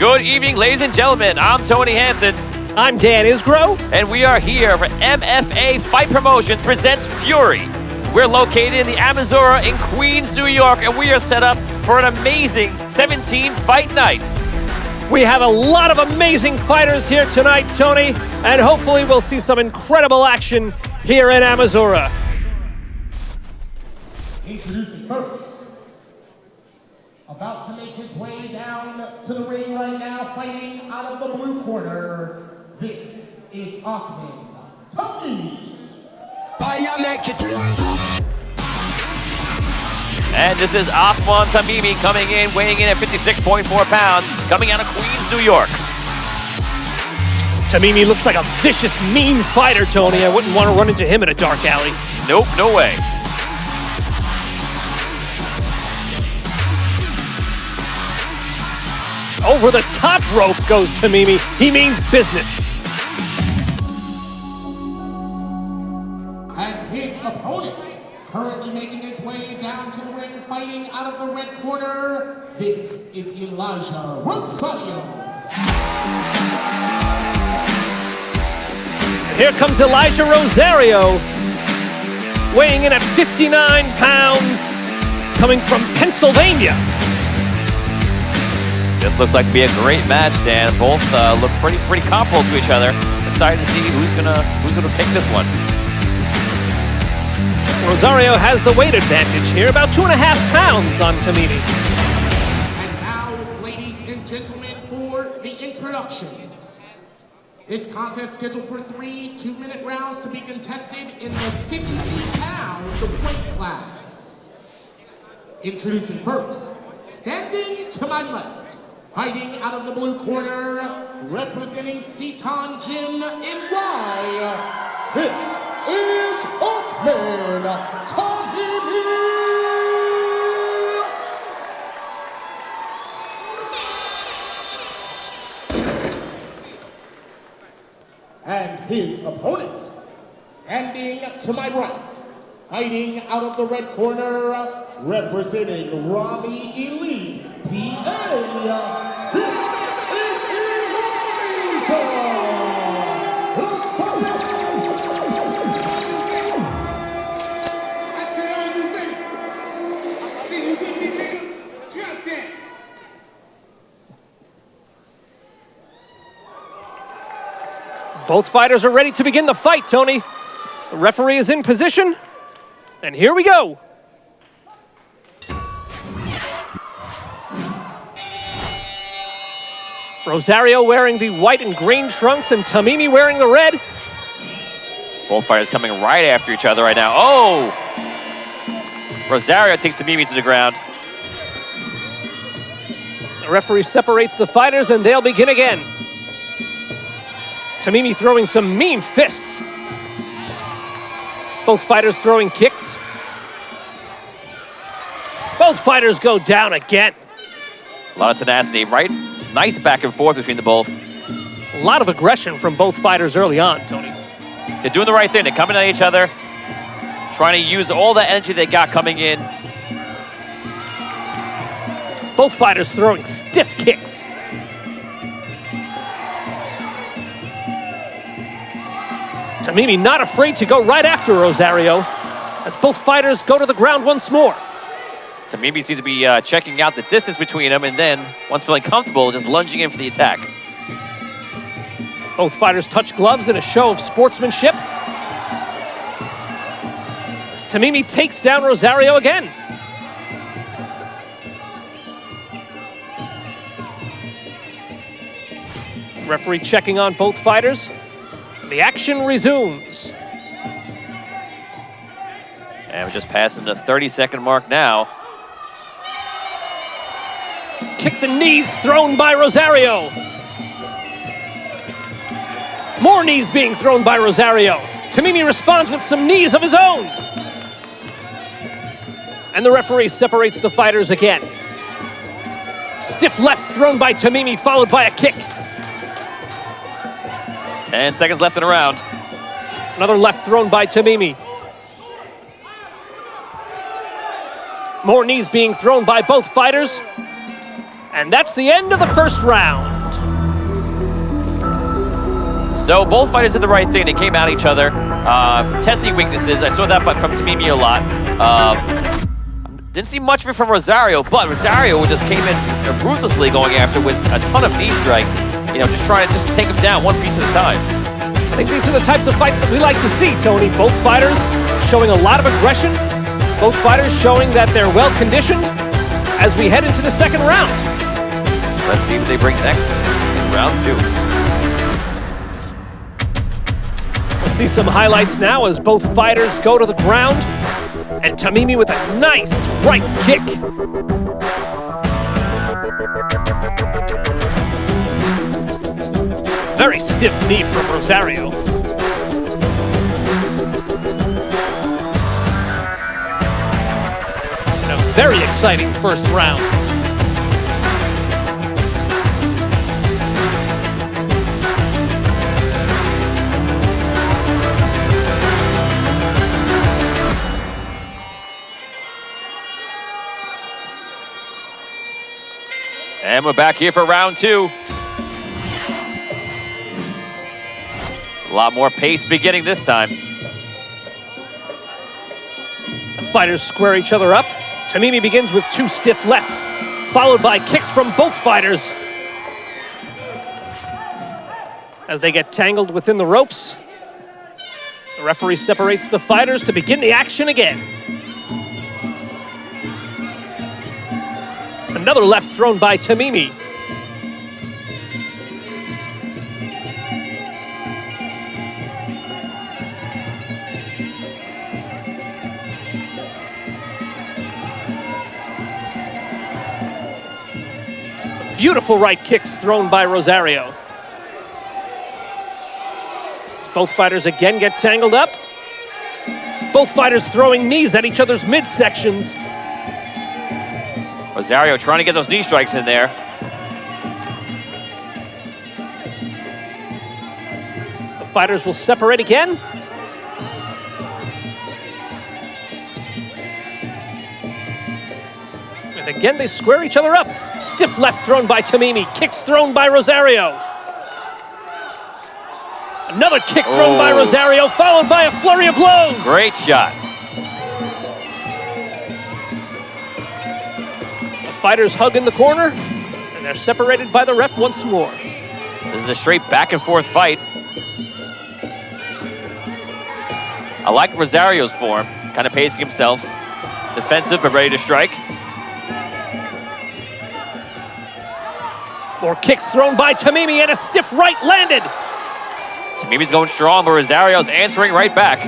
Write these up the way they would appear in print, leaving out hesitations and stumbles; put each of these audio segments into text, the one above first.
Good evening, ladies and gentlemen. I'm Tony Hansen. I'm Dan Isgro. And we are here for MFA Fight Promotions presents Fury. We're located in the Amazura in Queens, New York, and we are set up for an amazing 17-fight night. We have a lot of amazing fighters here tonight, Tony, and hopefully we'll see some incredible action here in Amazura. Introducing first, about to make his way down to the ring right now, fighting out of the blue corner, this is Ahmed Tamimi. And this is Ahmed Tamimi coming in, weighing in at 56.4 pounds, coming out of Queens, New York. Tamimi looks like a vicious, mean fighter, Tony. I wouldn't want to run into him in a dark alley. Nope, no way. Over the top rope goes Tamimi. He means business. And his opponent, currently making his way down to the ring, fighting out of the red corner, this is Elijah Rosario. Here comes Elijah Rosario, weighing in at 59 pounds, coming from Pennsylvania. This looks like to be a great match, Dan. Both look pretty comparable to each other. Excited to see who's gonna take this one. Rosario has the weight advantage here, about 2.5 pounds on Tamimi. And now, ladies and gentlemen, for the introductions. This contest scheduled for 3 two-minute rounds to be contested in the 60-pound weight class. Introducing first, standing to my left, fighting out of the blue corner, representing Seton Gym NY, this is Ahmed Tamimi. And his opponent, standing to my right, fighting out of the red corner, representing Rami Elite PA, this is Elijah Rosario. I said, are you ready? I see you with me, nigga. Drop that. Both fighters are ready to begin the fight, Tony. The referee is in position, and here we go. Rosario wearing the white and green trunks and Tamimi wearing the red. Both fighters coming right after each other right now. Oh! Rosario takes Tamimi to the ground. The referee separates the fighters and they'll begin again. Tamimi throwing some mean fists. Both fighters throwing kicks. Both fighters go down again. A lot of tenacity, right? Nice back and forth between the both. A lot of aggression from both fighters early on, Tony. They're doing the right thing. They're coming at each other, trying to use all the energy they got coming in. Both fighters throwing stiff kicks. Tamimi not afraid to go right after Rosario as both fighters go to the ground once more. Tamimi seems to be checking out the distance between them, and then, once feeling comfortable, just lunging in for the attack. Both fighters touch gloves in a show of sportsmanship. As Tamimi takes down Rosario again. Referee checking on both fighters. The action resumes. And we're just passing the 30-second mark now. Kicks and knees thrown by Rosario. More knees being thrown by Rosario. Tamimi responds with some knees of his own. And the referee separates the fighters again. Stiff left thrown by Tamimi, followed by a kick. 10 seconds left in the round. Another left thrown by Tamimi. More knees being thrown by both fighters. And that's the end of the first round. So both fighters did the right thing. They came at each other, testing weaknesses. I saw that from Tamimi a lot. Didn't see much of it from Rosario, but Rosario just came in ruthlessly going after with a ton of knee strikes. You know, just trying to take him down one piece at a time. I think these are the types of fights that we like to see, Tony. Both fighters showing a lot of aggression. Both fighters showing that they're well conditioned as we head into the second round. Let's see what they bring next in round 2. We'll see some highlights now as both fighters go to the ground. And Tamimi with a nice right kick. Very stiff knee from Rosario. And a very exciting first round. And we're back here for round 2. A lot more pace beginning this time. The fighters square each other up. Tamimi begins with 2 stiff lefts, followed by kicks from both fighters. As they get tangled within the ropes, the referee separates the fighters to begin the action again. Another left thrown by Tamimi. Some beautiful right kicks thrown by Rosario. As both fighters again get tangled up. Both fighters throwing knees at each other's midsections. Rosario trying to get those knee strikes in there. The fighters will separate again. And again, they square each other up. Stiff left thrown by Tamimi. Kicks thrown by Rosario. Another kick thrown by Rosario, followed by a flurry of blows. Great shot. Fighters hug in the corner, and they're separated by the ref once more. This is a straight back and forth fight. I like Rosario's form, kind of pacing himself. Defensive, but ready to strike. More kicks thrown by Tamimi, and a stiff right landed. Tamimi's going strong, but Rosario's answering right back.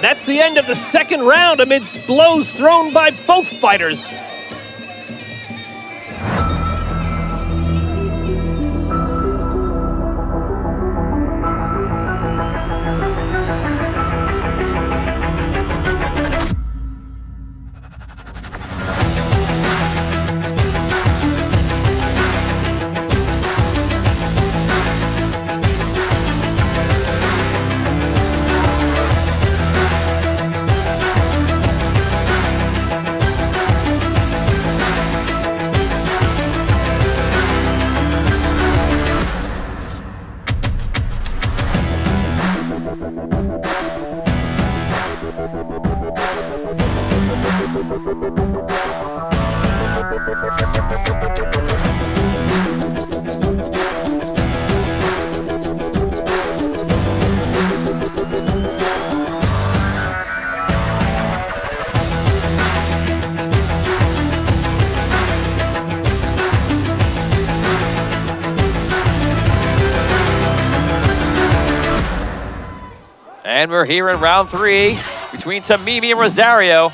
That's the end of the second round amidst blows thrown by both fighters. And we're here in round 3 between Tamimi and Rosario.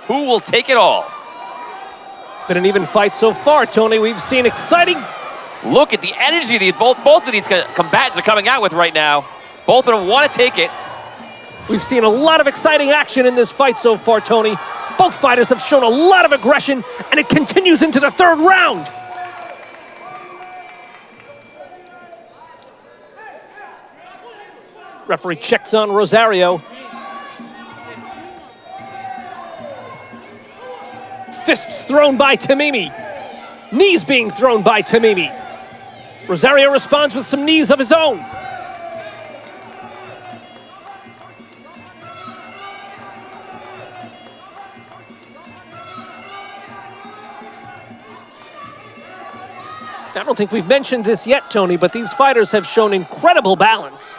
Who will take it all? It's been an even fight so far, Tony. We've seen exciting. Look at the energy that both of these combatants are coming out with right now. Both of them want to take it. We've seen a lot of exciting action in this fight so far, Tony. Both fighters have shown a lot of aggression, and it continues into the third round. Referee checks on Rosario. Fists thrown by Tamimi. Knees being thrown by Tamimi. Rosario responds with some knees of his own. I don't think we've mentioned this yet, Tony, but these fighters have shown incredible balance.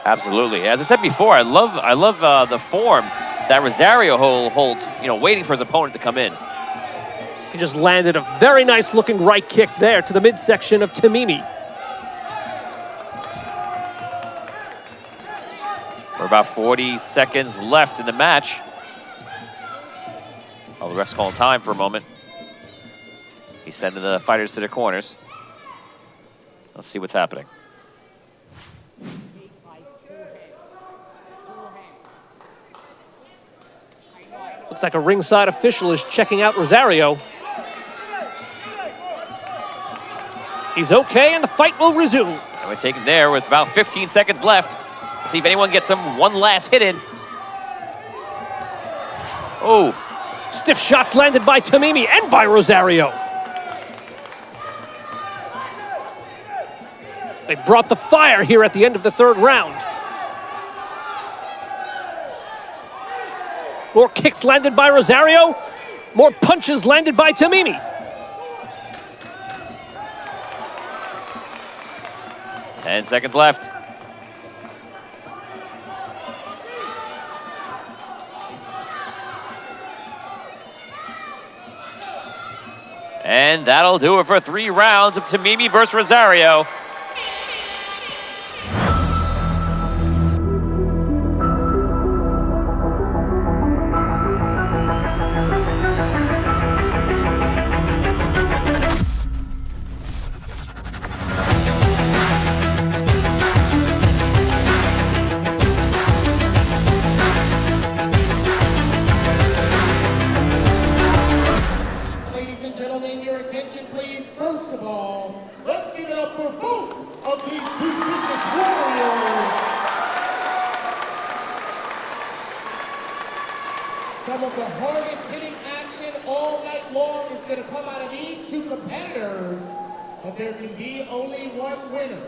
Absolutely. As I said before, I love the form that Rosario holds, waiting for his opponent to come in. He just landed a very nice-looking right kick there to the midsection of Tamimi. We're about 40 seconds left in the match. All the refs calling time for a moment. He's sending the fighters to their corners. Let's see what's happening. Looks like a ringside official is checking out Rosario. He's okay, and the fight will resume. And we're taking there with about 15 seconds left. Let's see if anyone gets one last hit in. Oh. Stiff shots landed by Tamimi and by Rosario. They brought the fire here at the end of the third round. More kicks landed by Rosario. More punches landed by Tamimi. Ten seconds left. And that'll do it for 3 rounds of Tamimi versus Rosario. Ladies and gentlemen, your attention please. First of all, let's give it up for both of these two vicious warriors. Some of the hardest hitting action all night long is going to come out of these two competitors, but there can be only one winner.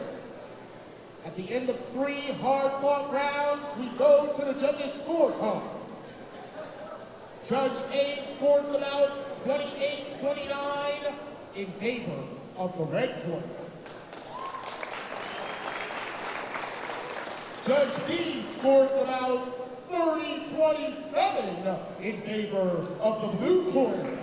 At the end of 3 hard-fought rounds, we go to the judges' scorecards. Judge A scored them out 28-29 in favor of the red corner. Judge B scored them out 30-27 in favor of the blue corner.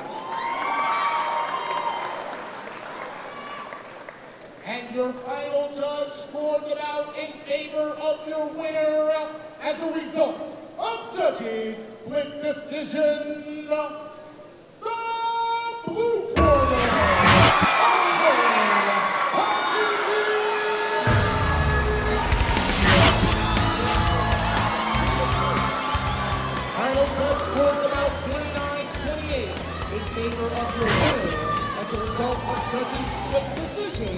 And your final judge scored them out in favor of your winner as a result of judges' split decision. The blue corner. Final judge scored them out 29-28 in favor of your winner as a result of judges' split decision.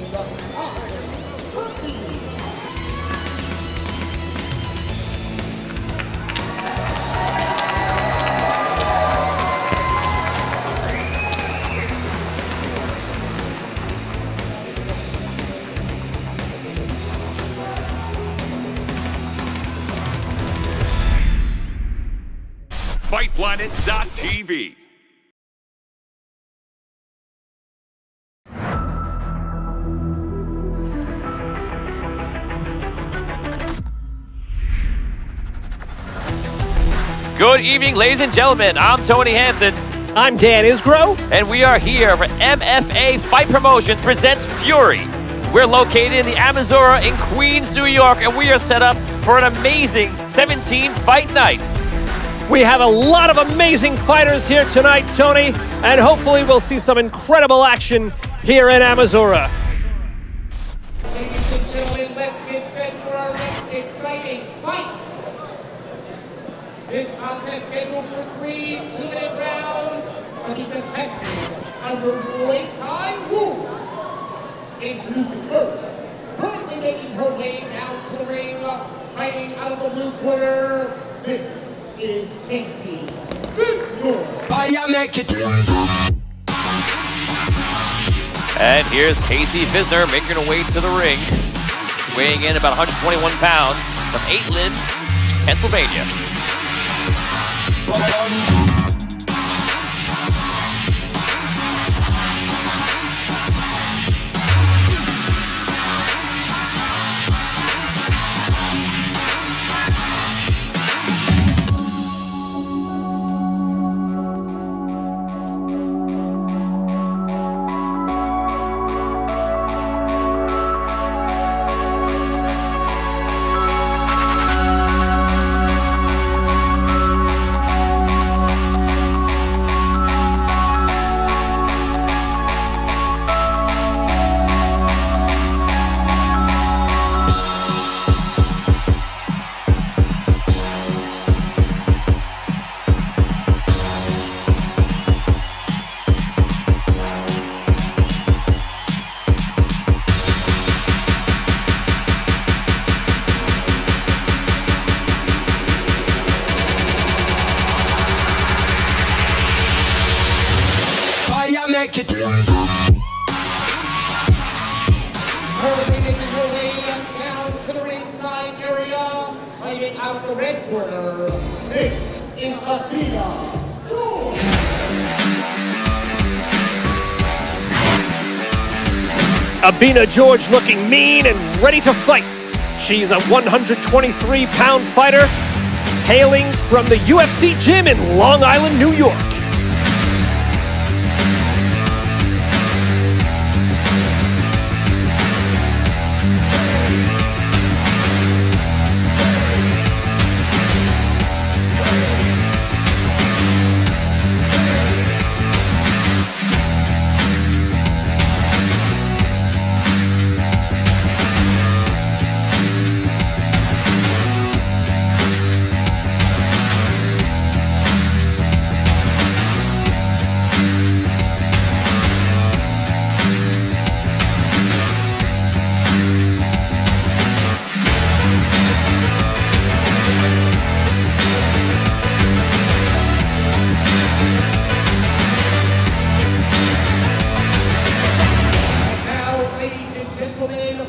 Fightplanet.tv. Good evening, ladies and gentlemen. I'm Tony Hansen, I'm Dan Isgro. and we are here for MFA Fight Promotions presents Fury. We're located in the Amazura in Queens, New York, and we are set up for an amazing 17-fight night. We have a lot of amazing fighters here tonight, Tony, and hopefully we'll see some incredible action here in Amazura. Ladies and gentlemen, let's get set for our next exciting fight. This contest scheduled for 3 2-minute rounds to be contested under Muay Thai rules. Introducing first, currently making her way down to the ring, Fighting out of the blue corner, this is Casey Bisnor. And here's Casey Visner making her way to the ring, weighing in about 121 pounds from 8 Limbs, Pennsylvania. Her making her way down to the ringside area, fighting out of the red corner. This is Athena George. Abina George looking mean and ready to fight. She's a 123-pound fighter hailing from the UFC gym in Long Island, New York.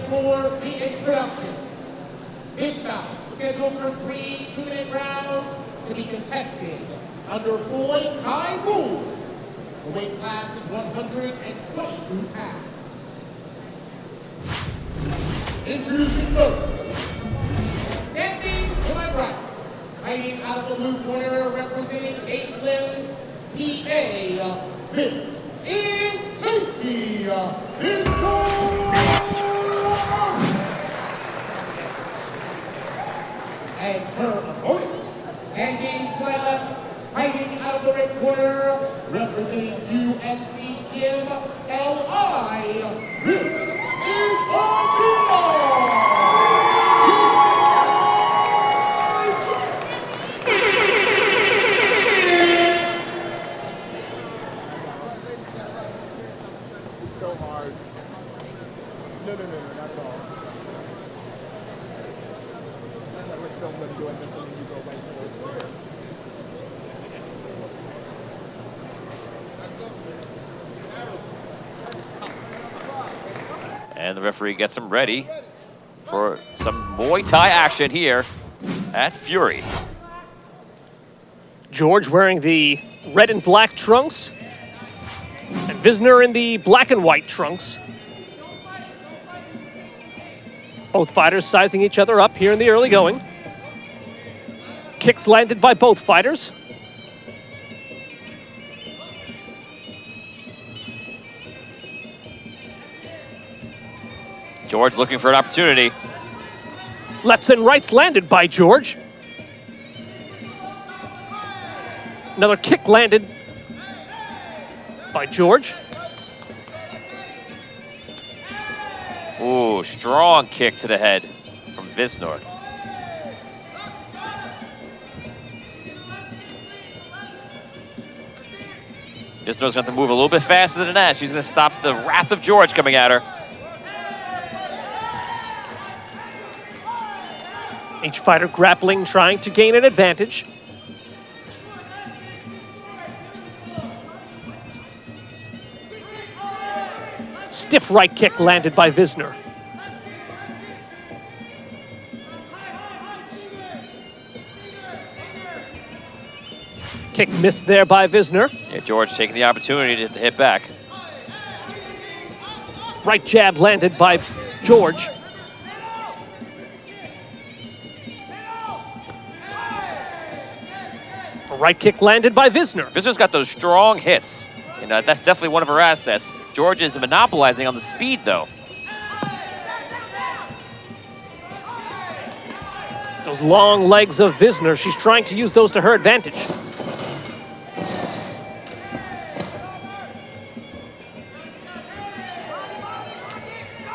For the introductions. This bout scheduled for 3 2-minute rounds to be contested under Muay Thai rules. The weight class is 122 pounds. Introducing first, standing to my right, fighting out of the blue corner, representing 8 Limbs, PA. This is Casey Bisnor. And her opponent, standing to my left, fighting out of the red corner, representing UFC Gym LI. This is Athena It's so hard. No, not at all. And the referee gets him ready for some Muay Thai action here at Fury. George wearing the red and black trunks, and Visner in the black and white trunks. Both fighters sizing each other up here in the early going. Kicks landed by both fighters. George looking for an opportunity. Lefts and rights landed by George. Another kick landed by George. Ooh, strong kick to the head from Visnor. Visnor's going to have to move a little bit faster than that. She's going to stop the wrath of George coming at her. Each fighter grappling, trying to gain an advantage. Stiff right kick landed by Visner. Kick missed there by Visner. Yeah, George taking the opportunity to hit back. Right jab landed by George. A right kick landed by Visner. Visner's got those strong hits. You know, that's definitely one of her assets. George is monopolizing on the speed, though. Those long legs of Visner, she's trying to use those to her advantage.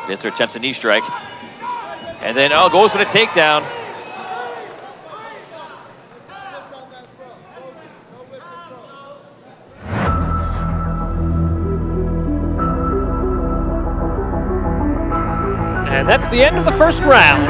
Visner attempts a knee strike. And then, goes for the takedown. And that's the end of the first round.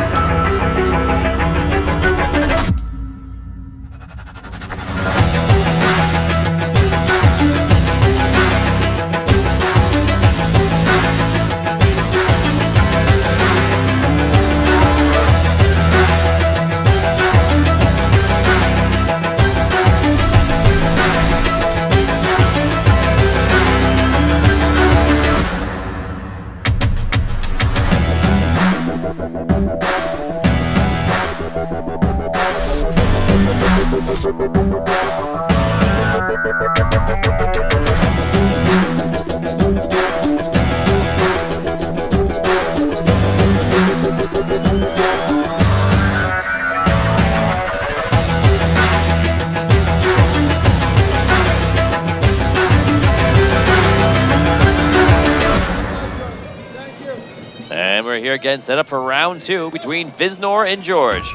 And we're here again, set up for round two between Visner and George.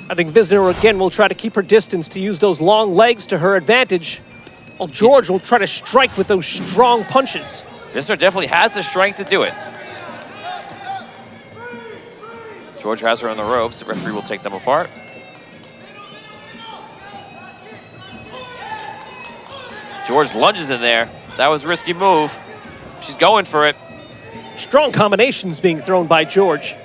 I think Visner again will try to keep her distance to use those long legs to her advantage, while George will try to strike with those strong punches. Visner definitely has the strength to do it. George has her on the ropes. The referee will take them apart. George lunges in there. That was a risky move. She's going for it. Strong combinations being thrown by George.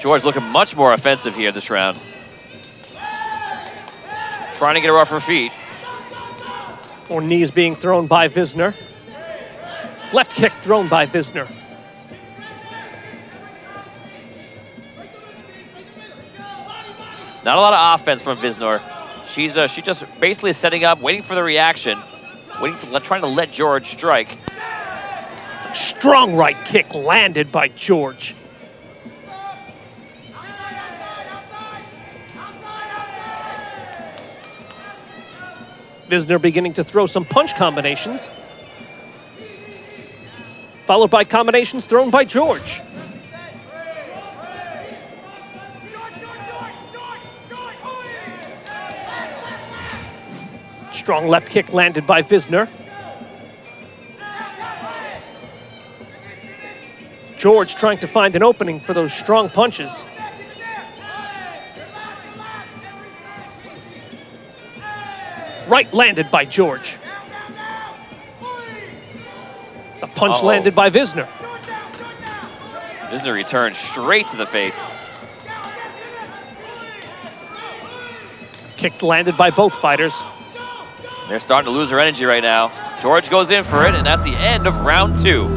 George looking much more offensive here this round. Trying to get her off her feet. More knees being thrown by Visner. Left kick thrown by Visner. Not a lot of offense from Visner. She's just basically setting up, waiting for the reaction, trying to let George strike. Strong right kick landed by George. Visner beginning to throw some punch combinations, followed by combinations thrown by George. Strong left kick landed by Visner. George trying to find an opening for those strong punches. Right landed by George. The punch landed by Visner. Visner returns straight to the face. Kicks landed by both fighters. They're starting to lose their energy right now. George goes in for it, and that's the end of round two.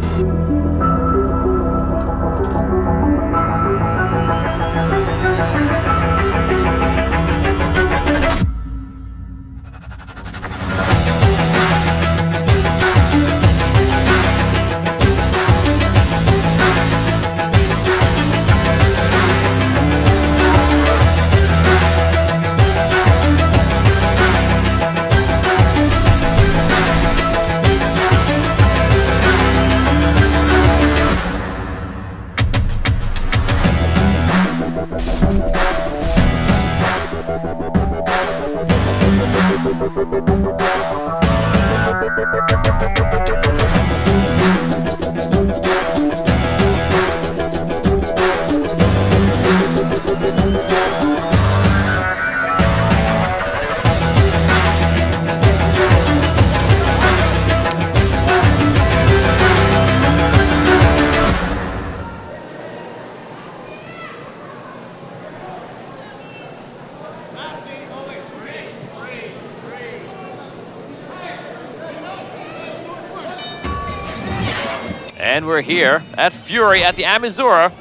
And we're here at Fury at the Amazura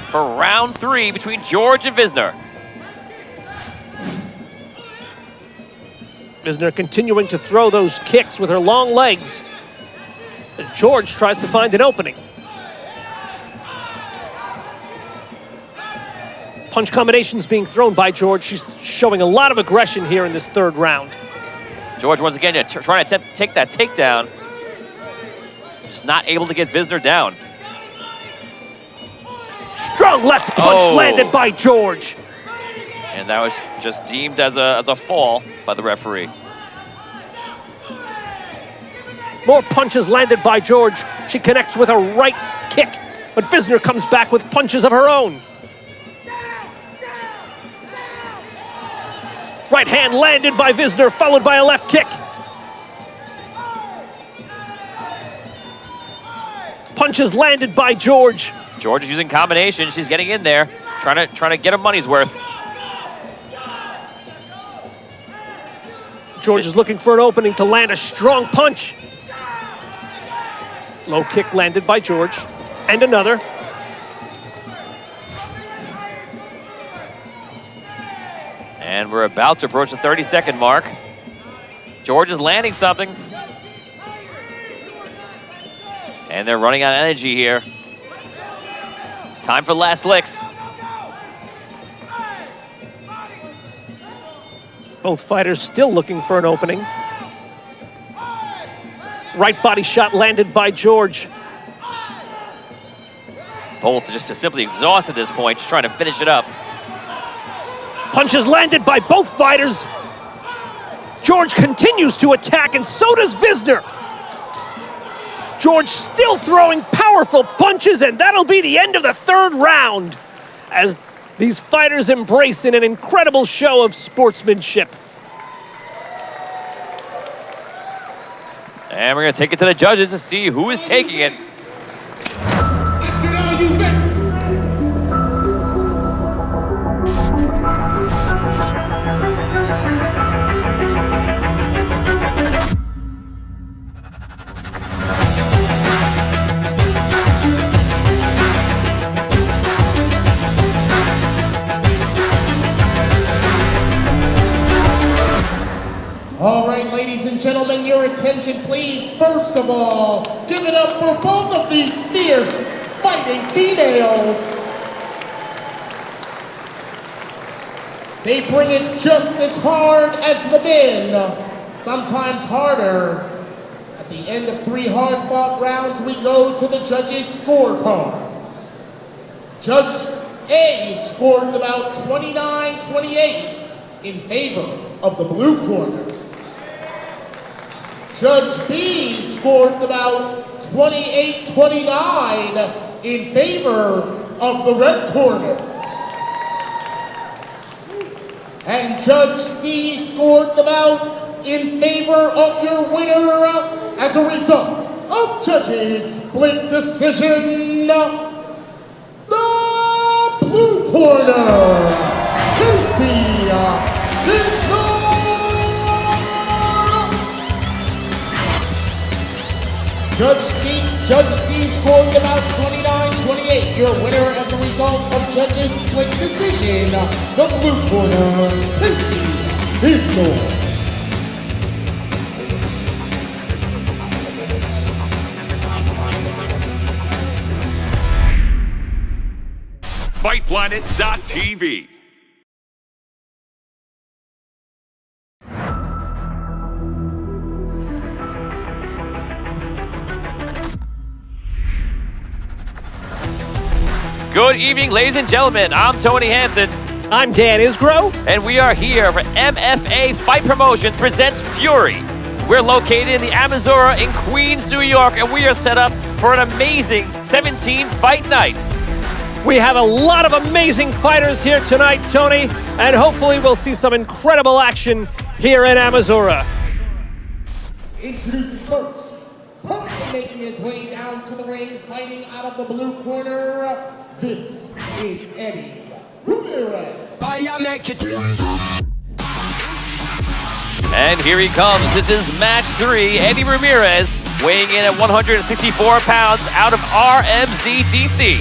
for round 3 between George and Visner. Visner continuing to throw those kicks with her long legs. As George tries to find an opening. Punch combinations being thrown by George. She's showing a lot of aggression here in this third round. George once again trying to take that takedown. Just not able to get Visner down. Strong left punch landed by George. And that was just deemed as a fall by the referee. More punches landed by George. She connects with a right kick, but Visner comes back with punches of her own. Right hand landed by Visner, followed by a left kick. Punches landed by George. George is using combinations. She's getting in there, trying to get her money's worth. George is looking for an opening to land a strong punch. Low kick landed by George, and another. And we're about to approach the 30-second mark. George is landing something. And they're running out of energy here. It's time for last licks. Both fighters still looking for an opening. Right body shot landed by George. Both just simply exhausted at this point, just trying to finish it up. Punches landed by both fighters. George continues to attack, and so does Visner. George still throwing powerful punches, and that'll be the end of the third round as these fighters embrace in an incredible show of sportsmanship. And we're going to take it to the judges to see who is taking it. I said, are you ready? All right, ladies and gentlemen, your attention, please. First of all, give it up for both of these fierce fighting females. They bring it just as hard as the men, sometimes harder. At the end of 3 hard-fought rounds, we go to the judges' scorecards. Judge A scored about 29-28 in favor of the blue corner. Judge B scored about 28-29 in favor of the red corner. And Judge C scored about in favor of your winner as a result of judges' split decision, the blue corner, Casey Visner. Judge C scored about 29-28. Your winner as a result of judges' split decision, the blue corner, Casey Visner. Fightplanet.tv. Good evening, ladies and gentlemen. I'm Tony Hansen, I'm Dan Isgro. and we are here for MFA Fight Promotions presents Fury We're located in the Amazura in Queens, New York, and we are set up for an amazing 17 fight night. We have a lot of amazing fighters here tonight, Tony, and hopefully we'll see some incredible action here in Amazura. Introducing first, currently making his way down to the ring, fighting out of the blue corner. This is Eddie Ramirez. And here he comes. This is match 3. Eddie Ramirez weighing in at 164 pounds out of RMZ DC.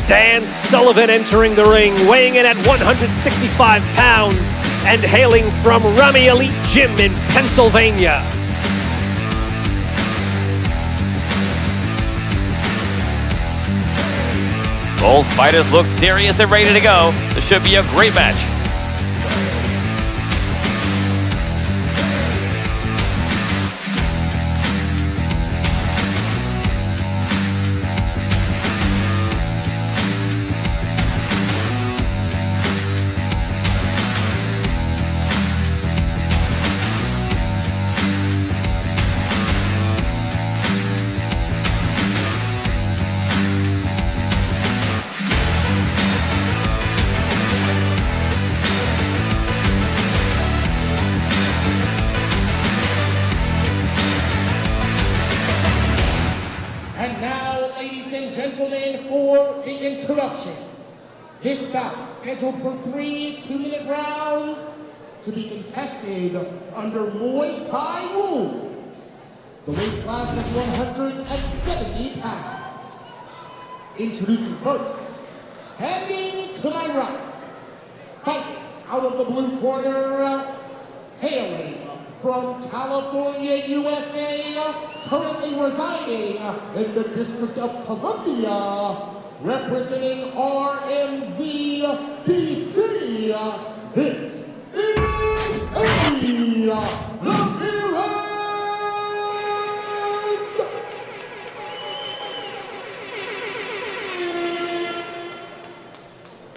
Dan Sullivan entering the ring, weighing in at 165 pounds and hailing from Rummy Elite Gym in Pennsylvania. Both fighters look serious and ready to go. This should be a great match. And now, ladies and gentlemen, for the introductions. This bout scheduled for 3 2-minute rounds to be contested under Muay Thai rules. The weight class is 170 pounds. Introducing first, standing to my right, fighting out of the blue corner, hailing from California, USA, currently residing in the District of Columbia, representing RMZ DC. This is Eddie Ramirez.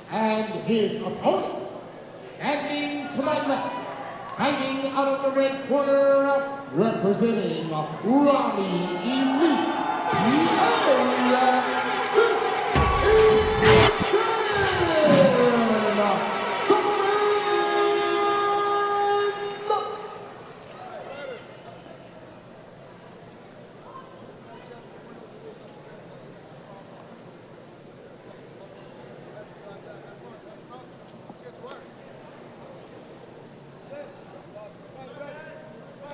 And his opponent, standing to my left, fighting out of the red corner, representing Ronnie Elite PA. This is Dan Sullivan.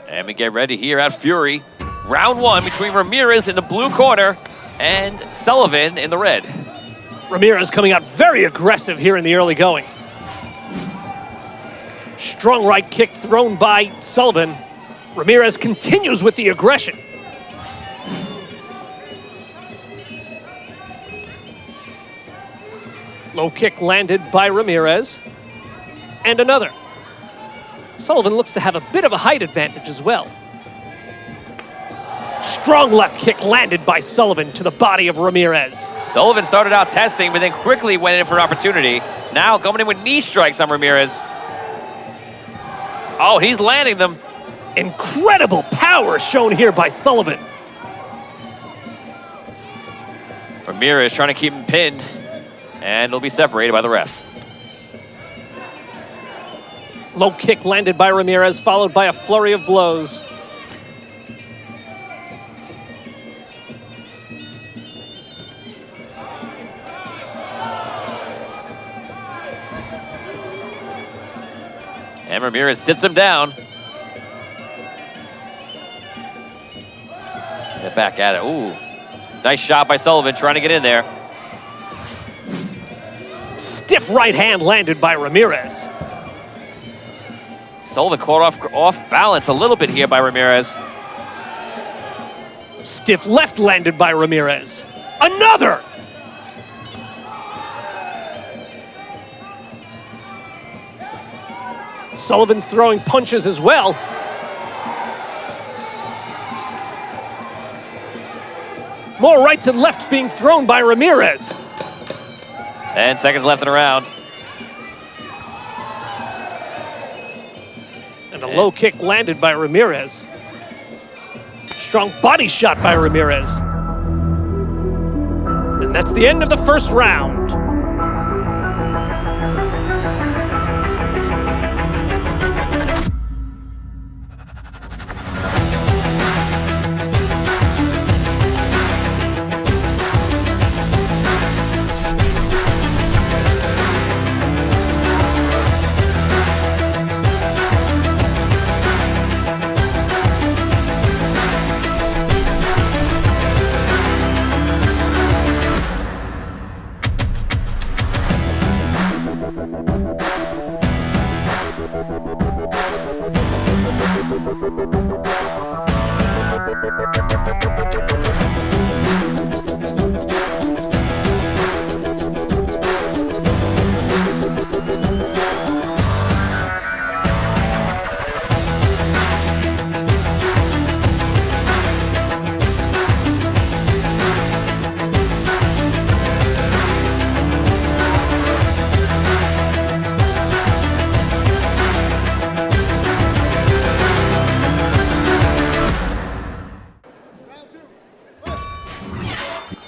And we get ready here at Fury. Round 1 between Ramirez in the blue corner and Sullivan in the red. Ramirez coming out very aggressive here in the early going. Strong right kick thrown by Sullivan. Ramirez continues with the aggression. Low kick landed by Ramirez. And another. Sullivan looks to have a bit of a height advantage as well. Strong left kick landed by Sullivan to the body of Ramirez. Sullivan started out testing, but then quickly went in for an opportunity. Now coming in with knee strikes on Ramirez. Oh, he's landing them. Incredible power shown here by Sullivan. Ramirez trying to keep him pinned, and he'll be separated by the ref. Low kick landed by Ramirez, followed by a flurry of blows. And Ramirez sits him down. back at it. Ooh. Nice shot by Sullivan trying to get in there. Stiff right hand landed by Ramirez. Sullivan caught off balance a little bit here by Ramirez. Stiff left landed by Ramirez. Another! Sullivan throwing punches as well. More rights and lefts being thrown by Ramirez. 10 seconds left in the round. And a low kick landed by Ramirez. Strong body shot by Ramirez. And that's the end of the first round.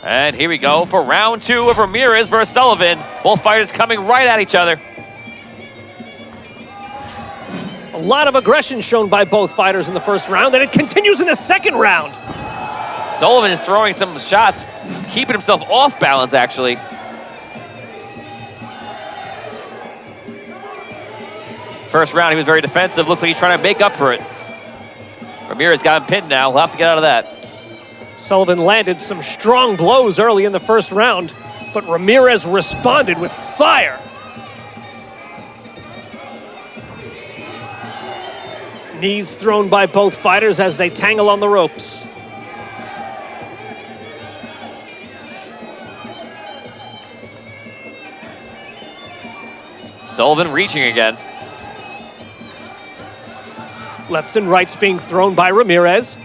And here we go for round 2 of Ramirez versus Sullivan. Both fighters coming right at each other. A lot of aggression shown by both fighters in the first round, and it continues in the second round. Sullivan is throwing some shots, keeping himself off balance, actually. First round, he was very defensive. Looks like he's trying to make up for it. Ramirez got him pinned now. He'll have to get out of that. Sullivan landed some strong blows early in the first round, but Ramirez responded with fire. Knees thrown by both fighters as they tangle on the ropes. Sullivan reaching again. Lefts and rights being thrown by Ramirez.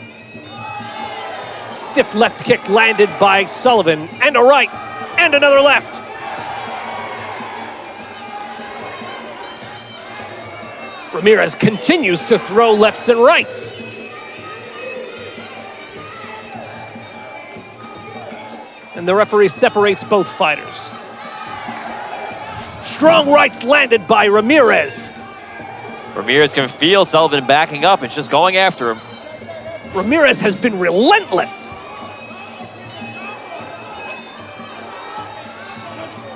Stiff left kick landed by Sullivan, and a right, and another left. Ramirez continues to throw lefts and rights. And the referee separates both fighters. Strong rights landed by Ramirez. Ramirez can feel Sullivan backing up. It's just going after him. Ramirez has been relentless.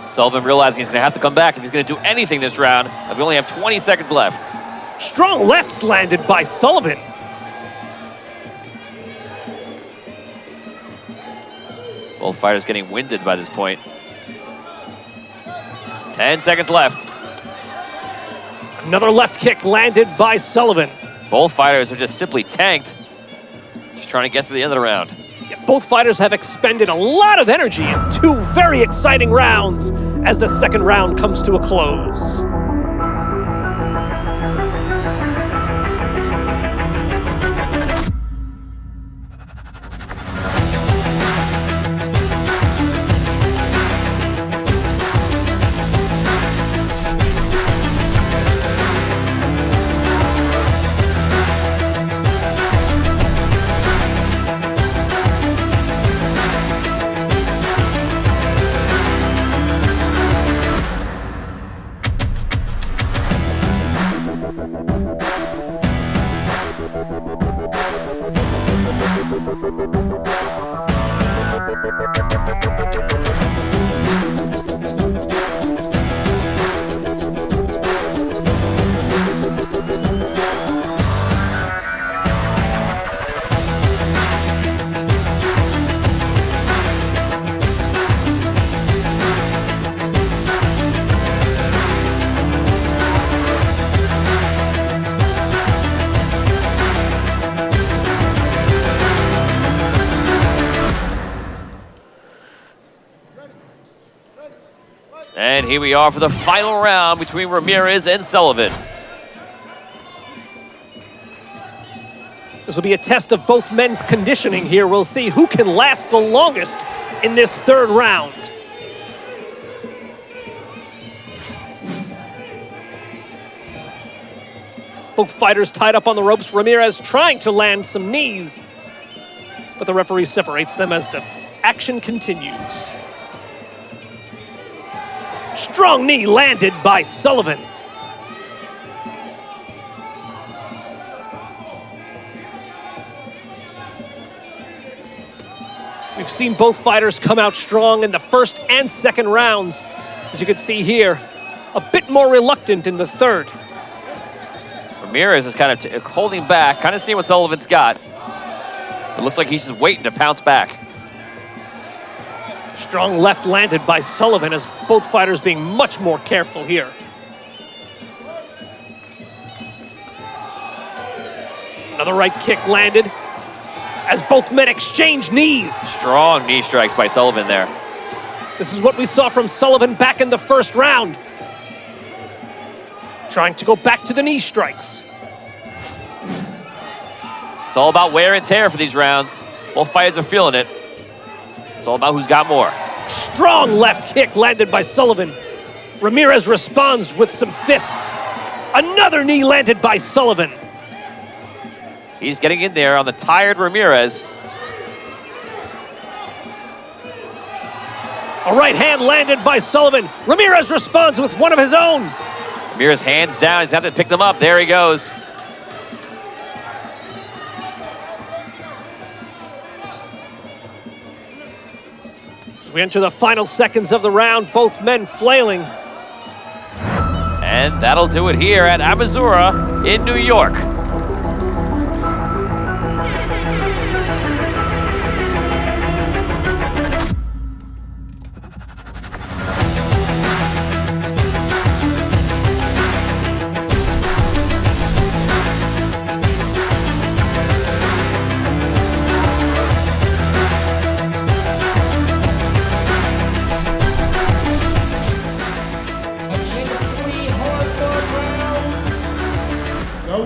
Sullivan realizing he's going to have to come back if he's going to do anything this round. We only have 20 seconds left. Strong lefts landed by Sullivan. Both fighters getting winded by this point. 10 seconds left. Another left kick landed by Sullivan. Both fighters are just simply tanked. Just trying to get through the end of the round. Yeah, both fighters have expended a lot of energy in 2 very exciting rounds as the second round comes to a close. And here we are for the final round between Ramirez and Sullivan. This will be a test of both men's conditioning here. We'll see who can last the longest in this third round. Both fighters tied up on the ropes. Ramirez trying to land some knees, but the referee separates them as the action continues. Strong knee landed by Sullivan. We've seen both fighters come out strong in the first and second rounds. As you can see here, a bit more reluctant in the third. Ramirez is kind of holding back, kind of seeing what Sullivan's got. It looks like he's just waiting to pounce back. Strong left landed by Sullivan, as both fighters being much more careful here. Another right kick landed as both men exchange knees. Strong knee strikes by Sullivan there. This is what we saw from Sullivan back in the first round. Trying to go back to the knee strikes. It's all about wear and tear for these rounds. Both fighters are feeling it. It's all about who's got more. Strong left kick landed by Sullivan. Ramirez responds with some fists. Another knee landed by Sullivan. He's getting in there on the tired Ramirez. A right hand landed by Sullivan. Ramirez responds with one of his own. Ramirez hands down, he's having to pick them up. There he goes. As we enter the final seconds of the round, both men flailing. And that'll do it here at Amazura in New York.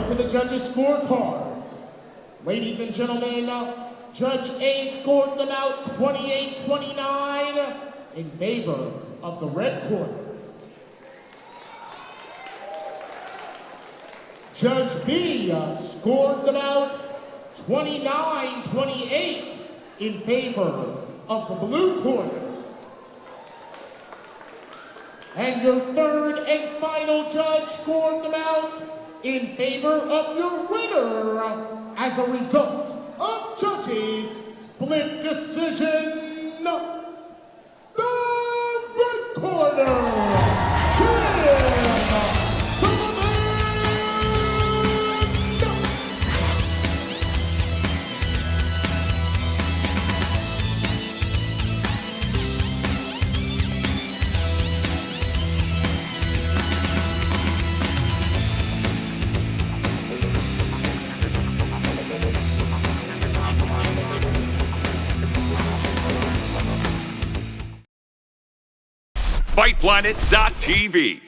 To the judges' scorecards. Ladies and gentlemen, Judge A scored them out 28-29 in favor of the red corner. Judge B scored them out 29-28 in favor of the blue corner. And your third and final judge scored them out in favor of your winner as a result of judges' split decision. The red corner, Tim Sullivan. Fightplanet.tv.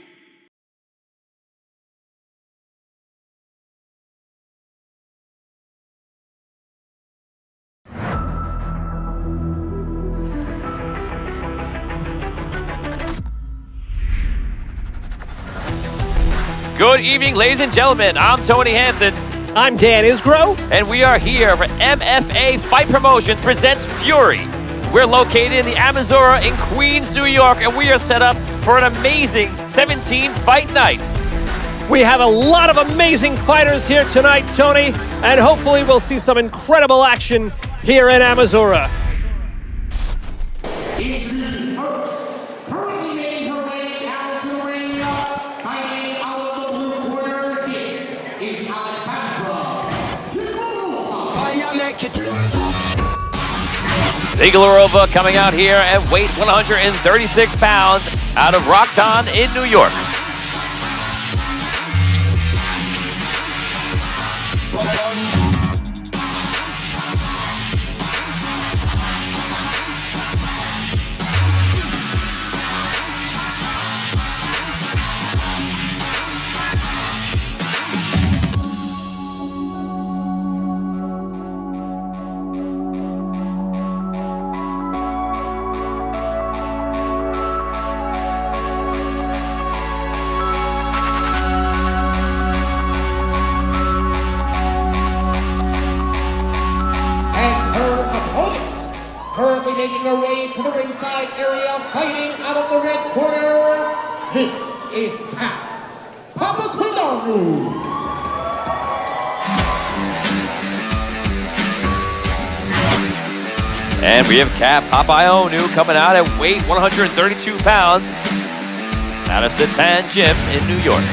Good evening, ladies and gentlemen. I'm Tony Hansen. I'm Dan Isgro. And we are here for MFA Fight Promotions presents Fury. We're located in the Amazura in Queens, New York, and we are set up for an amazing 17-fight night. We have a lot of amazing fighters here tonight, Tony, and hopefully we'll see some incredible action here in Amazura. Introducing first, currently making her way down to the ring, fighting out of the blue corner. This is Alexandra Ziglarova. Ziglarova coming out here at weight 136 pounds out of Rockton in New York. ringside area, fighting out of the red corner, this is Pat Papaquinonu. And we have Cat Papaquinonu coming out at weight 132 pounds out of Satan Gym in New York.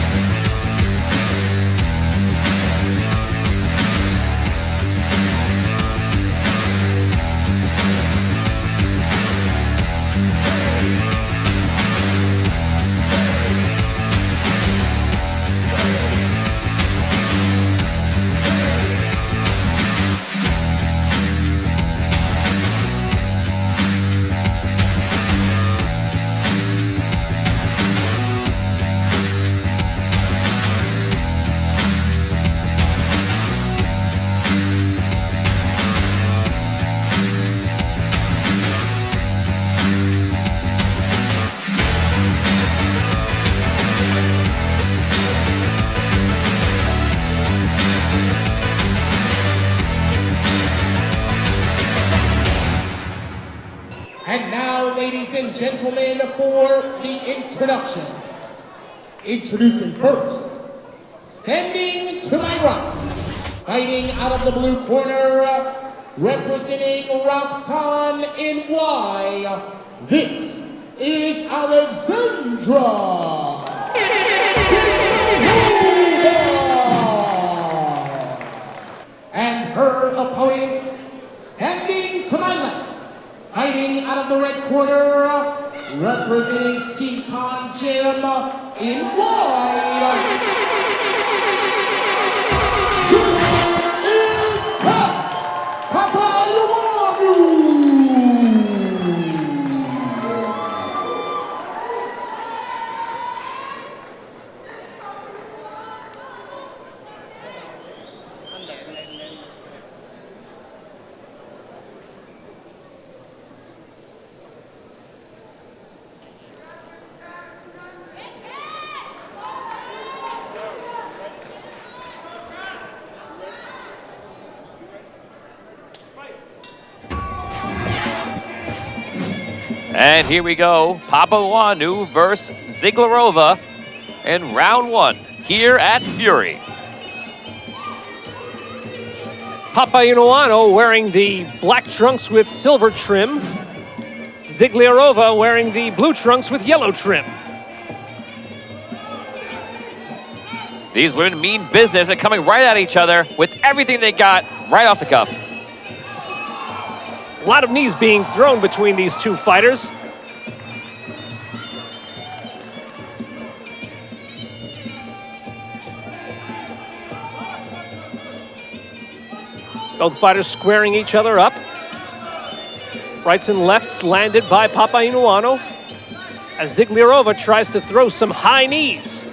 And now, ladies and gentlemen, for the introductions. Introducing first, standing to my right, fighting out of the blue corner, representing Rockton in Y, this is Alexandra. And her opponent, standing to my left, fighting out of the red corner, representing Seton Gym in white. This is Pat Papaquinonu. And here we go, Papaquinonu versus Ziglarova in round one here at Fury. Papaquinonu wearing the black trunks with silver trim. Ziglarova wearing the blue trunks with yellow trim. These women mean business and coming right at each other with everything they got right off the cuff. A lot of knees being thrown between these two fighters. Both fighters squaring each other up. Rights and lefts landed by Papaquinonu as Ziglarova tries to throw some high knees.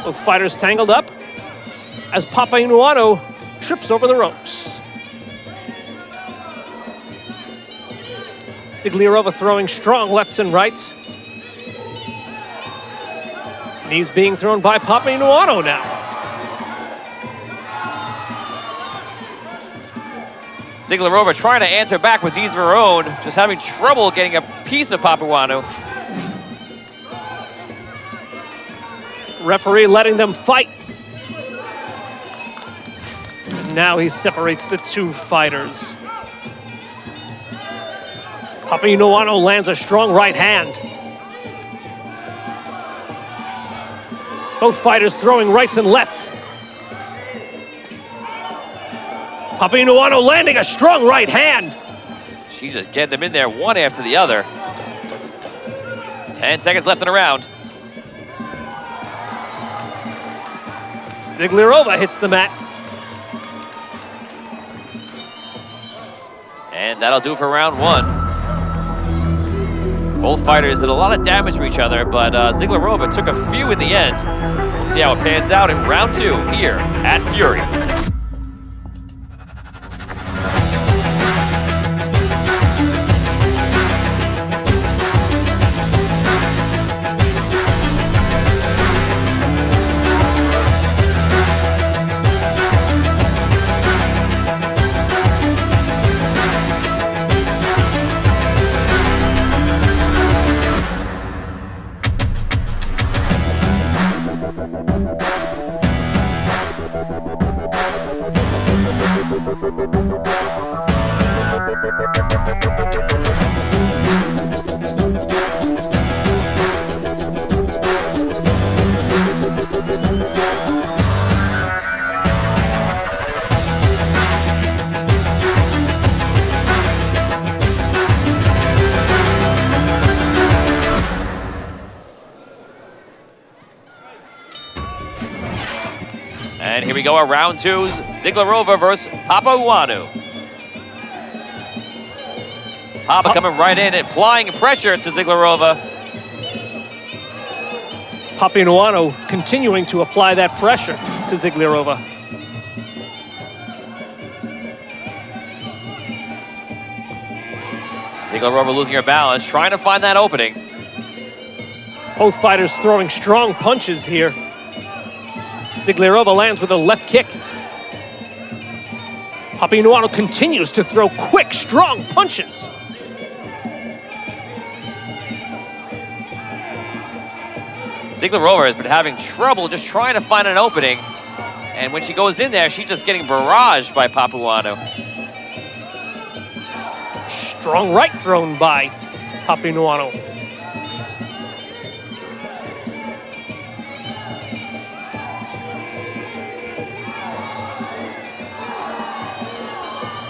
Both fighters tangled up as Papaquinonu trips over the ropes. Ziglarova throwing strong lefts and rights. Knees being thrown by Papaquinonu now. Ziglarova trying to answer back with these of her own, just having trouble getting a piece of Papaquinonu. Referee letting them fight. And now he separates the two fighters. Papaquinonu lands a strong right hand. Both fighters throwing rights and lefts. Papaquinonu landing a strong right hand. She's just getting them in there one after the other. 10 seconds left in the round. Ziglarova hits the mat. And that'll do for round one. Both fighters did a lot of damage to each other, but Ziglarova took a few in the end. We'll see how it pans out in round two here at Fury. And here we go, round 2, Ziglarova versus Papaouanou. Papa coming right in and applying pressure to Ziglarova. Papaouanou continuing to apply that pressure to Ziglarova. Ziglarova losing her balance, trying to find that opening. Both fighters throwing strong punches here. Ziglarova lands with a left kick. Papaouanou continues to throw quick, strong punches. Ziglarova has been having trouble just trying to find an opening. And when she goes in there, she's just getting barraged by Papaouanou. Strong right thrown by Papaouanou.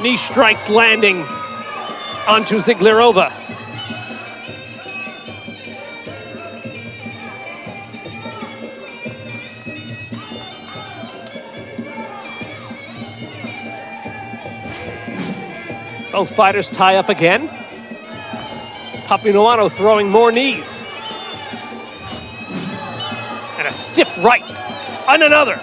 Knee strikes landing onto Ziglarova. Both fighters tie up again. Papaouanou throwing more knees. And a stiff right on another.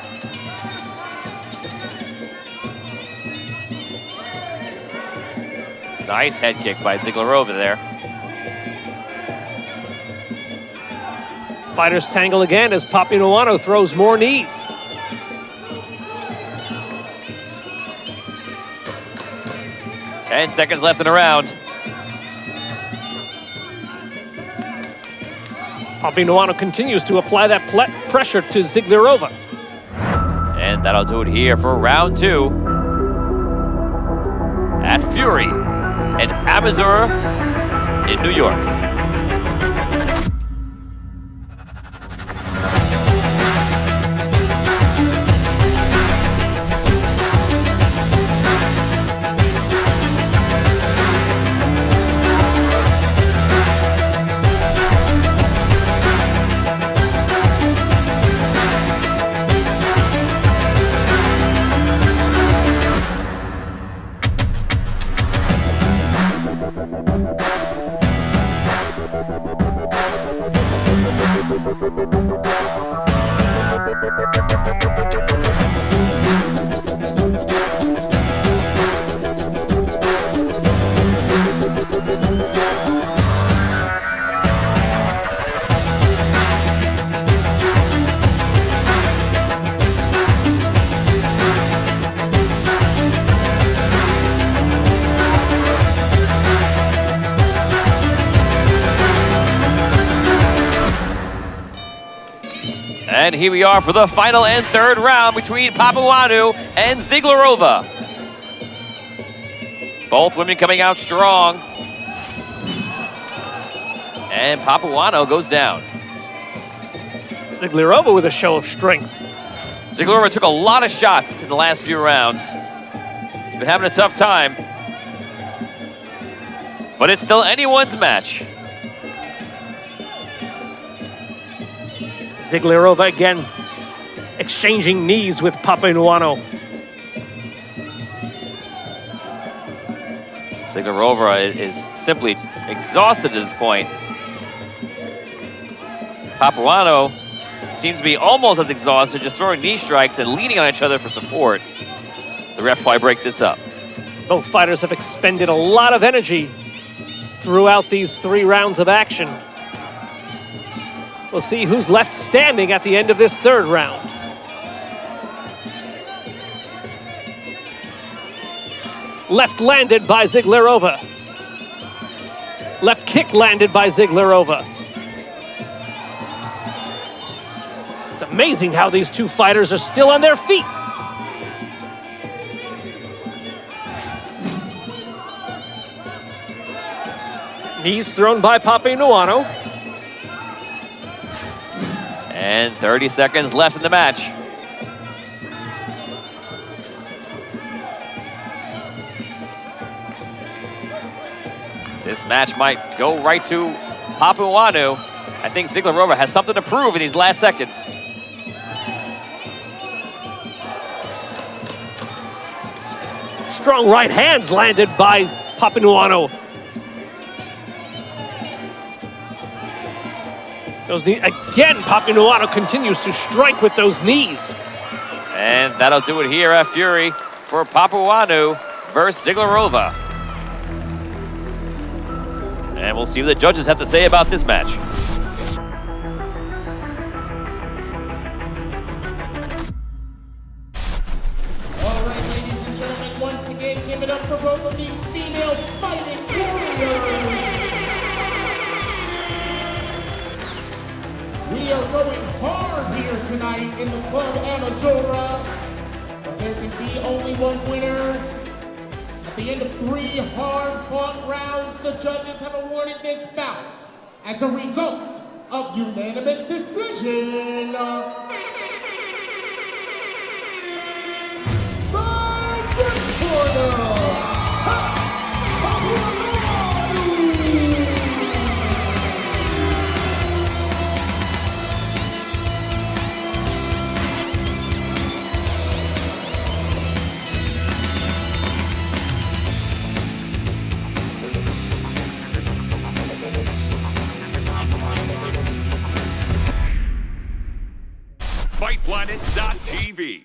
Nice head kick by Ziglarova there. Fighters tangle again as Papaouanou throws more knees. Ten seconds left in the round. Papaouanou continues to apply that pressure to Ziglarova. And that'll do it here for round 2 at Fury in Amazura in New York. And here we are for the final and third round between Papaouanou and Ziglarova. Both women coming out strong. And Papaouanou goes down. Ziglarova with a show of strength. Ziglarova took a lot of shots in the last few rounds. She's been having a tough time. But it's still anyone's match. Ziglarova again exchanging knees with Papaouanou. Ziglarova is simply exhausted at this point. Papaouanou seems to be almost as exhausted, just throwing knee strikes and leaning on each other for support. The ref probably break this up. Both fighters have expended a lot of energy throughout these 3 rounds of action. We'll see who's left standing at the end of this 3rd round. Left landed by Ziglarova. Left kick landed by Ziglarova. It's amazing how these 2 fighters are still on their feet. Knees thrown by Papaouanou. And 30 seconds left in the match. This match might go right to Papaouanou. I think Ziglarova has something to prove in these last seconds. strong right hands landed by Papanuano. Those knees, again, Papanuano continues to strike with those knees. And that'll do it here at Fury for Papanuano versus Ziglarova. And we'll see what the judges have to say about this match. All right, ladies and gentlemen, once again, give it up for both of these female fighting warriors. We are going hard here tonight in the Club Amazora, but there can be only one winner. At the end of 3 hard-fought rounds, the judges have awarded this bout as a result of unanimous decision. The red corner, Fightplanet.tv.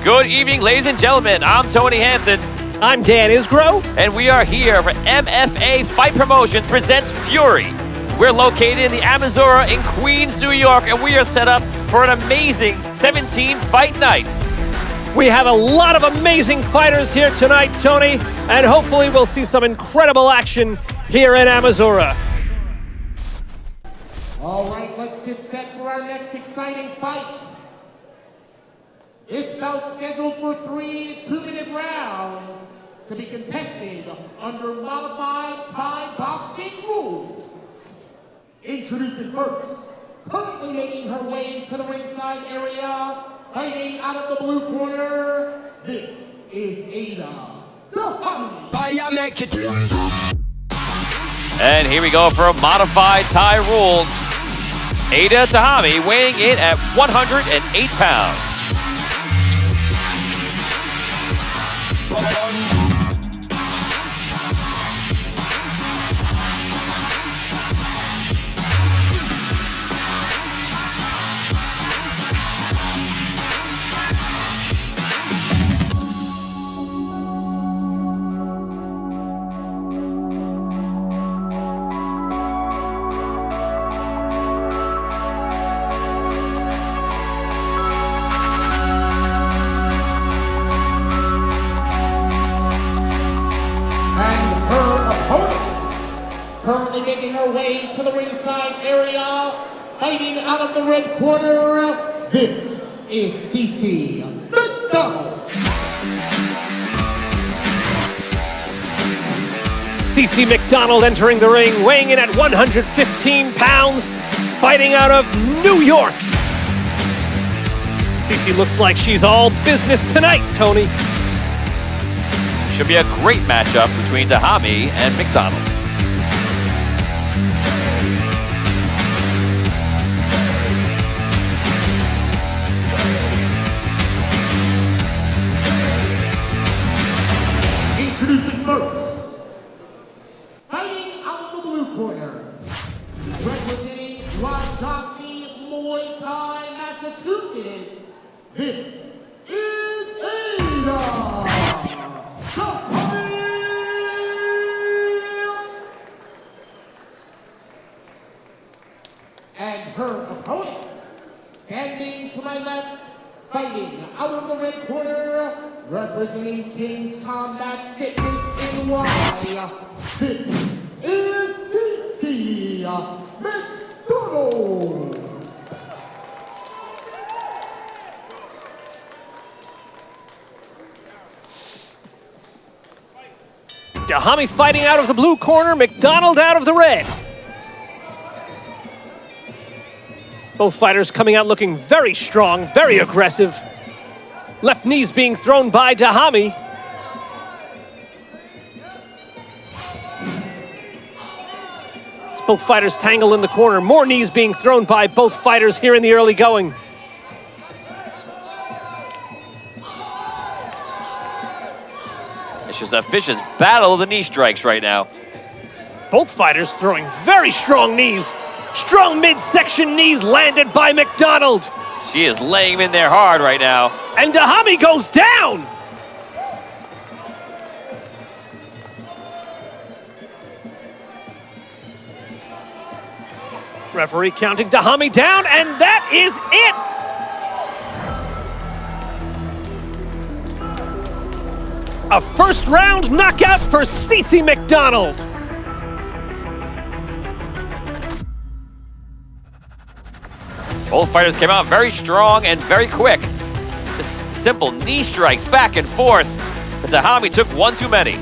Good evening, ladies and gentlemen. I'm Tony Hansen, I'm Dan Isgro. and we are here for MFA Fight Promotions presents Fury. We're located in the Amazora in Queens, New York, and we are set up for an amazing 17-fight night. We have a lot of amazing fighters here tonight, Tony, and hopefully we'll see some incredible action here in Amazora. All right, let's get set for our next exciting fight. This bout scheduled for 3 2-minute rounds to be contested under modified Thai boxing rules. Introducing first, currently making her way to the ringside area, fighting out of the blue corner, this is Ada Dahami. And here we go for modified Thai rules. Ada Dahami weighing in at 108 pounds. Currently making her way to the ringside area, fighting out of the red corner, this is Cece McDonald. Cece McDonald entering the ring, weighing in at 115 pounds, fighting out of New York. Cece looks like she's all business tonight, Tony. Should be a great matchup between Dahami and McDonald. Introducing first, fighting out of the blue corner, representing Rajasi, Muay Thai, Massachusetts, this is Ada Dahami. And her opponent, standing to my left, fighting out of the red corner, representing King's Combat Fitness in Muay, this is Cece McDonald. Dahami fighting out of the blue corner, McDonald out of the red. Both fighters coming out looking very strong, very aggressive. Left knees being thrown by Dahami. As both fighters tangle in the corner. More knees being thrown by both fighters here in the early going. It's just a vicious battle of the knee strikes right now. Both fighters throwing very strong knees. Strong midsection knees landed by McDonald. She is laying him in there hard right now. And Dahami goes down. Referee counting Dahami down, and that is it. A first round knockout for Cece McDonald. Both fighters came out very strong and very quick. Just simple knee strikes back and forth. But Dahami took one too many.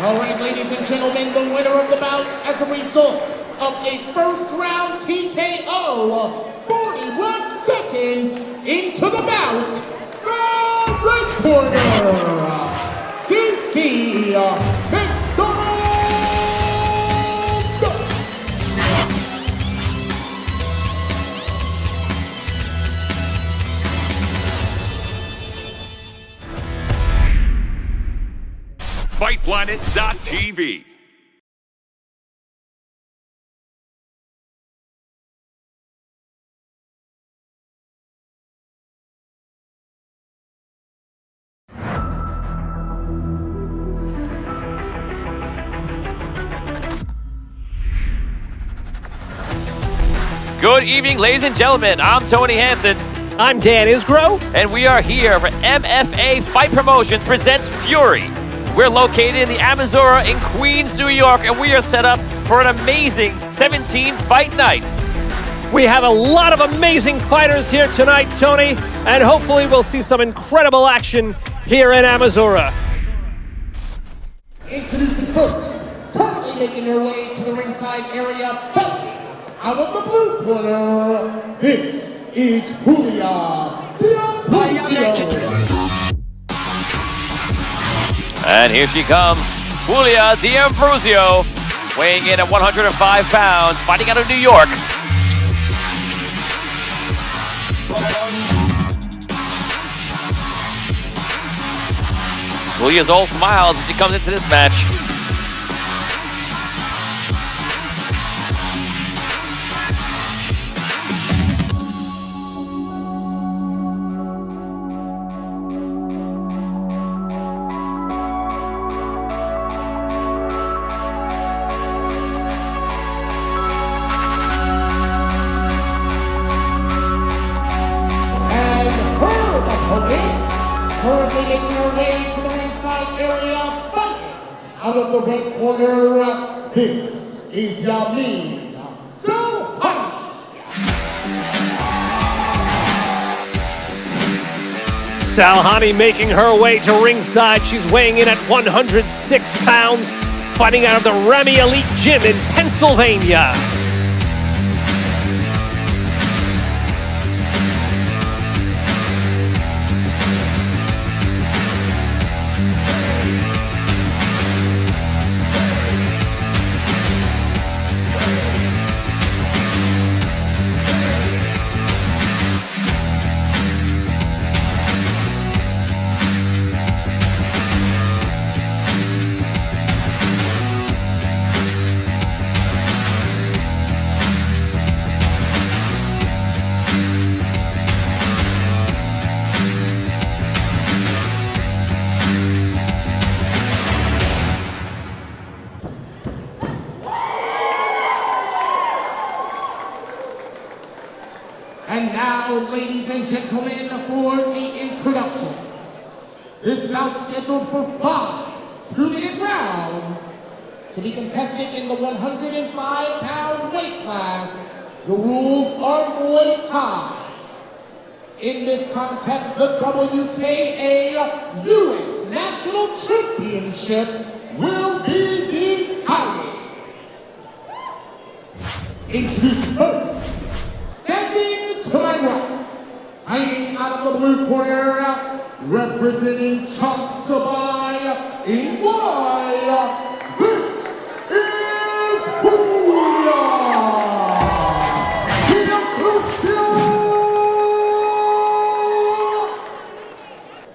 All right, ladies and gentlemen, the winner of the bout as a result of a first round TKO, 41 seconds into the bout, the red corner, Cece McDonald! Fightplanet.tv. Good evening, ladies and gentlemen. I'm Tony Hansen, I'm Dan Isgro. and we are here for MFA Fight Promotions presents Fury. We're located in the Amazura in Queens, New York, and we are set up for an amazing 17-fight night. We have a lot of amazing fighters here tonight, Tony, and hopefully we'll see some incredible action here in Amazura. Introducing first, currently making their way to the ringside area, fighting out of the blue corner, this is Julia D'Ambrosio. And here she comes, Julia D'Ambrosio, weighing in at 105 pounds, fighting out of New York. Julia's all smiles as she comes into this match. Currently making her way to the ringside area, fighting out of the red corner, this is Yamin Sohani. Salhani making her way to ringside. She's weighing in at 106 pounds, fighting out of the Remy Elite Gym in Pennsylvania. And now, ladies and gentlemen, for the introductions. This bout scheduled for 5 2-minute rounds to be contested in the 105-pound weight class. The rules are Muay Thai. In this contest, the WKA U.S. National Championship will be decided. Introduce first, standing to my right, fighting out of the blue corner, representing Chok Sabai in Muay, this is Booyah!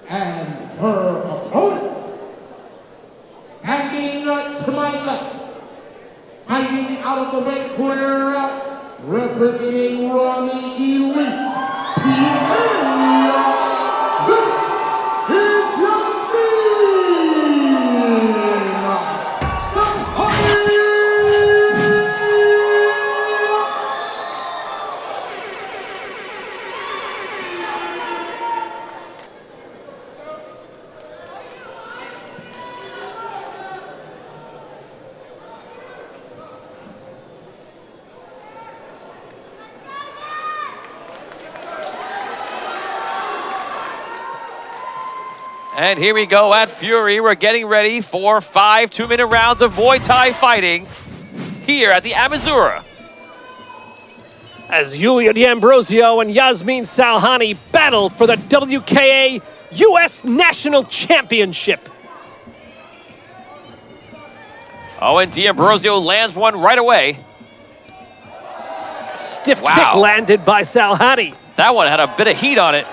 And her opponent, standing to my left, fighting out of the red corner, representing Rami Elite PA. This is Yasmin Sahani. And here we go at Fury. We're getting ready for 5 2-minute rounds of Muay Thai fighting here at the Amazura. As Yulia D'Ambrosio and Yasmin Salhani battle for the WKA U.S. National Championship. Oh, and D'Ambrosio lands one right away. Stiff Wow. kick landed by Salhani. That one had a bit of heat on it.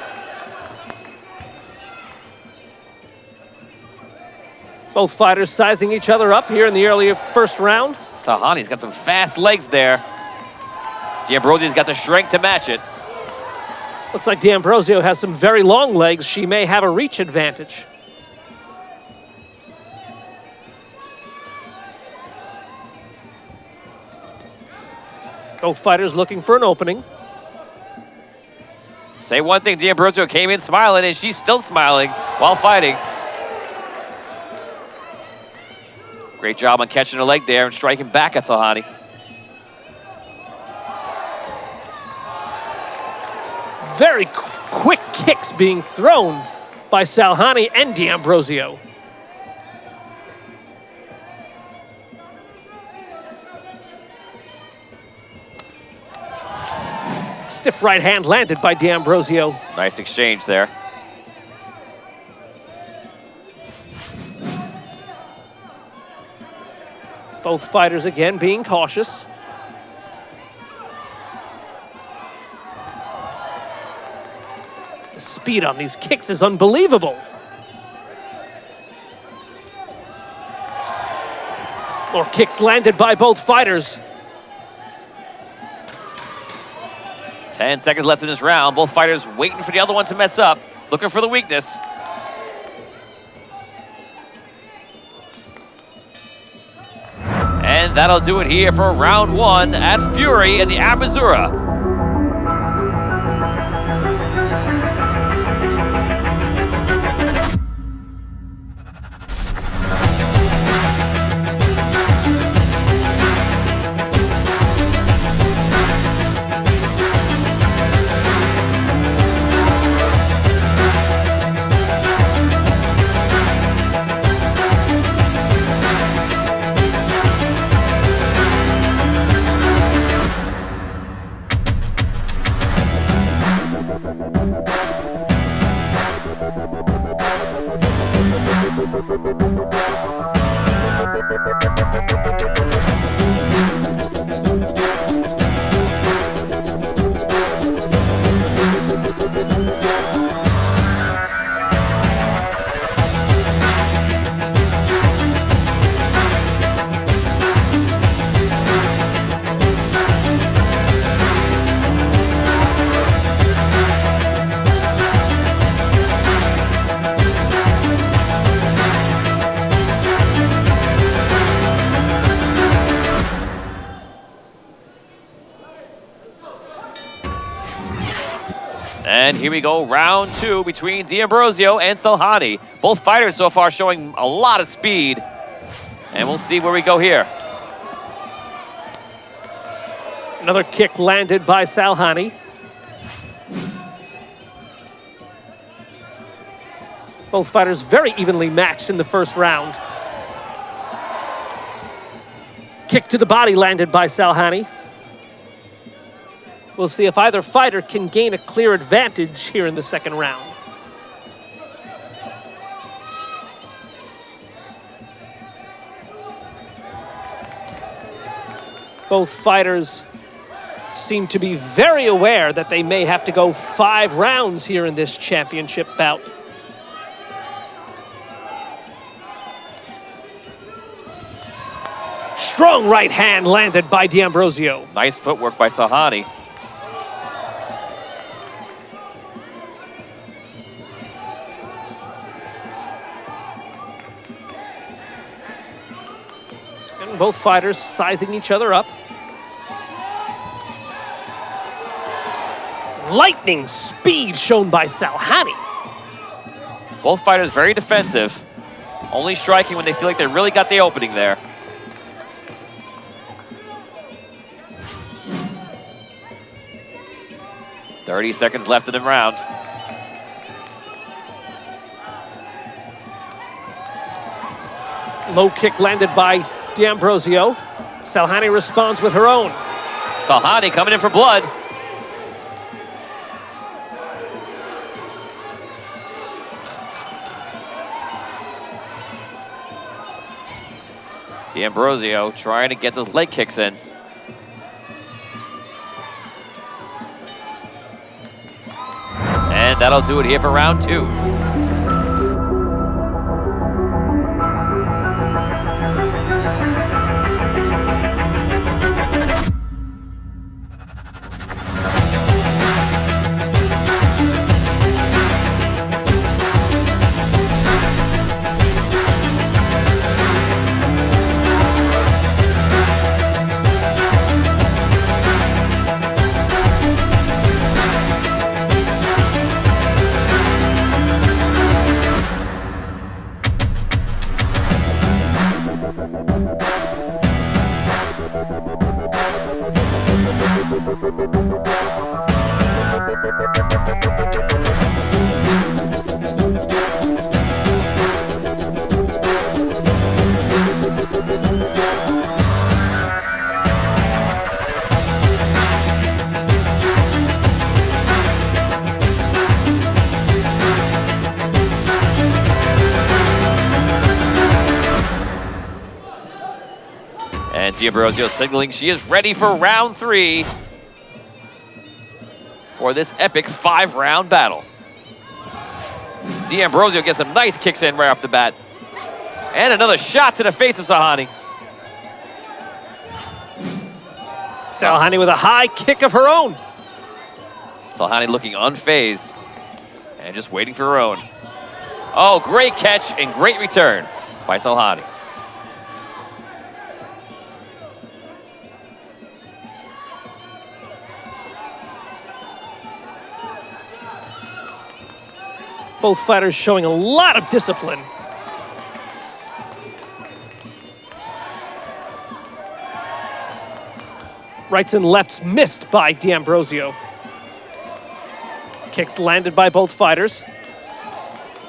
Both fighters sizing each other up here in the early first round. Sahani's got some fast legs there. D'Ambrosio's got the strength to match it. Looks like D'Ambrosio has some very long legs. She may have a reach advantage. Both fighters looking for an opening. Say one thing, D'Ambrosio came in smiling, and she's still smiling while fighting. Great job on catching her leg there and striking back at Salhani. Very quick kicks being thrown by Salhani and D'Ambrosio. Stiff right hand landed by D'Ambrosio. Nice exchange there. Both fighters again being cautious. The speed on these kicks is unbelievable. More kicks landed by both fighters. 10 seconds left in this round. Both fighters waiting for the other one to mess up, looking for the weakness. And that'll do it here for round 1 at Fury in the Amazura. And here we go, round 2 between D'Ambrosio and Salhani. Both fighters so far showing a lot of speed. And we'll see where we go here. Another kick landed by Salhani. Both fighters very evenly matched in the first round. Kick to the body landed by Salhani. We'll see if either fighter can gain a clear advantage here in the second round. Both fighters seem to be very aware that they may have to go 5 rounds here in this championship bout. Strong right hand landed by D'Ambrosio. Nice footwork by Salhani. And both fighters sizing each other up. Lightning speed shown by Salhani. Both fighters very defensive, only striking when they feel like they really got the opening there. "30 seconds left in the round. Low kick landed by D'Ambrosio. Salhani responds with her own. Salhani coming in for blood. D'Ambrosio trying to get those leg kicks in. And that'll do it here for round 2. And D'Ambrosio signaling she is ready for round 3 for this epic 5-round battle. D'Ambrosio gets some nice kicks in right off the bat. And another shot to the face of Salhani. Salhani with a high kick of her own. Salhani looking unfazed and just waiting for her own. Oh, great catch and great return by Salhani. Both fighters showing a lot of discipline. Rights and lefts missed by D'Ambrosio. Kicks landed by both fighters.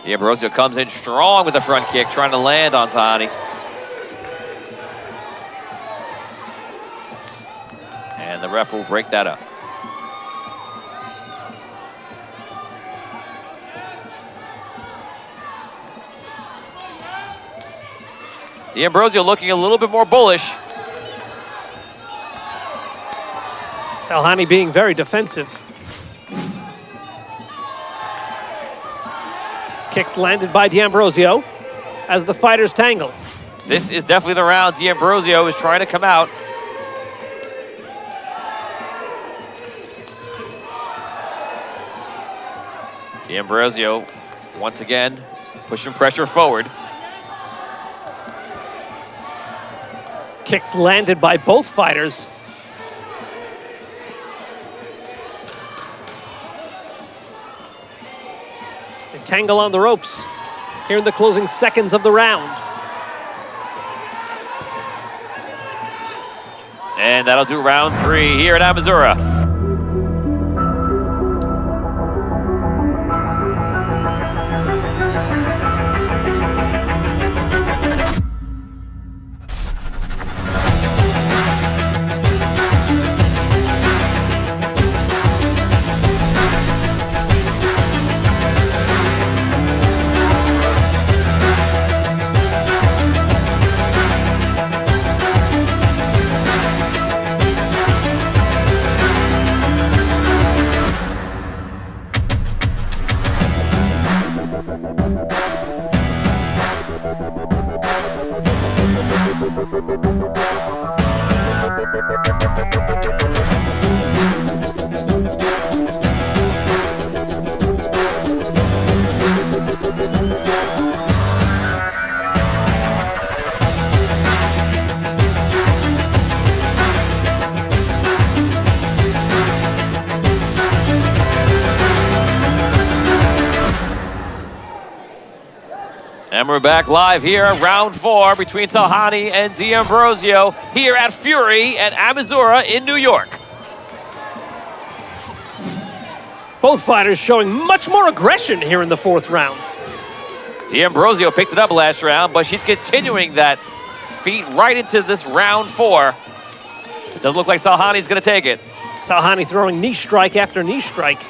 D'Ambrosio comes in strong with a front kick, trying to land on Salhani. And the ref will break that up. D'Ambrosio looking a little bit more bullish. Salhani being very defensive. Kicks landed by D'Ambrosio as the fighters tangle. This is definitely the round. D'Ambrosio is trying to come out. D'Ambrosio, once again, pushing pressure forward. Kicks landed by both fighters. They tangle on the ropes here in the closing seconds of the round. And that'll do round 3 here at Amasura. And we're back live here, round 4 between Salhani and D'Ambrosio here at Fury at Amazura in New York. Both fighters showing much more aggression here in the 4th round. D'Ambrosio picked it up last round, but she's continuing that feat right into this round 4. It doesn't look like Salhani's going to take it. Salhani throwing knee strike after knee strike.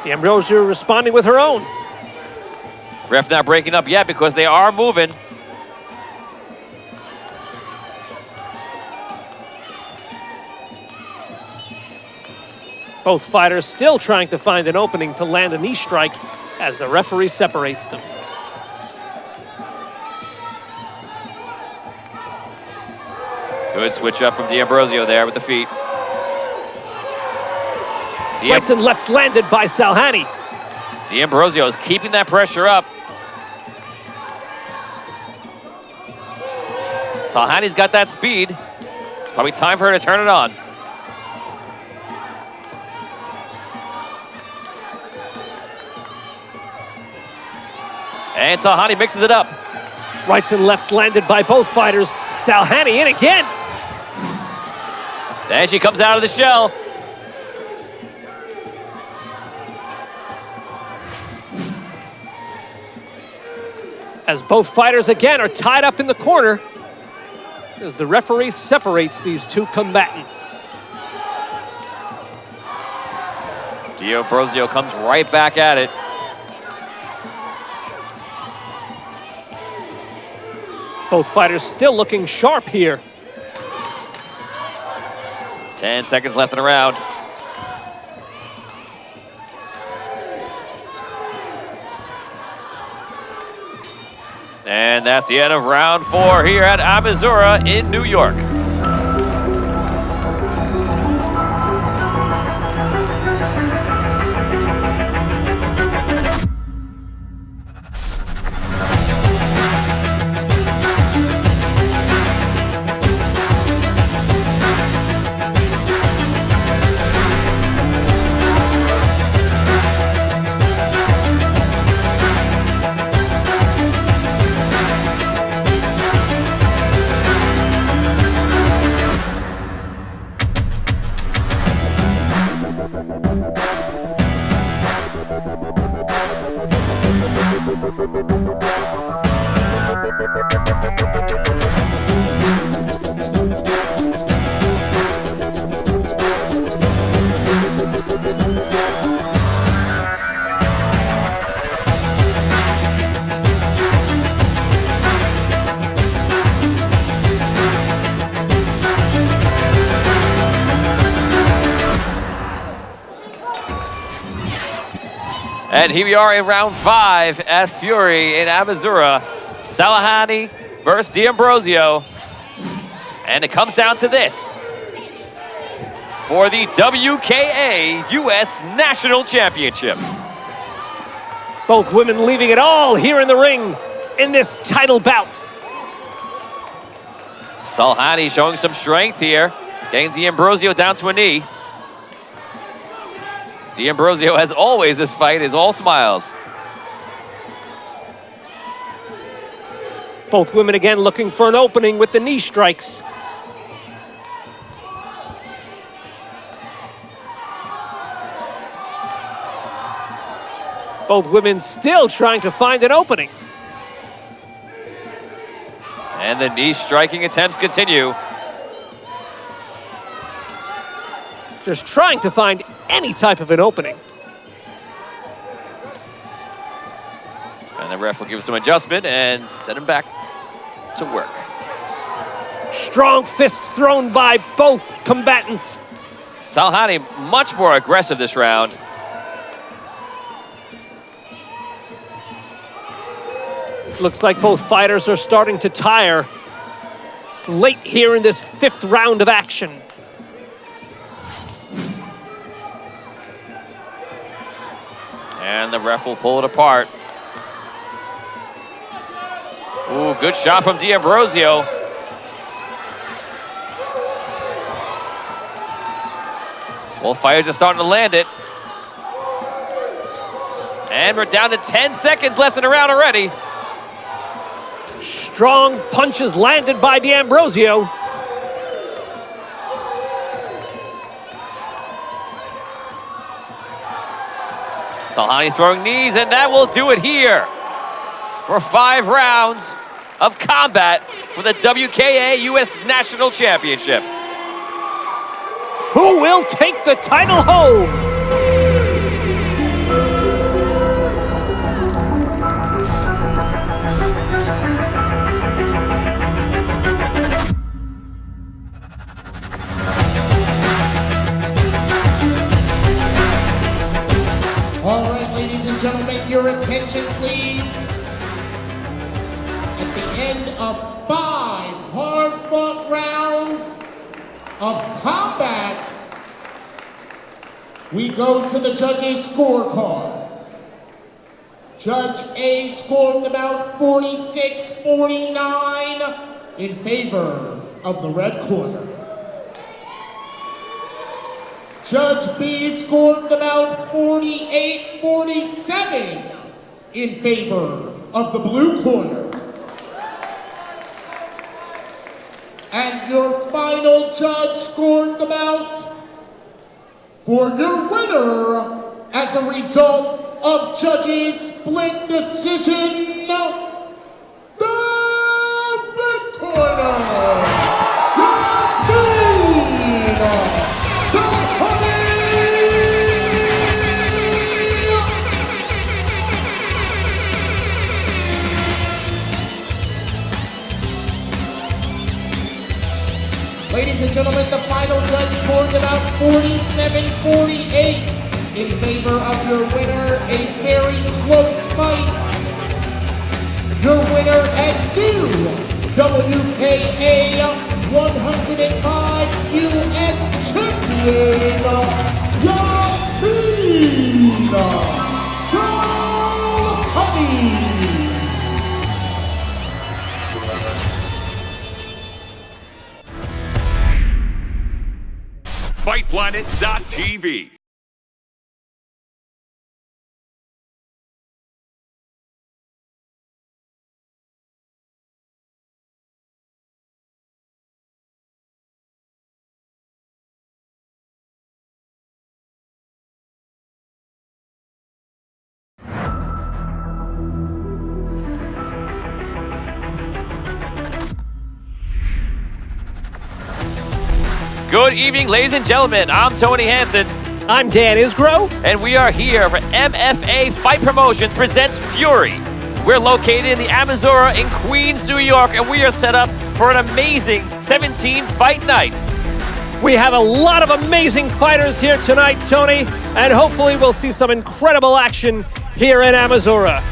D'Ambrosio responding with her own. Ref not breaking up yet because they are moving. Both fighters still trying to find an opening to land a knee strike as the referee separates them. Good switch up from D'Ambrosio there with the feet. Rights and lefts landed by Salhani. D'Ambrosio is keeping that pressure up. Salhani's got that speed. It's probably time for her to turn it on. And Salhani mixes it up. Rights and lefts landed by both fighters. Salhani in again. And she comes out of the shell. As both fighters again are tied up in the corner as the referee separates these two combatants. D'Ambrosio comes right back at it. Both fighters still looking sharp here. 10 seconds left in the round. And that's the end of round 4 here at Amazura in New York. And here we are in round 5 at Fury in Amazura. Salhani versus D'Ambrosio. And it comes down to this. For the WKA US National Championship. Both women leaving it all here in the ring in this title bout. Salhani showing some strength here. Getting D'Ambrosio down to a knee. D'Ambrosio, as always, this fight is all smiles. Both women again looking for an opening with the knee strikes. Both women still trying to find an opening. And the knee striking attempts continue. Just trying to find any type of an opening. And the ref will give some adjustment and send him back to work. Strong fists thrown by both combatants. Salhani much more aggressive this round. Looks like both fighters are starting to tire late here in this 5th round of action. And the ref will pull it apart. Ooh, good shot from D'Ambrosio. Both fighters are starting to land it. And we're down to 10 seconds left in the round already. Strong punches landed by D'Ambrosio. Salhani throwing knees, and that will do it here for 5 rounds of combat for the WKA US National Championship. Who will take the title home? All right, ladies and gentlemen, your attention, please. At the end of 5 hard-fought rounds of combat, we go to the judges' scorecards. Judge A scored the bout 46-49 in favor of the red corner. Judge B scored the bout 48-47 in favor of the blue corner. And your final judge scored the bout for your winner as a result of judges' split decision, the red corner, Ladies and gentlemen, the final judge scored about 47-48 in favor of your winner. A very close fight. Your winner and new WKA 105 US champion, Yasmin Salhani. Fightplanet.tv. Good evening, ladies and gentlemen. I'm Tony Hansen, I'm Dan Isgro. and we are here for MFA Fight Promotions presents Fury. We're located in the Amazura in Queens, New York, and we are set up for an amazing 17-fight night. We have a lot of amazing fighters here tonight, Tony, and hopefully we'll see some incredible action here in Amazura.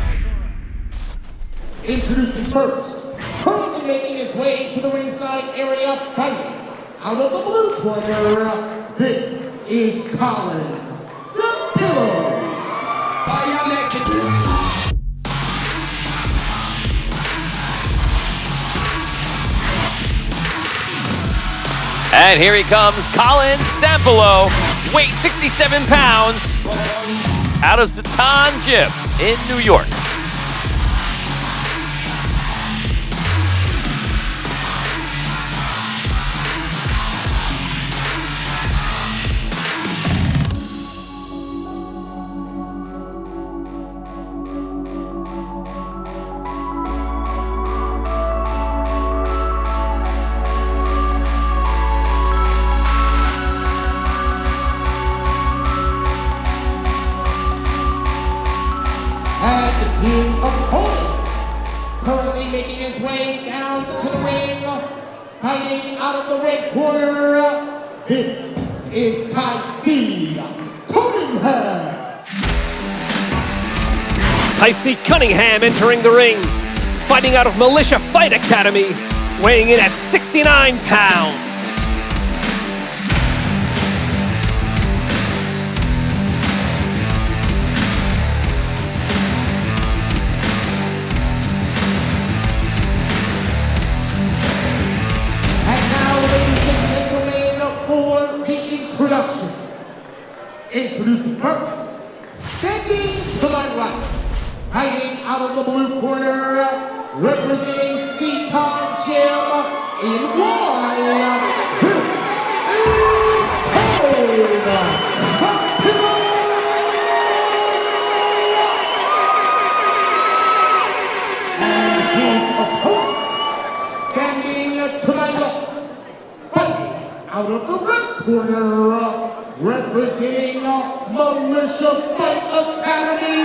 Introducing first, currently making his way to the ringside area fighting. Out of the blue corner, this is Colin Sampillo. And here he comes, Colin Sampillo, weight 67 pounds, out of Satan Gym in New York. His opponent, currently making his way down to the ring, fighting out of the red corner, this is Tyson Cunningham. Tyson Cunningham entering the ring, fighting out of Militia Fight Academy, weighing in at 69 pounds. And now, ladies and gentlemen, for the introductions. Introducing first, standing to my right, fighting out of the blue corner, representing Seton Gym in Muay, this is Cold. And his opponent, standing to my left, fighting out of the red corner, representing Militia Fight Academy.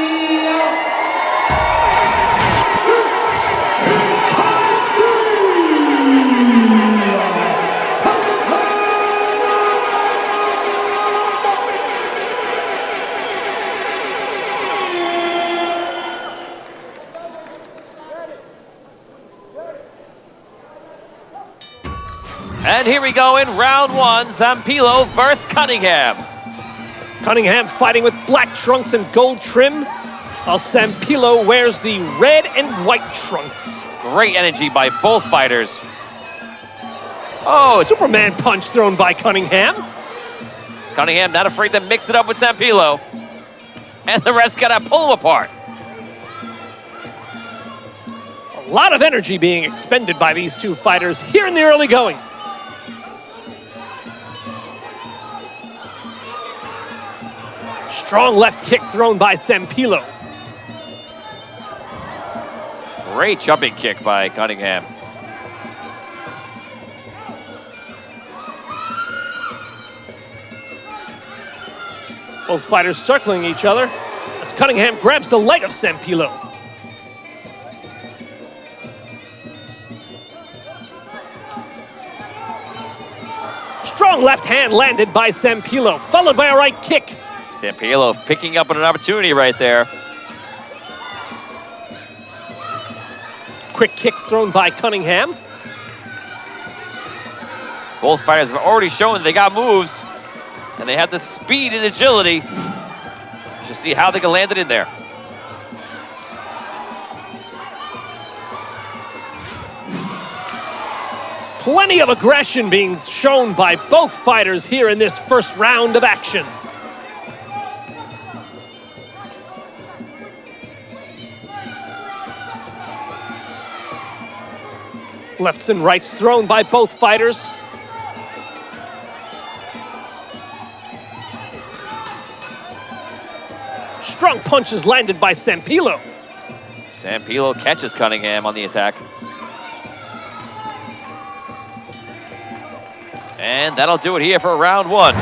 And here we go in round one, Zampillo versus Cunningham. Cunningham fighting with black trunks and gold trim, while Zampillo wears the red and white trunks. Great energy by both fighters. Oh, Superman punch thrown by Cunningham. Cunningham not afraid to mix it up with Zampillo. And the ref's gotta pull him apart. A lot of energy being expended by these two fighters here in the early going. Strong left kick thrown by Zampillo. Great jumping kick by Cunningham. Both fighters circling each other as Cunningham grabs the leg of Zampillo. Strong left hand landed by Zampillo, followed by a right kick. Zampillo picking up on an opportunity right there. Quick kicks thrown by Cunningham. Both fighters have already shown they got moves, and they have the speed and agility. Just see how they can land it in there. Plenty of aggression being shown by both fighters here in this first round of action. Lefts and rights thrown by both fighters. Strong punches landed by Zampillo. Zampillo catches Cunningham on the attack. And that'll do it here for round one.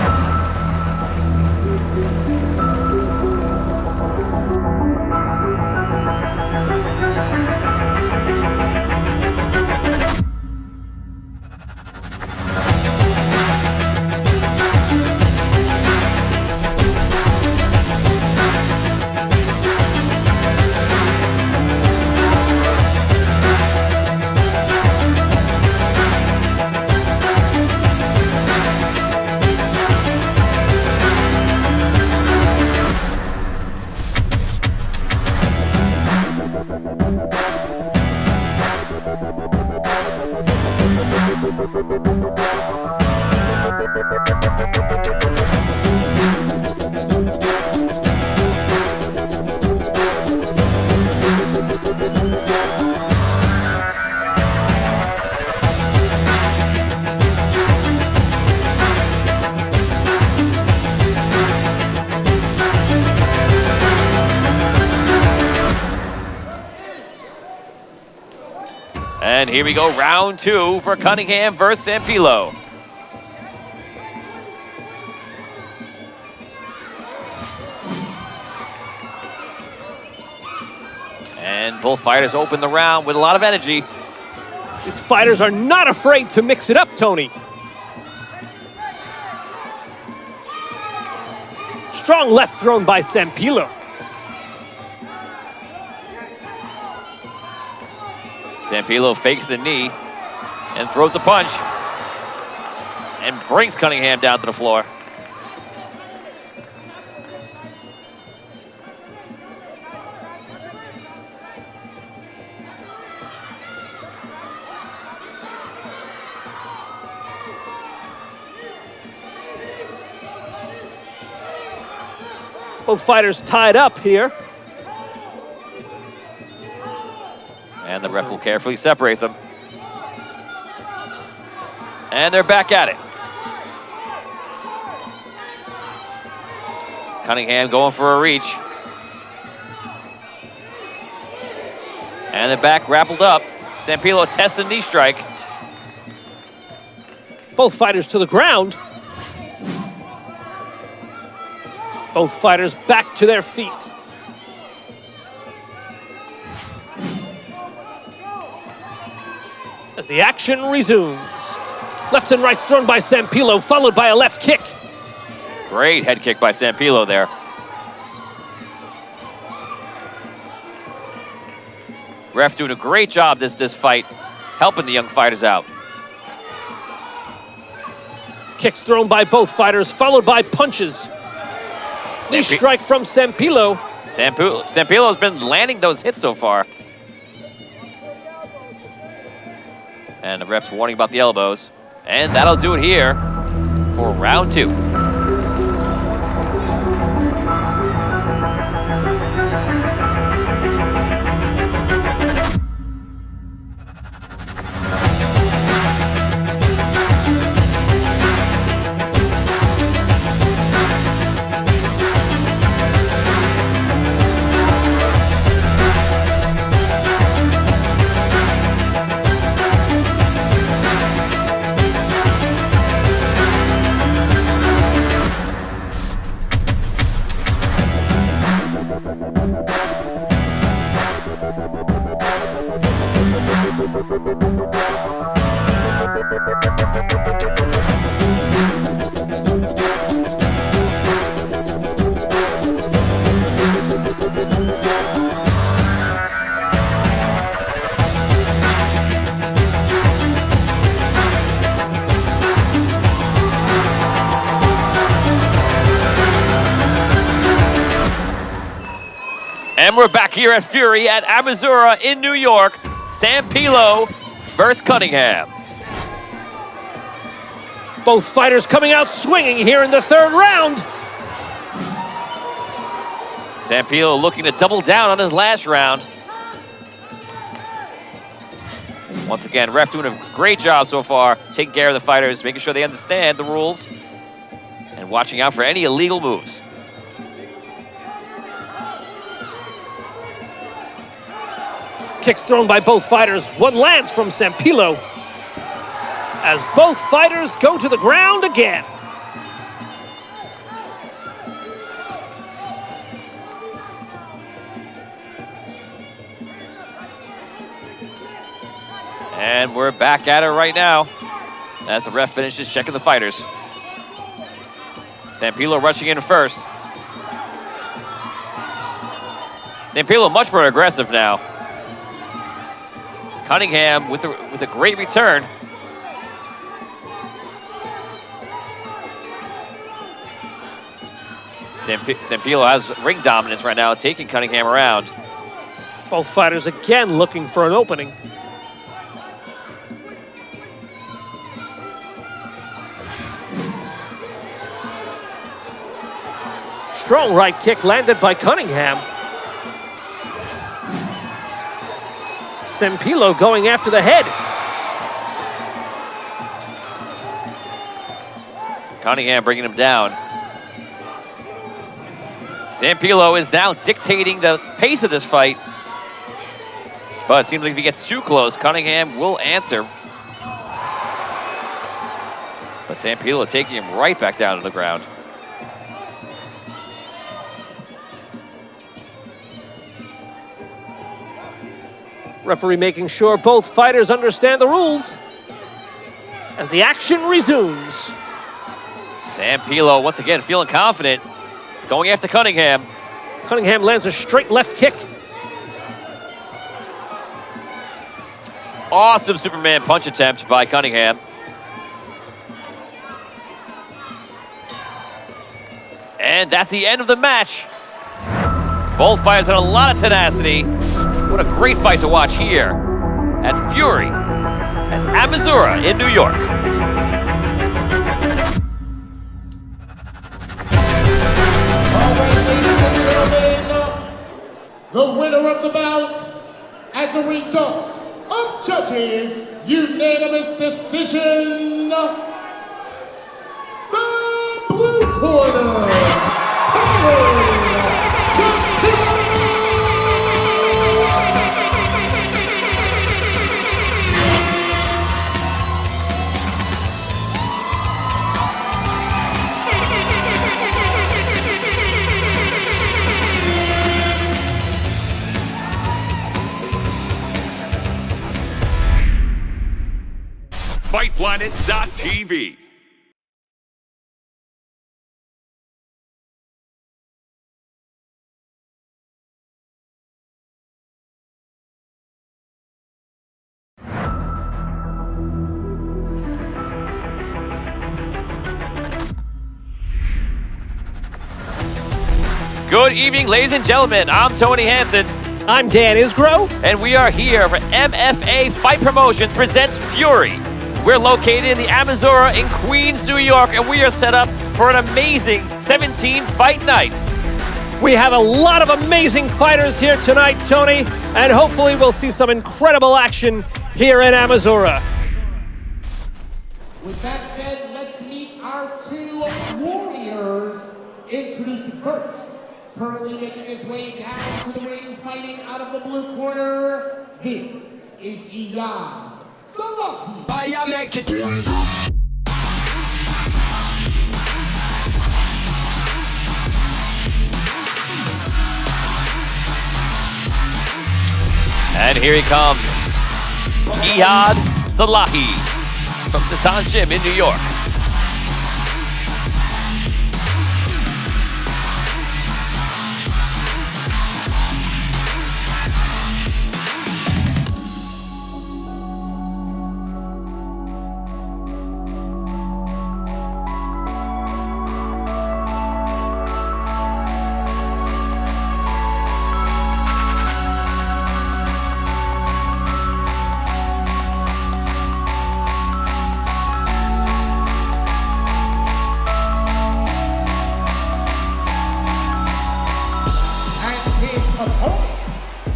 And here we go, round two for Cunningham versus Zampillo. And both fighters open the round with a lot of energy. These fighters are not afraid to mix it up, Tony. Strong left thrown by Zampillo. Zampillo fakes the knee. And throws the punch. And brings Cunningham down to the floor. Both fighters tied up here. And the ref will carefully separate them. And they're back at it. Cunningham going for a reach. And the back grappled up. Sampilo tests a knee strike. Both fighters to the ground. Both fighters back to their feet. As the action resumes. Lefts and rights thrown by Sampilo, followed by a left kick. Great head kick by Sampilo there. Ref doing a great job this fight, helping the young fighters out. Kicks thrown by both fighters, followed by punches. Knee strike from Sampilo. Sampilo's been landing those hits so far. And the ref's warning about the elbows. And that'll do it here for round 2. And we're back here at Fury at Arizura in New York. Sampilo versus Cunningham. Both fighters coming out swinging here in the third round. Sampilo looking to double down on his last round. Once again, ref doing a great job so far, taking care of the fighters, making sure they understand the rules, and watching out for any illegal moves. Kicks thrown by both fighters. One lands from Sampilo. As both fighters go to the ground again. And we're back at it right now as the ref finishes checking the fighters. Sampilo rushing in first. Sampilo much more aggressive now. Cunningham with a great return. Sampilo has ring dominance right now, taking Cunningham around. Both fighters again looking for an opening. Strong right kick landed by Cunningham. Sampilo going after the head. Cunningham bringing him down. Sampilo is now dictating the pace of this fight. But it seems like if he gets too close, Cunningham will answer. But Sampilo taking him right back down to the ground. Referee making sure both fighters understand the rules as the action resumes. Sampilo once again feeling confident, going after Cunningham. Cunningham lands a straight left kick. Awesome Superman punch attempt by Cunningham. And that's the end of the match. Both fighters had a lot of tenacity. What a great fight to watch here at Fury at Amazura in New York. All right, ladies and gentlemen, the winner of the bout, as a result of judges' unanimous decision, the blue corner, Fightplanet.tv. Good evening, ladies and gentlemen. I'm Tony Hansen, I'm Dan Isgro. and we are here for MFA Fight Promotions presents Fury. We're located in the Amazura in Queens, New York, and we are set up for an amazing 17-fight night. We have a lot of amazing fighters here tonight, Tony, and hopefully we'll see some incredible action here in Amazura. With that said, let's meet our two warriors. Introducing first, currently making his way down to the ring, fighting out of the blue corner. This is Iyad Salahi. And here he comes, Iyad Salahi from Satan Gym in New York.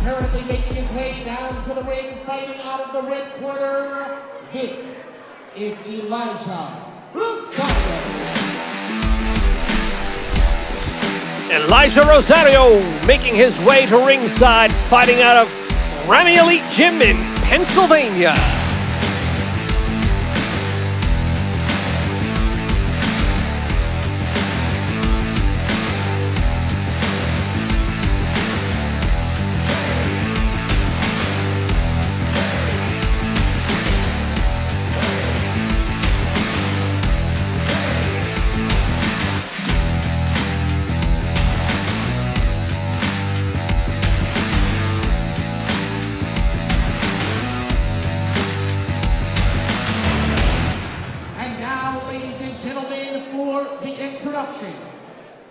Currently making his way down to the ring, fighting out of the red corner. This is Elijah Rosario. Elijah Rosario making his way to ringside, fighting out of Rami Elite Gym in Pennsylvania.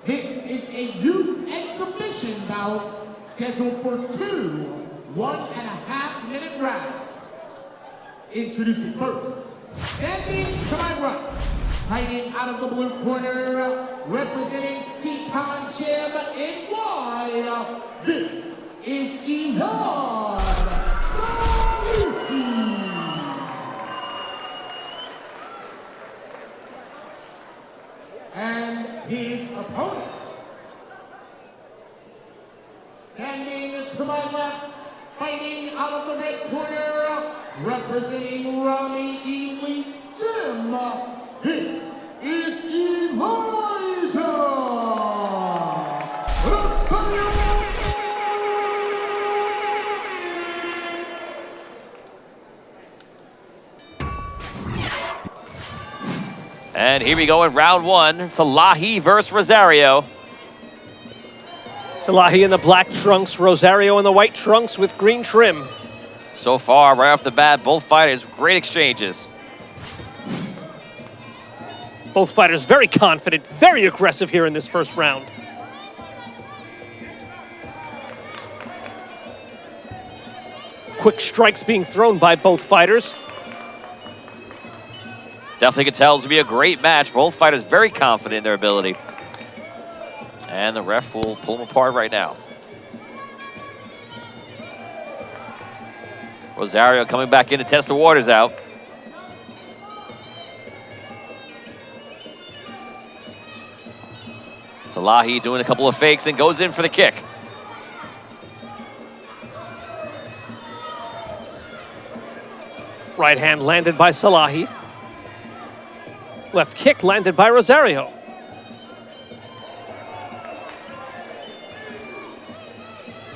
This is a youth exhibition bout scheduled for 2 1.5-minute rounds. Introducing first, standing to my right, fighting out of the blue corner, representing Satan Gym in Muay, this is Iyad Salahi. And his opponent, standing to my left, fighting out of the red corner, representing Rami Elite Gym, this is Elijah Rosario. And here we go in round one, Salahi versus Rosario. Salahi in the black trunks, Rosario in the white trunks with green trim. So far, right off the bat, both fighters, great exchanges. Both fighters very confident, very aggressive here in this first round. Quick strikes being thrown by both fighters. Definitely could tell this will be a great match. Both fighters very confident in their ability. And the ref will pull them apart right now. Rosario coming back in to test the waters out. Salahi doing a couple of fakes and goes in for the kick. Right hand landed by Salahi. Left kick landed by Rosario.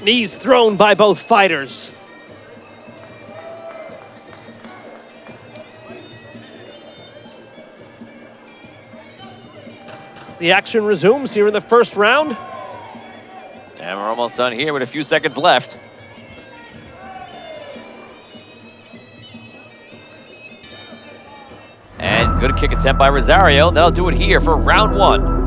Knees thrown by both fighters. As the action resumes here in the first round. And we're almost done here with a few seconds left. And good kick attempt by Rosario. That'll do it here for round one.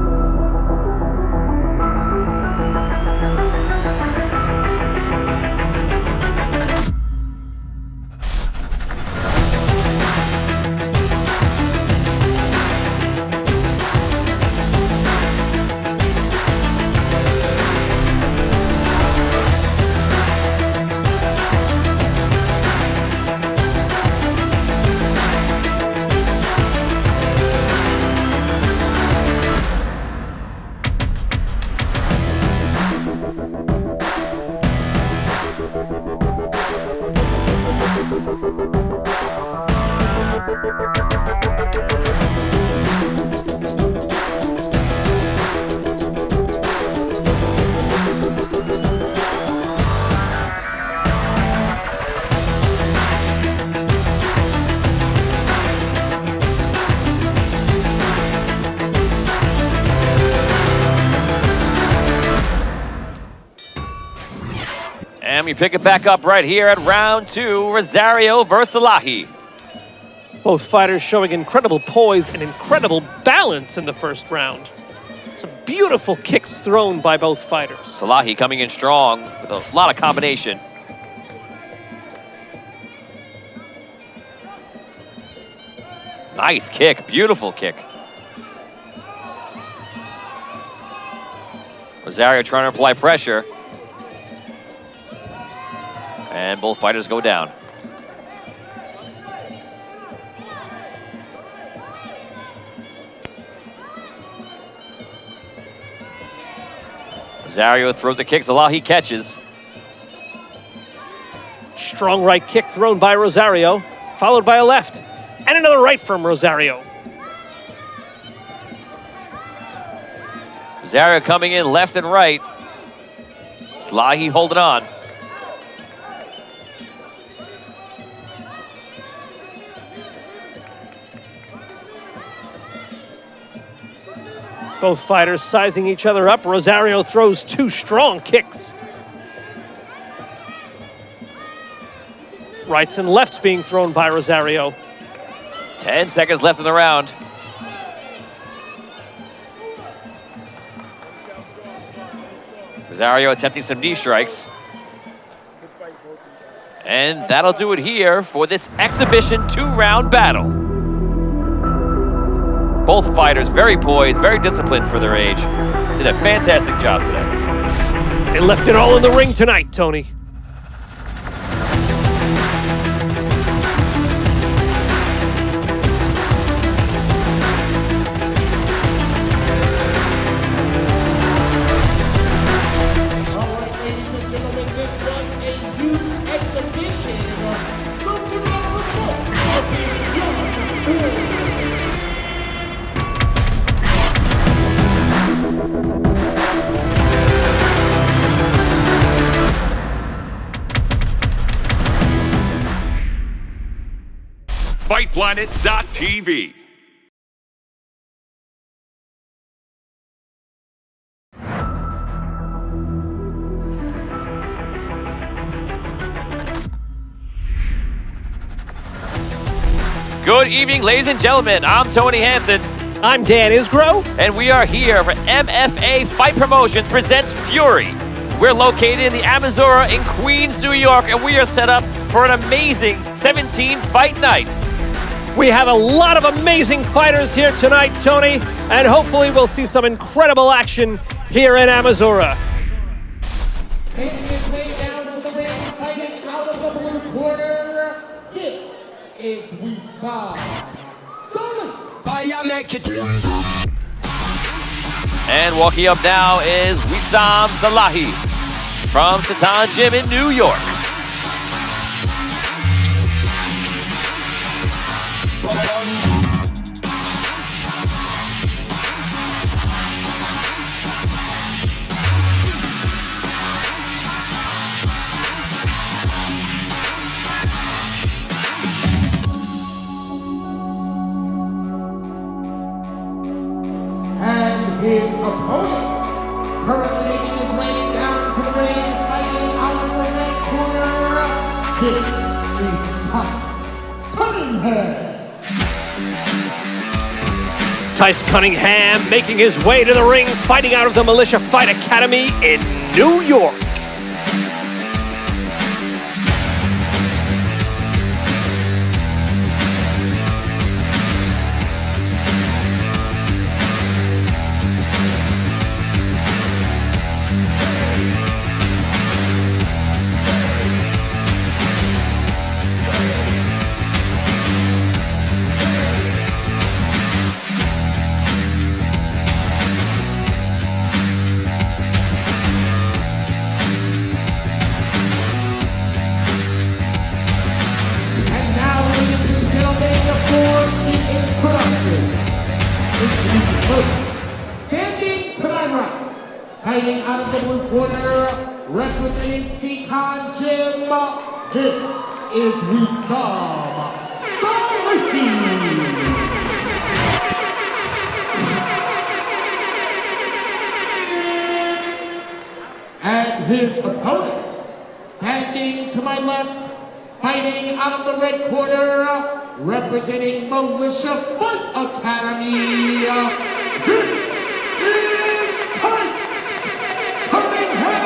And we pick it back up right here at round two, Rosario versus Salahi. Both fighters showing incredible poise and incredible balance in the first round. Some beautiful kicks thrown by both fighters. Salahi coming in strong with a lot of combination. Nice kick, beautiful kick. Rosario trying to apply pressure. And both fighters go down. Rosario throws a kick, Salahi catches. Strong right kick thrown by Rosario, followed by a left. And another right from Rosario. Rosario coming in left and right. Salahi holding on. Both fighters sizing each other up. Rosario throws two strong kicks. Rights and lefts being thrown by Rosario. 10 seconds left in the round. Rosario attempting some knee strikes. And that'll do it here for this exhibition two-round battle. Both fighters very poised, very disciplined for their age. Did a fantastic job today. They left it all in the ring tonight, Tony. All right, ladies and gentlemen, this was a youth exhibition. So give it up for both of these young warriors. Fightplanet.tv. Good evening, ladies and gentlemen. I'm Tony Hansen, I'm Dan Isgro. and we are here for MFA Fight Promotions presents Fury. We're located in the Amazura in Queens, New York, and we are set up for an amazing 17-fight night. We have a lot of amazing fighters here tonight, Tony, and hopefully we'll see some incredible action here in Amazura. Making his way down to the ring, fighting out of the blue corner. This is Wissam Salahi. And walking up now is Wissam Salahi from Satan Gym in New York. And his opponent, currently making his way down to the ring, fighting out of the red corner. This is Tice Cunningham. Tice Cunningham making his way to the ring, fighting out of the Militia Fight Academy in New York. And now, ladies and gentlemen, for the introductions. Introducing first, standing to my right, fighting out of the blue corner, representing Satan Gym. This is Wissam Salahi. And his opponent, standing to my left, fighting out of the red corner, representing Militia Fight Academy. This is Tice Cunningham.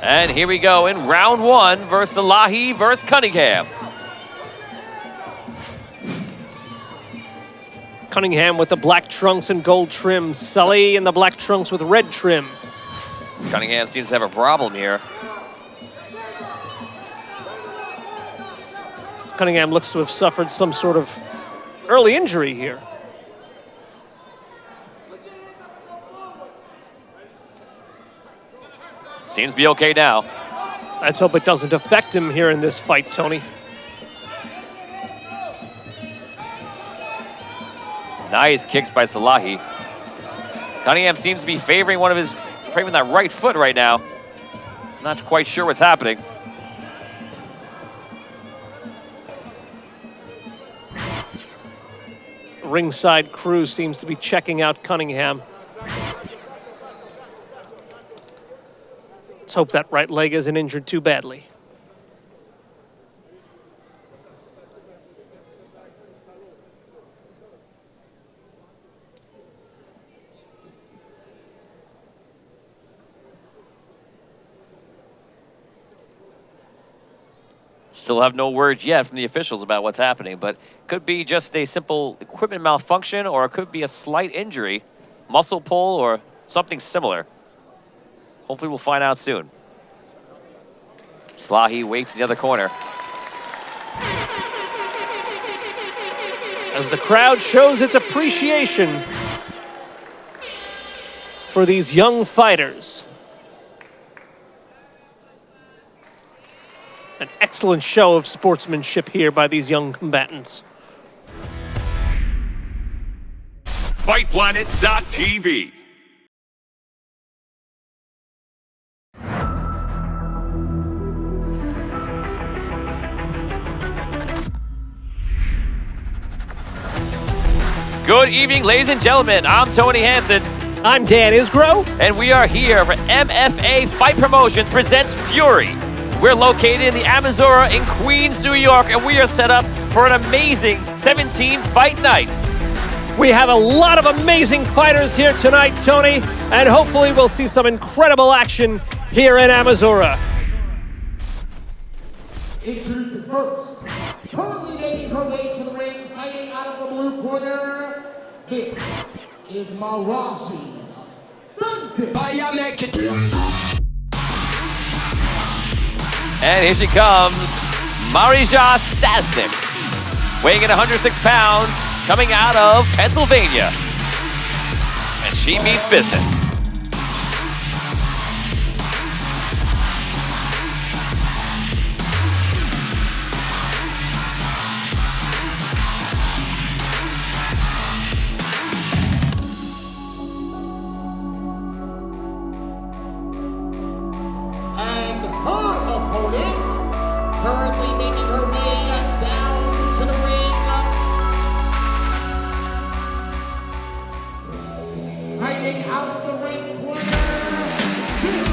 And here we go in round one versus Salahi versus Cunningham. Cunningham with the black trunks and gold trim. Sully in the black trunks with red trim. Cunningham seems to have a problem here. Cunningham looks to have suffered some sort of early injury here. Seems to be okay now. Let's hope it doesn't affect him here in this fight, Tony. Nice kicks by Salahi. Cunningham seems to be favoring that right foot right now. Not quite sure what's happening. Ringside crew seems to be checking out Cunningham. Let's hope that right leg isn't injured too badly. Still have no word yet from the officials about what's happening, but could be just a simple equipment malfunction, or it could be a slight injury, muscle pull, or something similar. Hopefully we'll find out soon. Salahi waits in the other corner. As the crowd shows its appreciation for these young fighters. An excellent show of sportsmanship here by these young combatants. Fightplanet.tv Good evening, ladies and gentlemen. I'm Tony Hansen, I'm Dan Isgro. and we are here for MFA Fight Promotions presents Fury. We're located in the Amazura in Queens, New York, and we are set up for an amazing 17-fight night. We have a lot of amazing fighters here tonight, Tony, and hopefully we'll see some incredible action here in Amazura. Introducing first, currently making her way to the ring, fighting out of the blue corner. This is Marashi Stunted. And here she comes, Marija Stasnik, weighing in 106 pounds, coming out of Pennsylvania. And she means business. And her opponent, currently making her way down to the ring, fighting out of the ring corner. This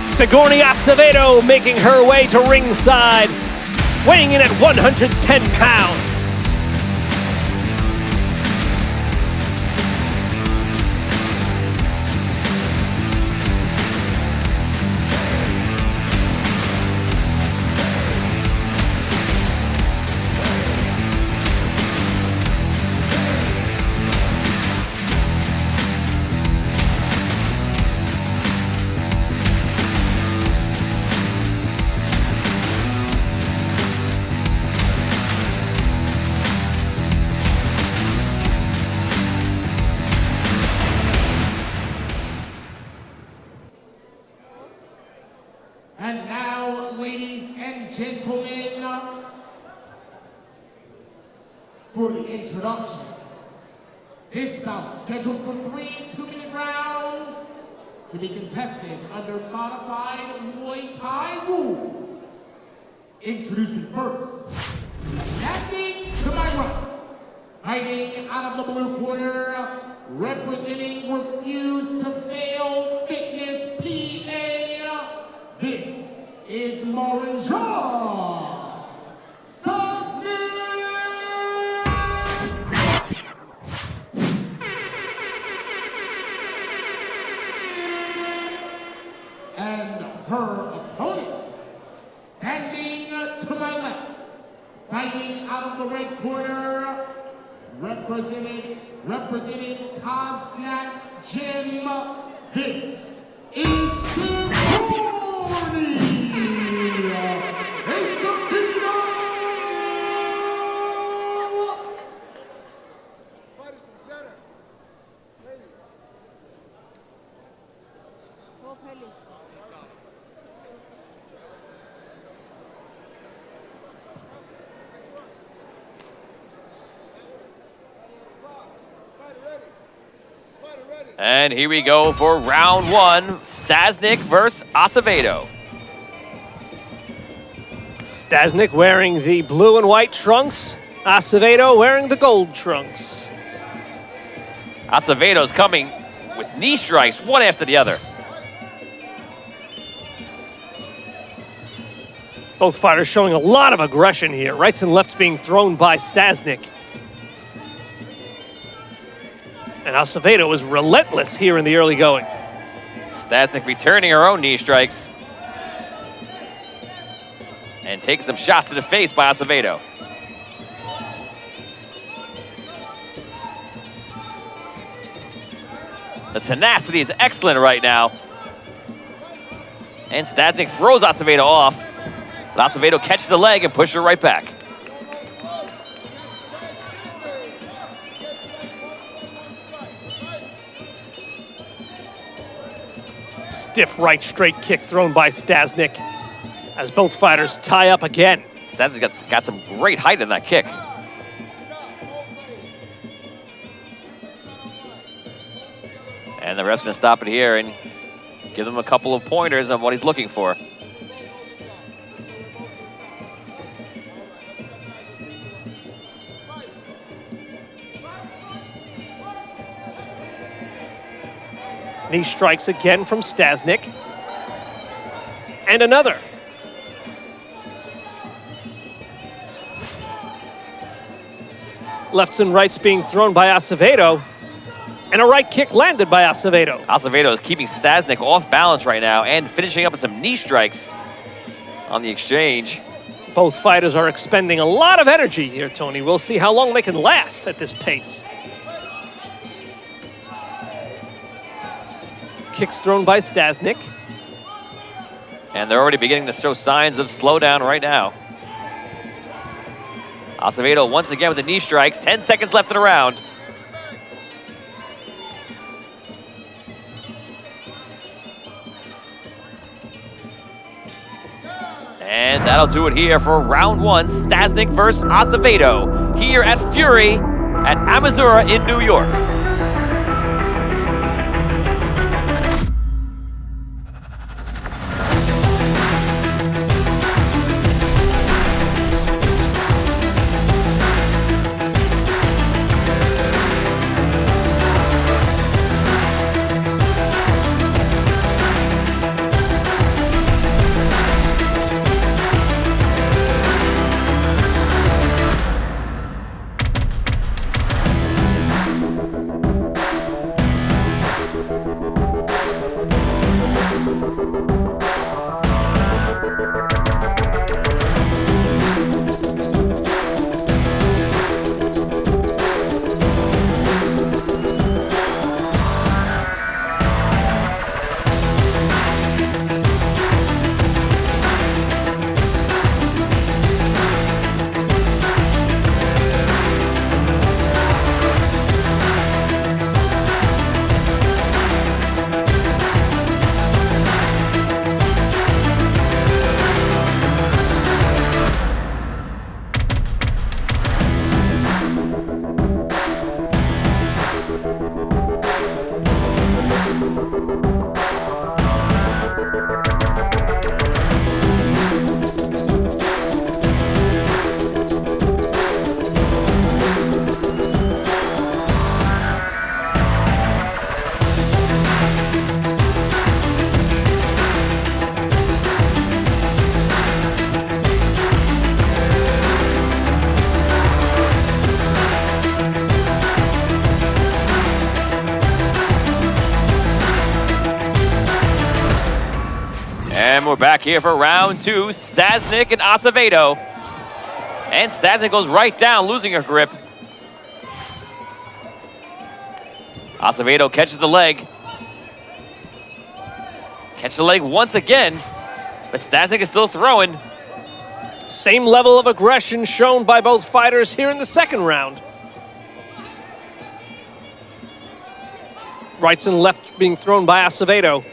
is Sigourney Acevedo making her way to ringside, weighing in at 110 pounds. And now, ladies and gentlemen, for the introductions. This bout scheduled for 3 2-minute rounds to be contested under modified Muay Thai rules. Introducing first, standing to my right, fighting out of the blue corner, representing Refuse to Fail Fitness PA. This is Marija Stasnik! And her opponent, standing to my left, fighting out of the red corner, representing Kaznak Gym. This is Sigourney Acevedo! Fighters in the center. Ladies. Fighter ready. Fighter ready. And here we go for round one, Stasnik versus Acevedo. Stasnik wearing the blue and white trunks, Acevedo wearing the gold trunks. Acevedo's coming with knee strikes, one after the other. Both fighters showing a lot of aggression here. Rights and lefts being thrown by Stasnik. And Acevedo is relentless here in the early going. Stasnik returning her own knee strikes. And taking some shots to the face by Acevedo. The tenacity is excellent right now. And Stasnik throws Acevedo off. But Acevedo catches the leg and pushes her right back. Stiff right straight kick thrown by Stasnik as both fighters tie up again. Stasnik's got some great height in that kick. And the ref's gonna stop it here and give him a couple of pointers on what he's looking for. Knee strikes again from Stasnik. And another. Lefts and rights being thrown by Acevedo. And a right kick landed by Acevedo. Acevedo is keeping Stasnik off balance right now and finishing up with some knee strikes on the exchange. Both fighters are expending a lot of energy here, Tony. We'll see how long they can last at this pace. Kicks thrown by Stasnik. And they're already beginning to show signs of slowdown right now. Acevedo once again with the knee strikes. 10 seconds left in the round. And that'll do it here for round one. Stasnik versus Acevedo here at Fury at Amazura in New York. And we're back here for round two. Stasnik and Acevedo. And Stasnik goes right down, losing her grip. Acevedo catches the leg. Catches the leg once again. But Stasnik is still throwing. Same level of aggression shown by both fighters here in the second round. Rights and lefts being thrown by Acevedo.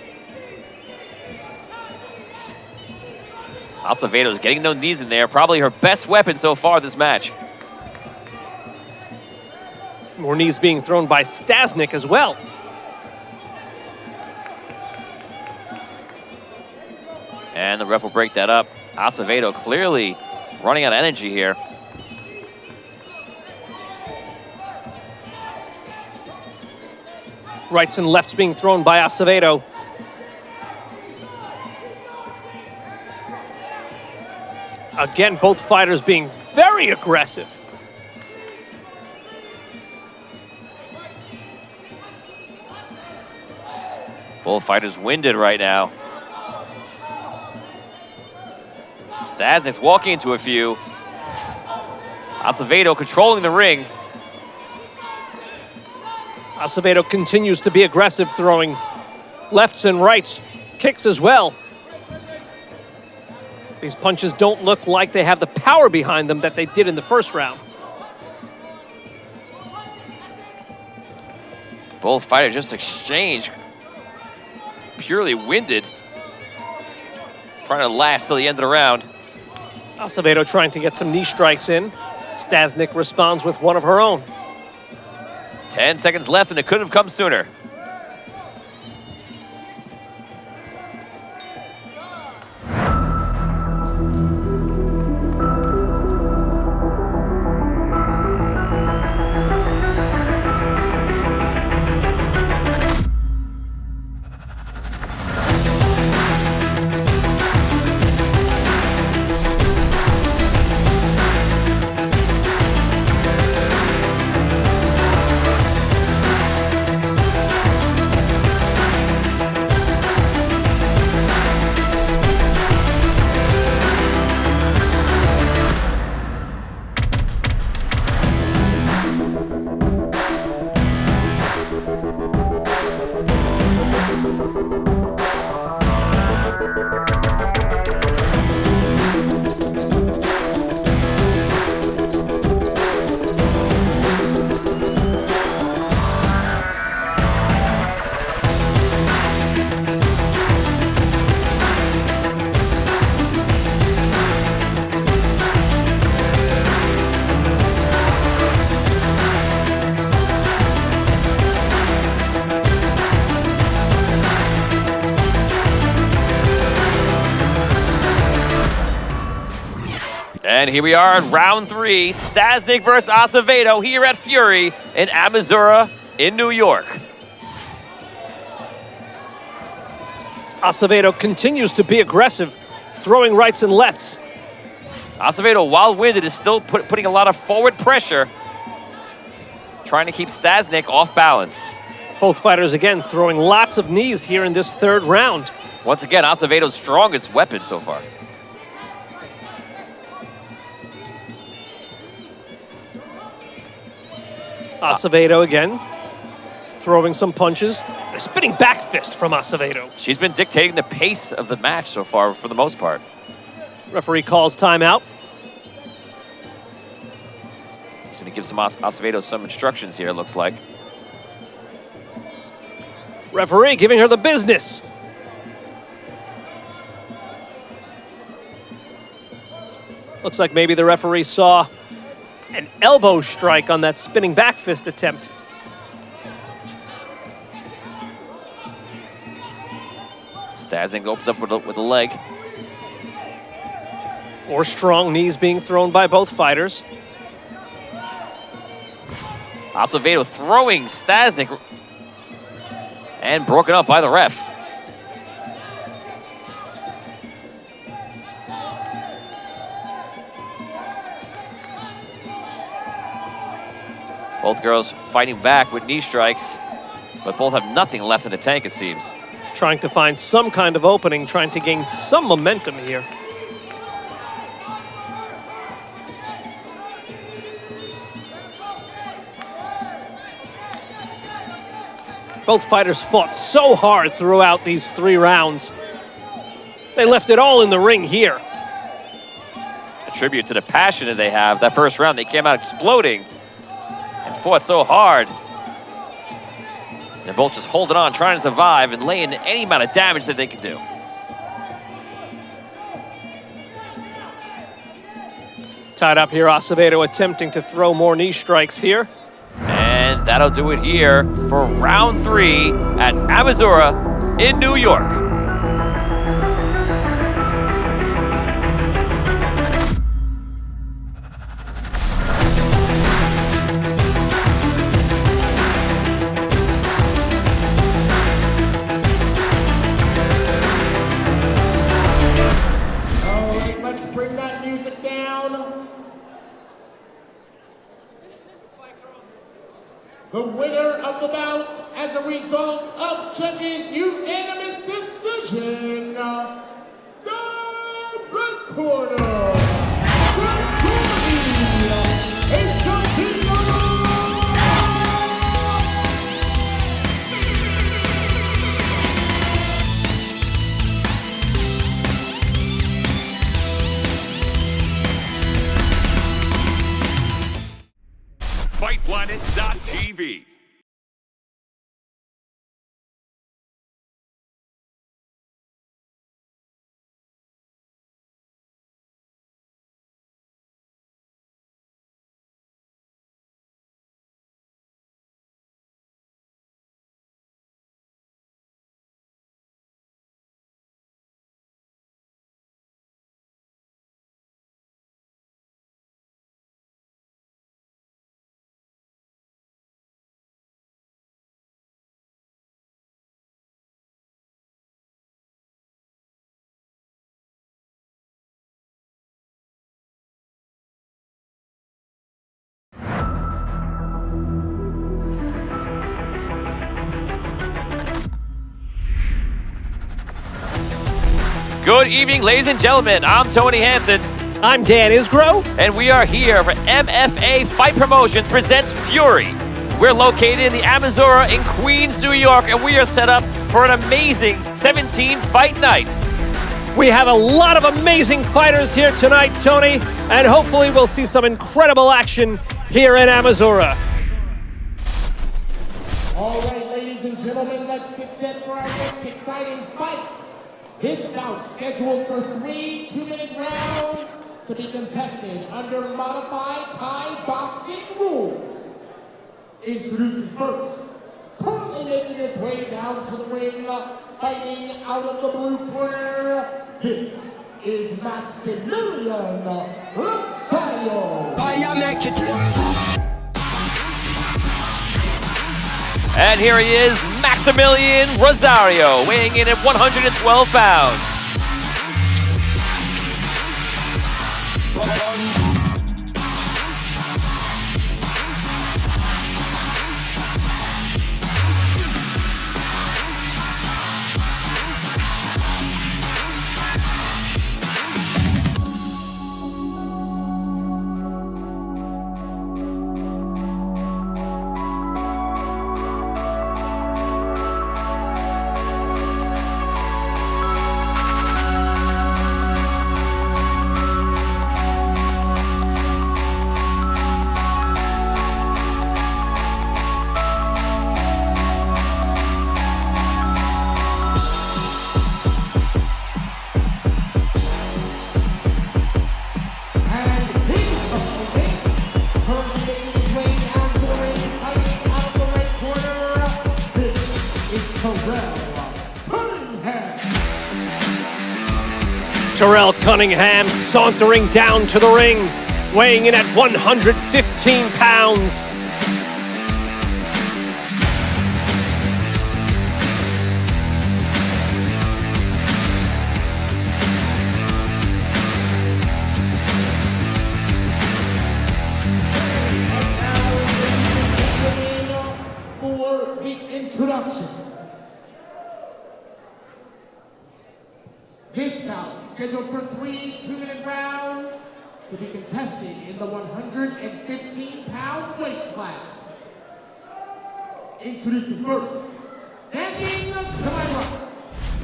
Acevedo's getting those knees in there. Probably her best weapon so far this match. More knees being thrown by Stasnik as well. And the ref will break that up. Acevedo clearly running out of energy here. Rights and lefts being thrown by Acevedo. Again, both fighters being very aggressive. Both fighters winded right now. Stasnik's walking into a few. Acevedo controlling the ring. Acevedo continues to be aggressive, throwing lefts and rights, kicks as well. These punches don't look like they have the power behind them that they did in the first round. Both fighters just exchange. Purely winded. Trying to last till the end of the round. Acevedo trying to get some knee strikes in. Stasnik responds with one of her own. 10 seconds left and it couldn't have come sooner. And here we are in round 3, Stasnik versus Acevedo here at Fury in Amasura in New York. Acevedo continues to be aggressive, throwing rights and lefts. Acevedo, while winded, is still putting a lot of forward pressure, trying to keep Stasnik off balance. Both fighters again throwing lots of knees here in this 3rd round. Once again, Acevedo's strongest weapon so far. Acevedo again, throwing some punches. A spinning back fist from Acevedo. She's been dictating the pace of the match so far for the most part. Referee calls timeout. He's going to give Acevedo some instructions here, it looks like. Referee giving her the business. Looks like maybe the referee saw an elbow strike on that spinning back fist attempt. Stasnik opens up with a leg. Or strong knees being thrown by both fighters. Acevedo throwing Stasnik and broken up by the ref. Both girls fighting back with knee strikes, but both have nothing left in the tank, it seems. Trying to find some kind of opening, trying to gain some momentum here. Both fighters fought so hard throughout these 3 rounds. They left it all in the ring here. A tribute to the passion that they have. That first round, they came out exploding and fought so hard. They're both just holding on, trying to survive and laying any amount of damage that they can do. Tied up here, Acevedo attempting to throw more knee strikes here. And that'll do it here for round 3 at Amasura in New York. The winner of the bout, as a result of judges' unanimous decision, the red corner, Fightplanet.tv. Good evening, ladies and gentlemen. I'm Tony Hansen, I'm Dan Isgro. and we are here for MFA Fight Promotions presents Fury. We're located in the Amasura in Queens, New York, and we are set up for an amazing 17-fight night. We have a lot of amazing fighters here tonight, Tony, and hopefully we'll see some incredible action here in Amasura. All right, ladies and gentlemen, let's get set for our next exciting fight. This bout scheduled for 3 2-minute rounds to be contested under modified Thai boxing rules. Introducing first, currently making his way down to the ring, fighting out of the blue corner, this is Maximilian Rosario. And here he is, Maximilian Rosario, weighing in at 112 pounds. Terrell Cunningham sauntering down to the ring, weighing in at 115 pounds. For the introductions. This bout is scheduled for 3 2-minute rounds to be contested in the 115-pound weight class. Introducing first, standing to my right,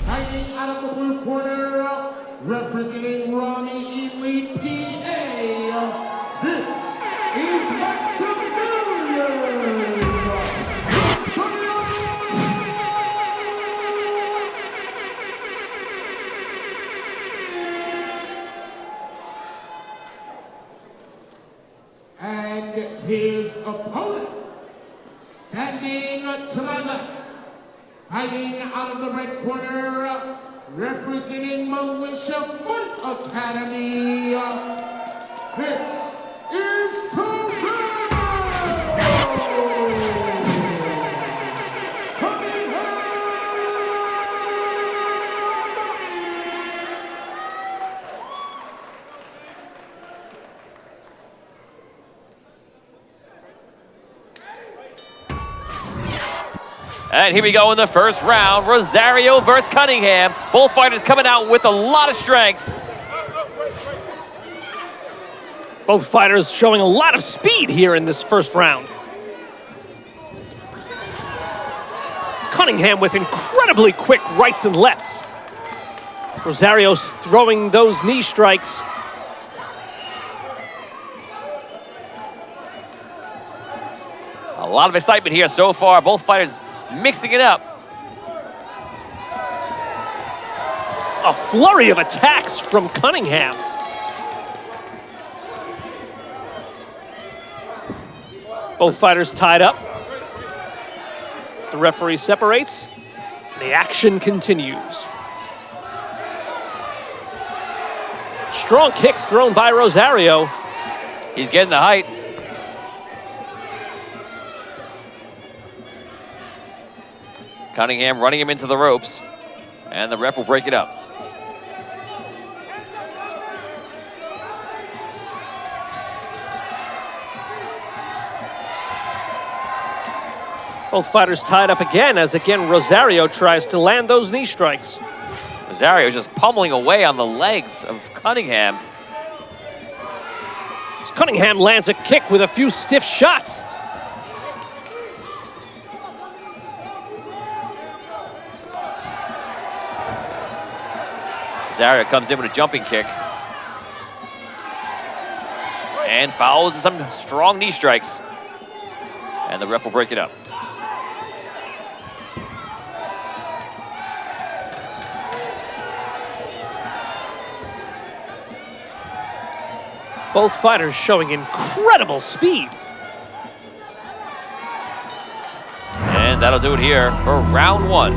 fighting out of the blue corner, representing Ronnie Elite PA. This is Maximilian. And his opponent, standing to my left, fighting out of the red corner, representing Militia Fight Academy, this is Terrell. And here we go in the first round, Rosario versus Cunningham. Both fighters coming out with a lot of strength. Both fighters showing a lot of speed here in this first round. Cunningham with incredibly quick rights and lefts. Rosario's throwing those knee strikes. A lot of excitement here so far. Both fighters mixing it up. A flurry of attacks from Cunningham. Both fighters tied up. As the referee separates, the action continues. Strong kicks thrown by Rosario. He's getting the height. Cunningham running him into the ropes, and the ref will break it up. Both fighters tied up again as Rosario tries to land those knee strikes. Rosario just pummeling away on the legs of Cunningham. As Cunningham lands a kick with a few stiff shots. Rosario comes in with a jumping kick and follows some strong knee strikes, and the ref will break it up. Both fighters showing incredible speed. And that'll do it here for round one.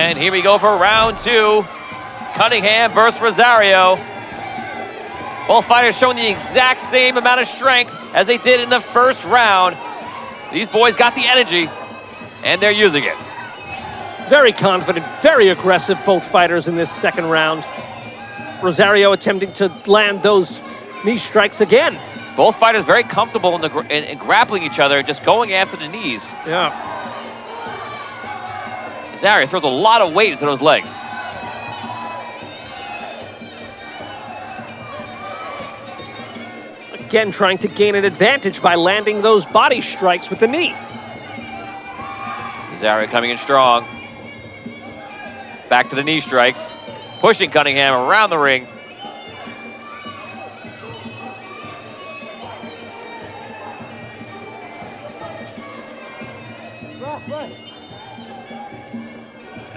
And here we go for round 2. Cunningham versus Rosario. Both fighters showing the exact same amount of strength as they did in the first round. These boys got the energy, and they're using it. Very confident, very aggressive, both fighters in this second round. Rosario attempting to land those knee strikes again. Both fighters very comfortable in grappling each other, just going after the knees. Yeah. Rosario throws a lot of weight into those legs. Again, trying to gain an advantage by landing those body strikes with the knee. Rosario coming in strong. Back to the knee strikes. Pushing Cunningham around the ring.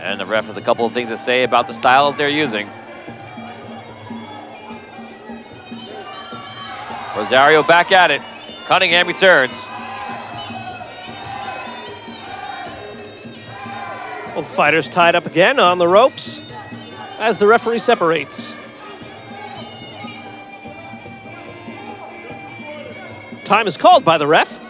And the ref has a couple of things to say about the styles they're using. Rosario back at it. Cunningham returns. Both fighters tied up again on the ropes as the referee separates. Time is called by the ref.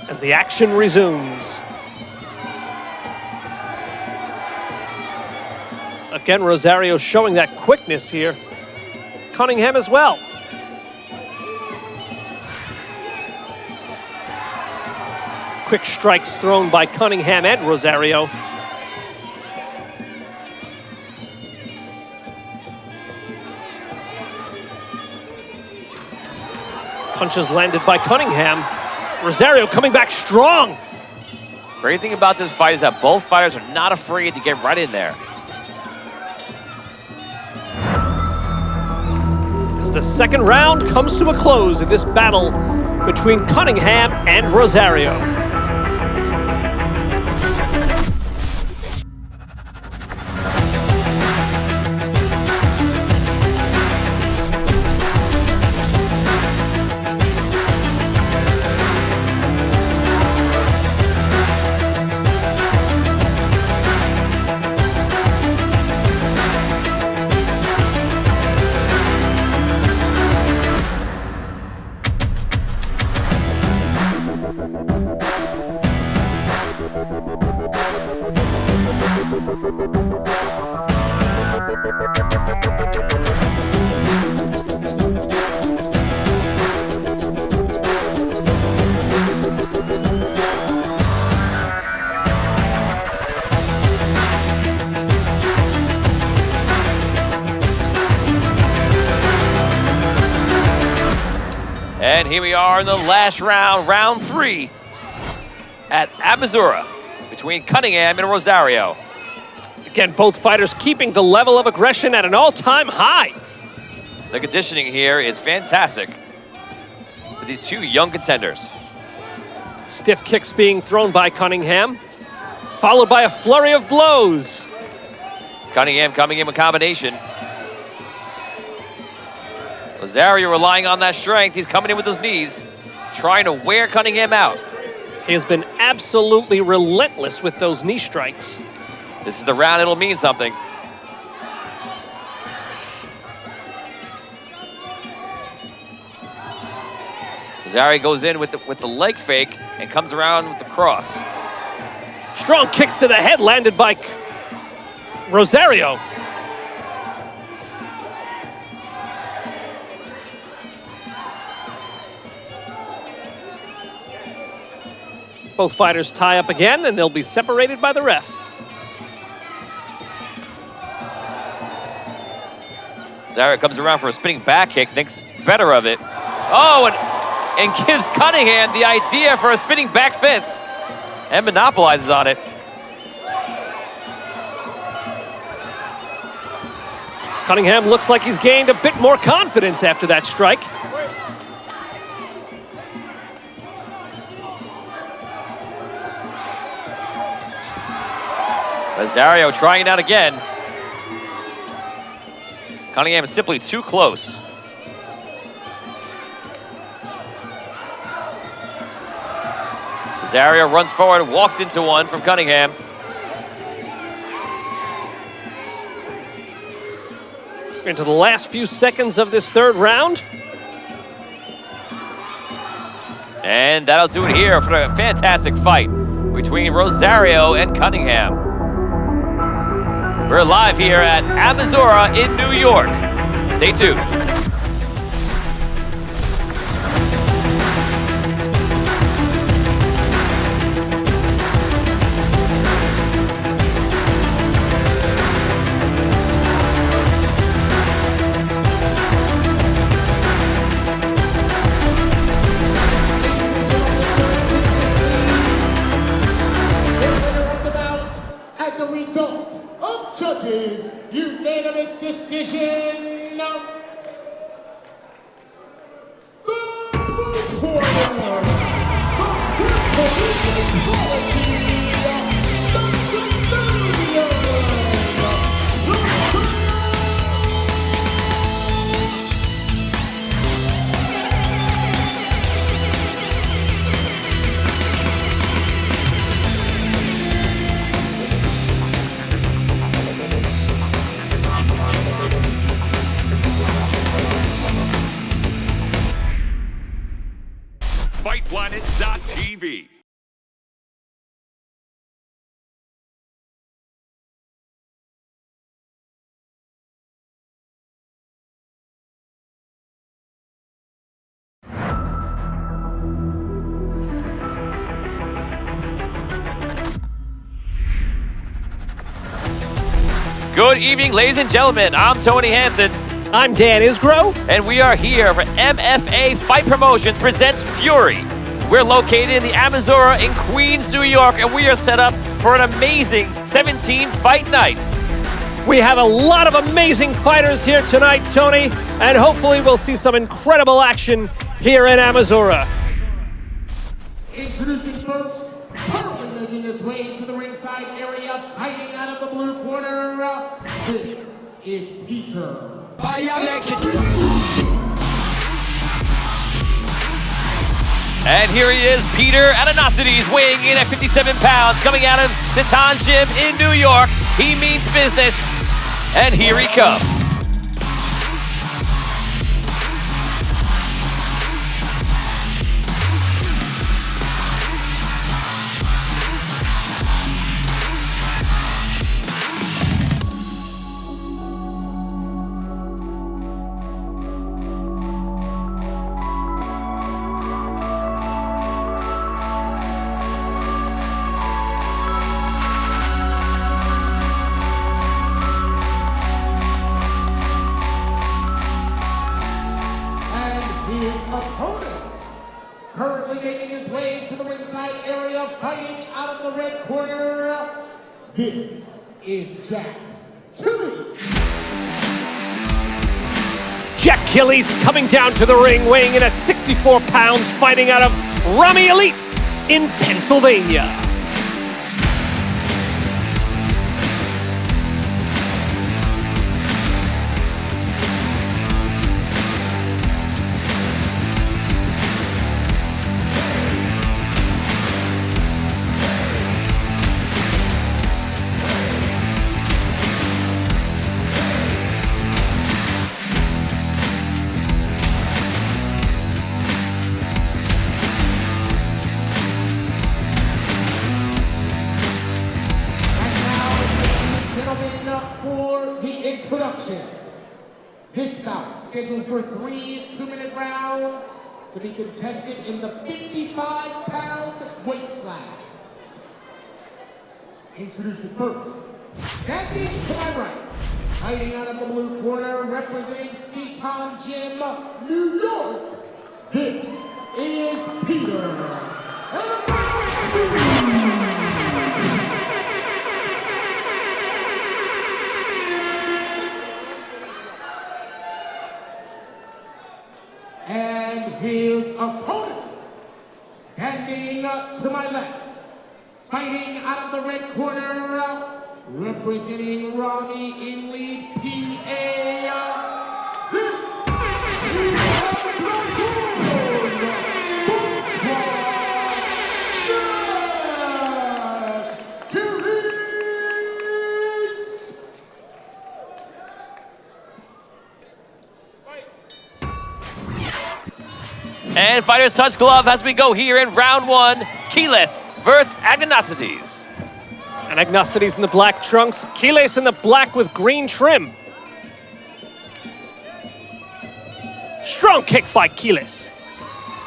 As the action resumes. Again, Rosario showing that quickness here. Cunningham as well. Quick strikes thrown by Cunningham and Rosario. Punches landed by Cunningham. Rosario coming back strong. Great thing about this fight is that both fighters are not afraid to get right in there. As the second round comes to a close in this battle between Cunningham and Rosario. And here we are in the last round, round 3 at Missouri between Cunningham and Rosario. Again, both fighters keeping the level of aggression at an all-time high. The conditioning here is fantastic for these two young contenders. Stiff kicks being thrown by Cunningham, followed by a flurry of blows. Cunningham coming in with combination. Rosario relying on that strength. He's coming in with his knees, trying to wear Cunningham out. He has been absolutely relentless with those knee strikes. This is the round it'll mean something. Rosario goes in with the leg fake and comes around with the cross. Strong kicks to the head landed by Rosario. Both fighters tie up again, and they'll be separated by the ref. Rosario comes around for a spinning back kick, thinks better of it. Oh, and gives Cunningham the idea for a spinning back fist and monopolizes on it. Cunningham looks like he's gained a bit more confidence after that strike. Rosario trying it out again. Cunningham is simply too close. Rosario runs forward, walks into one from Cunningham. Into the last few seconds of this third round. And that'll do it here for a fantastic fight between Rosario and Cunningham. We're live here at Amazura in New York. Stay tuned. Unanimous decision. The blue corner. The quality. The civilian. Fightplanet.tv. Good evening, ladies and gentlemen. I'm Tony Hansen, I'm Dan Isgro. and we are here for MFA Fight Promotions presents Fury. We're located in the Amazura in Queens, New York, and we are set up for an amazing 17-fight night. We have a lot of amazing fighters here tonight, Tony, and hopefully we'll see some incredible action here in Amazura. Introducing first, currently making his way to the ringside area, fighting out of the blue corner. This is Peter. And here he is, Peter Adenosides, weighing in at 57 pounds, coming out of Sitan Gym in New York. He means business, and here he comes. His opponent, currently making his way to the ringside area, fighting out of the red corner. This is Jack Killis. Jack Killis coming down to the ring, weighing in at 64 pounds, fighting out of Rami Elite in Pennsylvania. For the introductions, this bout scheduled for 3 two-minute rounds to be contested in the 55-pound weight class. Introducing first, standing to my right, fighting out of the blue corner, representing Sitan Gym, New York. This is Peter. And his opponent, standing to my left, fighting out of the red corner, Representing Rami in lead PA, this is And fighters touch glove as we go here in round one. Keyless versus Agnostides. And Agnostides in the black trunks, Keyless in the black with green trim. Strong kick by Keyless.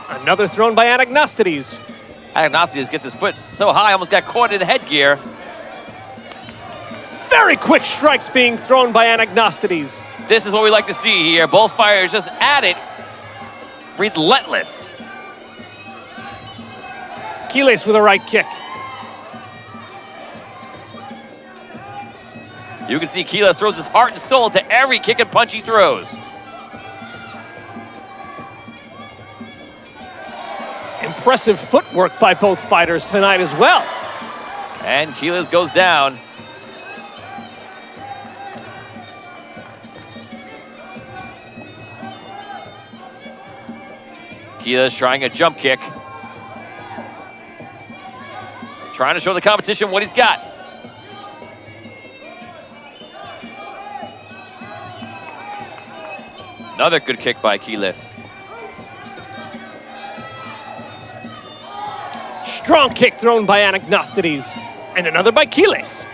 Another thrown by Agnostides. Agnostides gets his foot so high, almost got caught in the headgear. Very quick strikes being thrown by Agnostides. This is what we like to see here. Both fighters just at it. Relentless. Keyless with a right kick. You can see Keyless throws his heart and soul to every kick and punch he throws. Impressive footwork by both fighters tonight as well. And Keyless goes down. Keyless trying a jump kick. Trying to show the competition what he's got. Another good kick by Keyless. Strong kick thrown by Agnostides. And another by Keyless.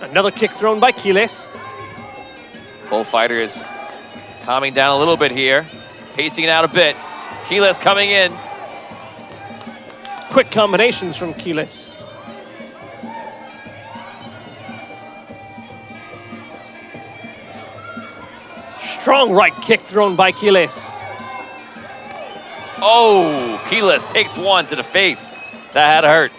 Another kick thrown by Keyless. Both fighters calming down a little bit here. Pacing it out a bit. Keyless coming in. Quick combinations from Keyless. Strong right kick thrown by Keyless. Oh, Keyless takes one to the face. That had to hurt.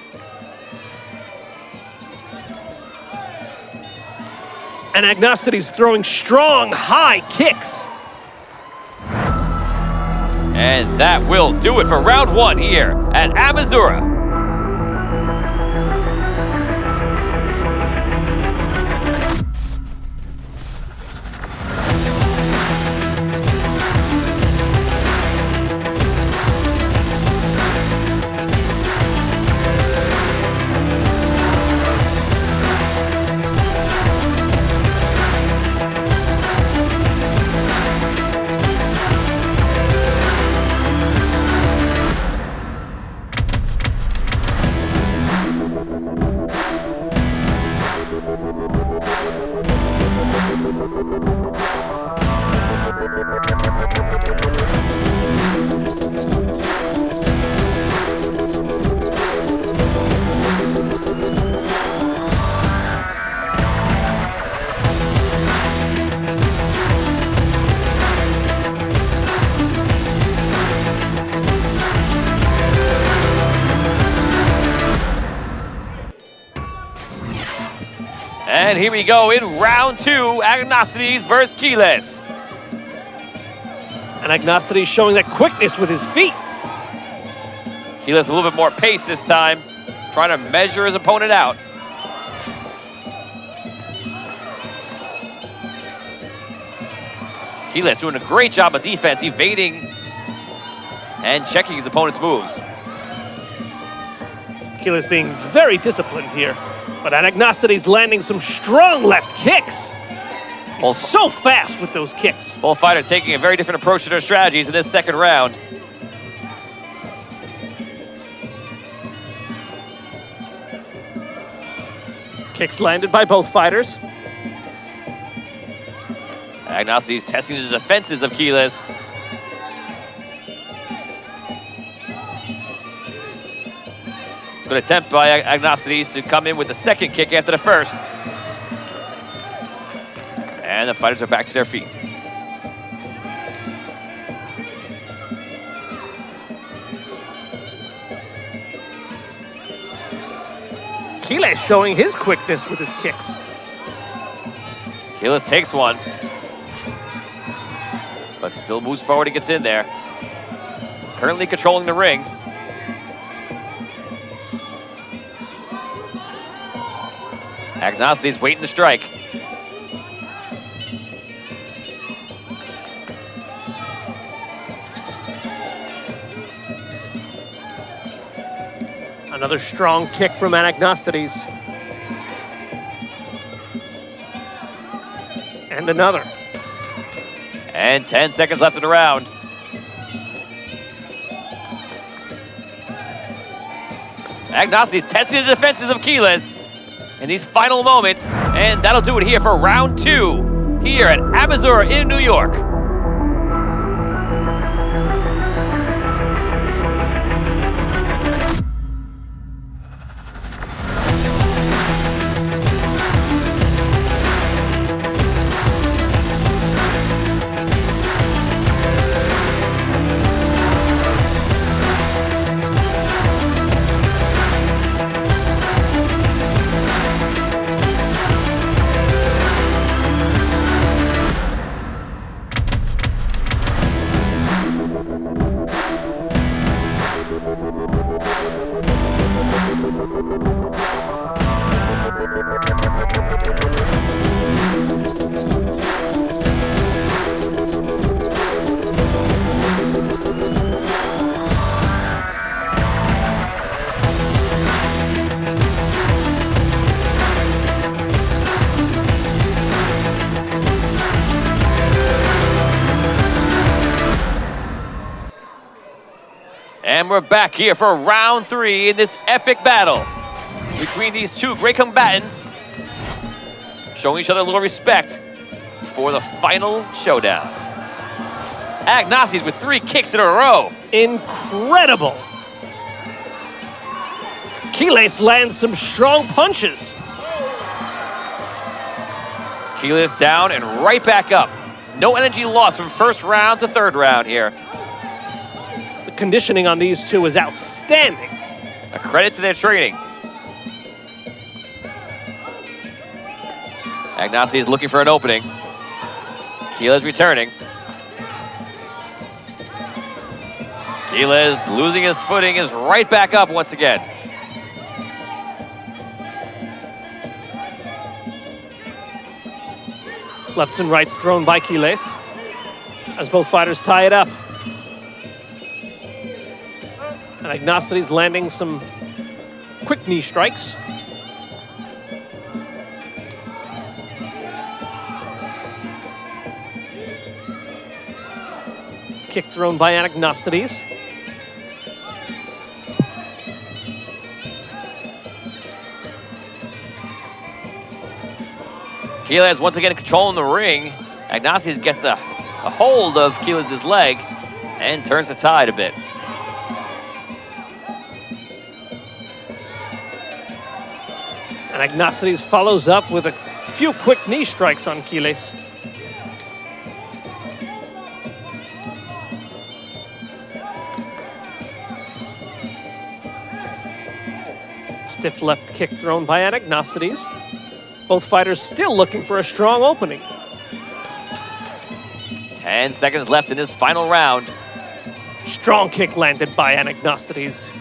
And Agnostides throwing strong high kicks. And that will do it for round one here at Amazura. And here we go in round two, Agnostides versus Keyless. And Agnostides showing that quickness with his feet. Keyless a little bit more pace this time, trying to measure his opponent out. Keyless doing a great job of defense, evading and checking his opponent's moves. Keyless being very disciplined here. But Agnostides landing some strong left kicks. He's so fast with those kicks. Both fighters taking a very different approach to their strategies in this second round. Kicks landed by both fighters. Agnostides testing the defenses of Keyless. Good attempt by Agnostides to come in with the second kick after the first. And the fighters are back to their feet. Keyless showing his quickness with his kicks. Keyless takes one, but still moves forward and gets in there. Currently controlling the ring. Agnosity's waiting to strike. Another strong kick from Anagnostades. And another. And 10 seconds left in the round. Agnosity's testing the defenses of Keyless in these final moments. And that'll do it here for round 2 here at Amazura in New York. And we're back here for round 3 in this epic battle between these two great combatants, showing each other a little respect before the final showdown. Agnosity's with 3 kicks in a row. Incredible. Keyless lands some strong punches. Keyless down and right back up. No energy lost from first round to third round here. The conditioning on these two is outstanding. A credit to their training. Agnosty is looking for an opening. Keyless returning. Keyless losing his footing, is right back up once again. Lefts and rights thrown by Keyless as both fighters tie it up. And Agnostades landing some quick knee strikes. Kick thrown by Agnostades. Keyless once again controlling the ring. Agnostades gets a hold of Keyless's leg and turns the tide a bit. And Agnostades follows up with a few quick knee strikes on Keyless. Stiff left kick thrown by Agnostades. Both fighters still looking for a strong opening. 10 seconds left in this final round. Strong kick landed by Agnostades.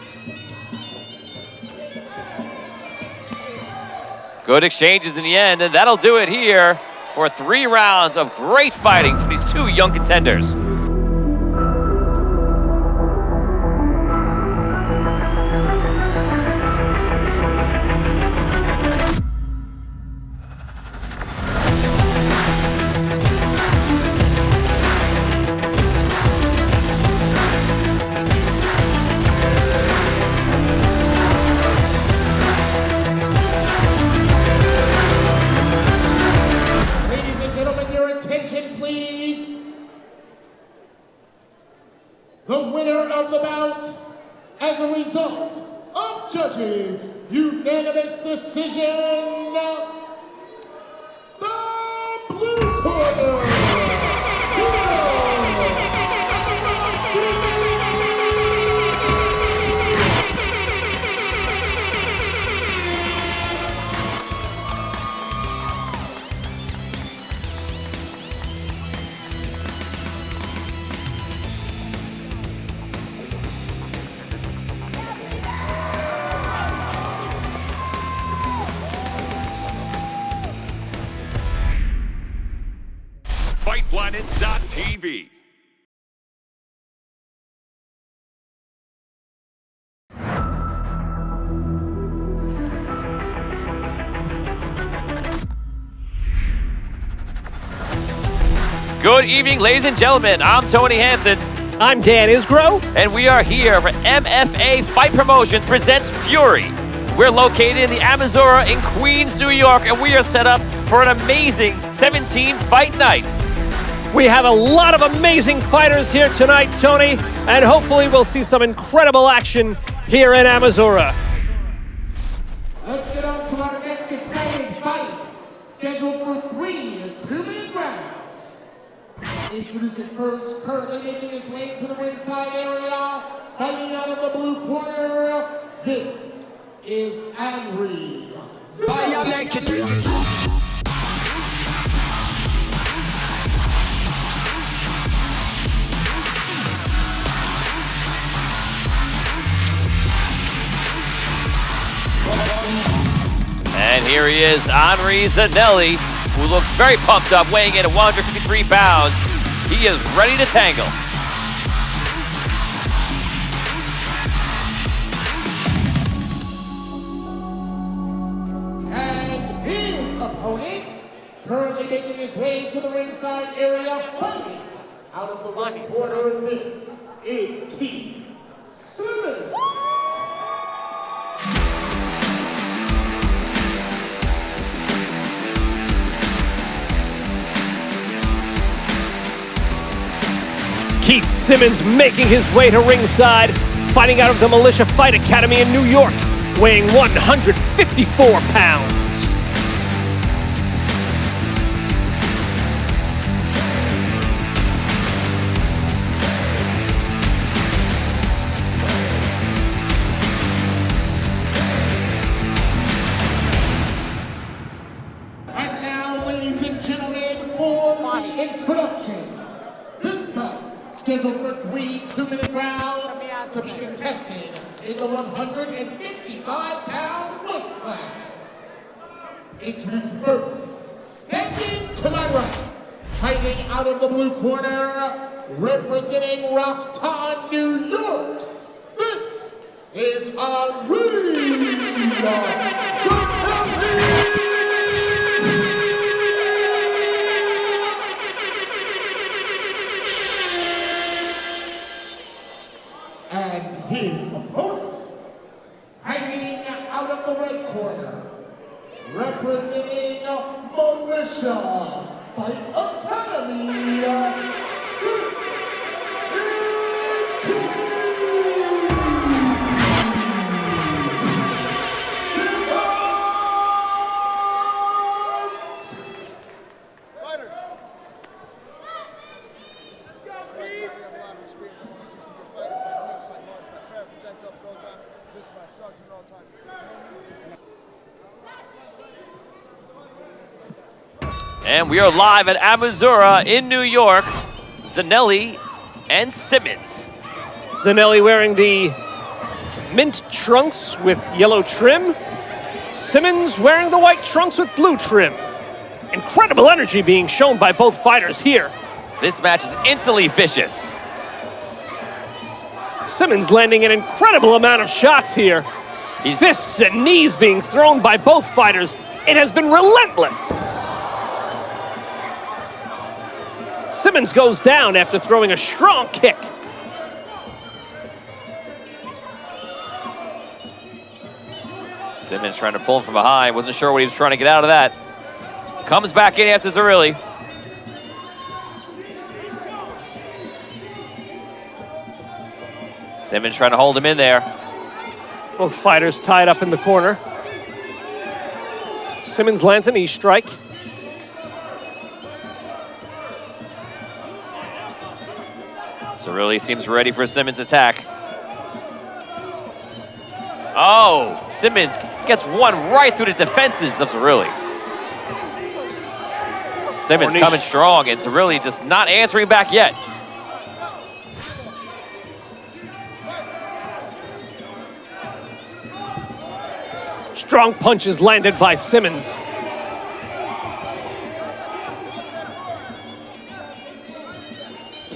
Good exchanges in the end, and that'll do it here for 3 rounds of great fighting from these two young contenders. The winner of the bout, as a result of judges' unanimous decision, the blue corner, Fightplanet.tv. Good evening, ladies and gentlemen. I'm Tony Hansen, I'm Dan Isgro. and we are here for MFA Fight Promotions presents Fury. We're located in the Amazura in Queens, New York, and we are set up for an amazing 17-fight night. We have a lot of amazing fighters here tonight, Tony, and hopefully we'll see some incredible action here in Amazura. Let's get on to our next exciting fight, scheduled for 3 2-minute rounds. Introducing first, currently making his way to the ringside area, fighting out of the blue corner, this is Henry. And here he is, Henry Zanelli, who looks very pumped up, weighing in at 153 pounds. He is ready to tangle. And his opponent, currently making his way to the ringside area, fighting out of the right corner, this is Keith Simmons. Keith Simmons making his way to ringside, fighting out of the Militia Fight Academy in New York, weighing 154 pounds. And now, ladies and gentlemen, for the introductions. This bout, scheduled for 3 2-minute rounds, to be contested in the 155-pound weight class. Introduce first, standing to my right, fighting out of the blue corner, representing Rockton, New York. This is Henry Zanelli. And his opponent, hanging out of the red corner, representing Militia Fight Academy, this is Keith And we are live at Amazura in New York. Zanelli and Simmons. Zanelli wearing the mint trunks with yellow trim. Simmons wearing the white trunks with blue trim. Incredible energy being shown by both fighters here. This match is instantly vicious. Simmons landing an incredible amount of shots here. Fists and knees being thrown by both fighters. It has been relentless. Simmons goes down after throwing a strong kick. Simmons trying to pull him from behind. Wasn't sure what he was trying to get out of that. Comes back in after Zerilli. Simmons trying to hold him in there. Both fighters tied up in the corner. Simmons lands a knee strike. Zerilli seems ready for Simmons' attack. Oh, Simmons gets one right through the defenses of Zerilli. Simmons coming strong, and Zerilli just not answering back yet. Strong punches landed by Simmons.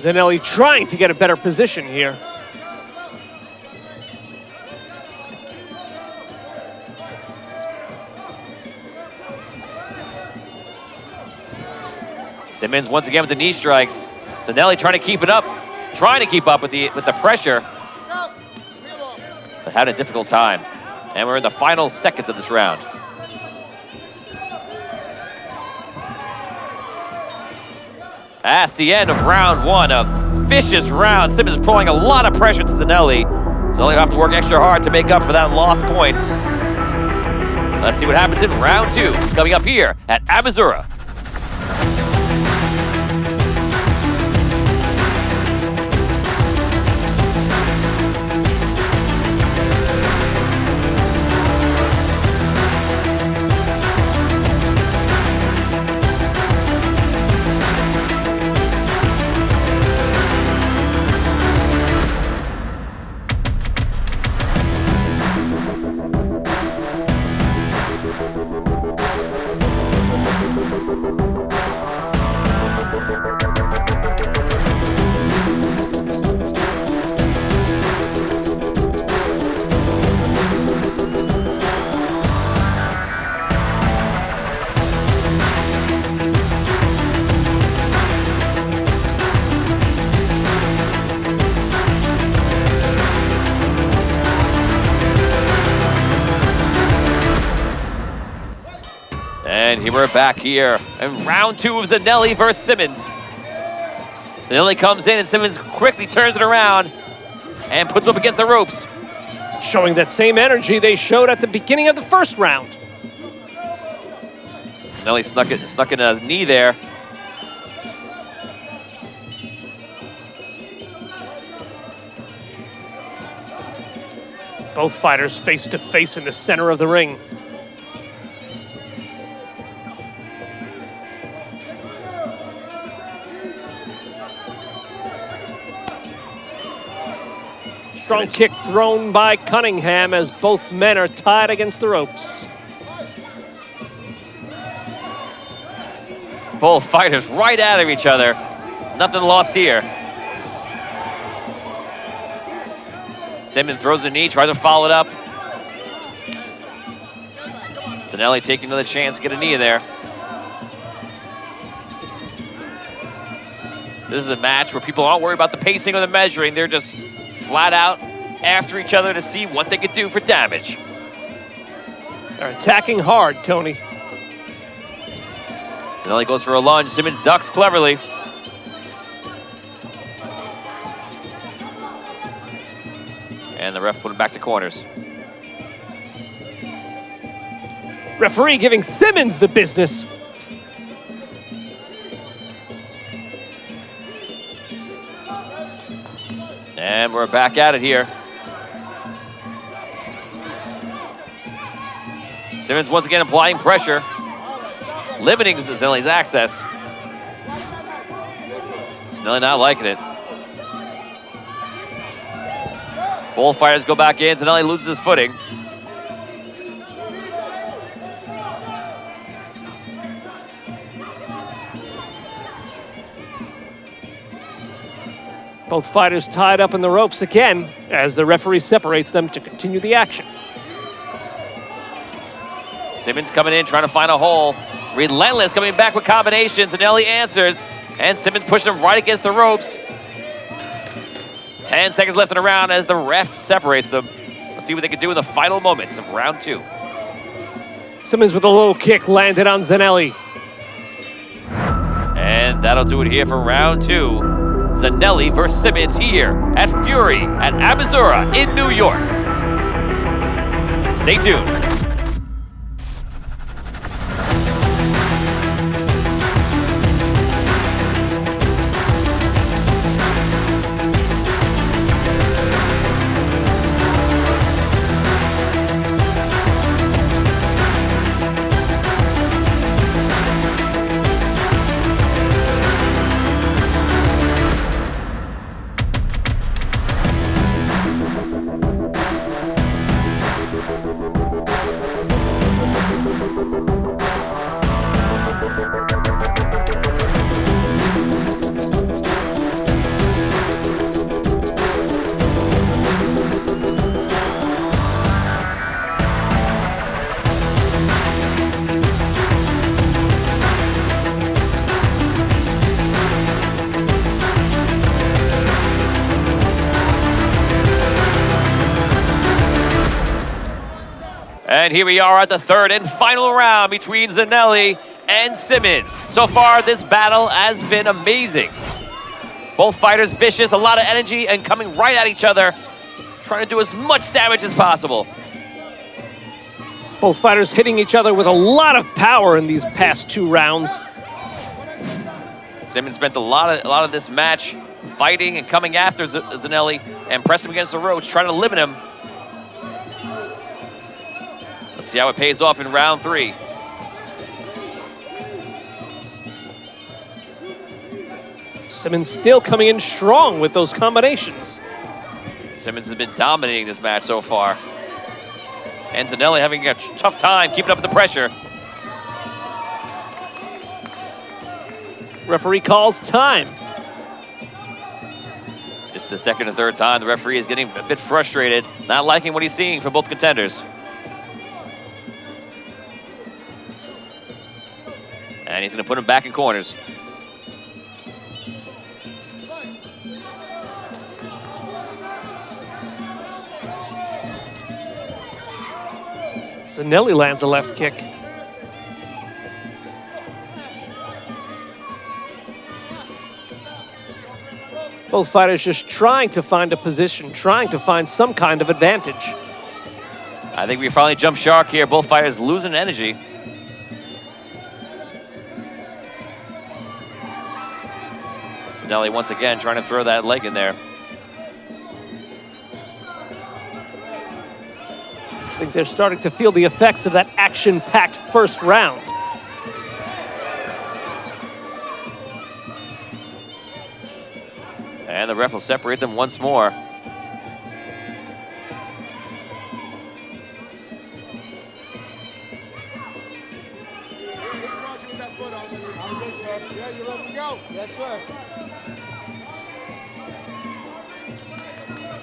Zanelli trying to get a better position here. Simmons once again with the knee strikes. Zanelli trying to keep it up, trying to keep up with the pressure, but having a difficult time. And we're in the final seconds of this round. That's the end of round one, a vicious round. Simmons pulling a lot of pressure to Zanelli. Zanelli will have to work extra hard to make up for that lost points. Let's see what happens in round two, coming up here at Abazura. And here we're back here in round two of Zanelli versus Simmons. Zanelli comes in and Simmons quickly turns it around and puts him up against the ropes. Showing that same energy they showed at the beginning of the first round. Zanelli snuck in a knee there. Both fighters face to face in the center of the ring. Strong kick thrown by Cunningham as both men are tied against the ropes. Both fighters right out of each other. Nothing lost here. Simmons throws a knee, tries to follow it up. Zanelli taking another chance to get a knee in there. This is a match where people aren't worried about the pacing or the measuring. They're just flat out after each other to see what they could do for damage. They're attacking hard, Tony. Zanelli goes for a lunge. Simmons ducks cleverly. And the ref put him back to corners. Referee giving Simmons the business. And we're back at it here. Simmons once again applying pressure, limiting Zanelli's access. Zanelli not liking it. Both fighters go back in. Zanelli loses his footing. Both fighters tied up in the ropes again as the referee separates them to continue the action. Simmons coming in, trying to find a hole. Relentless coming back with combinations. Zanelli answers, and Simmons pushing him right against the ropes. 10 seconds left in the round as the ref separates them. Let's see what they can do in the final moments of round two. Simmons with a low kick landed on Zanelli. And that'll do it here for round two. Zanelli versus Simmons here at Fury at Abazura in New York. Stay tuned. And here we are at the third and final round between Zanelli and Simmons. So far, this battle has been amazing. Both fighters vicious, a lot of energy, and coming right at each other, trying to do as much damage as possible. Both fighters hitting each other with a lot of power in these past 2 rounds. Simmons spent a lot of this match fighting and coming after Zanelli and pressing him against the ropes, trying to limit him. Let's see how it pays off in round 3. Simmons still coming in strong with those combinations. Simmons has been dominating this match so far. And Zanelli having a tough time keeping up with the pressure. Referee calls time. This is the second or third time the referee is getting a bit frustrated, not liking what he's seeing from both contenders. And he's going to put him back in corners. Zanelli lands a left kick. Both fighters just trying to find a position, trying to find some kind of advantage. I think we finally jumped shark here. Both fighters losing energy. Zanelli once again trying to throw that leg in there. I think they're starting to feel the effects of that action-packed first round. And the ref will separate them once more. Yeah, you let him go. Yes, sir.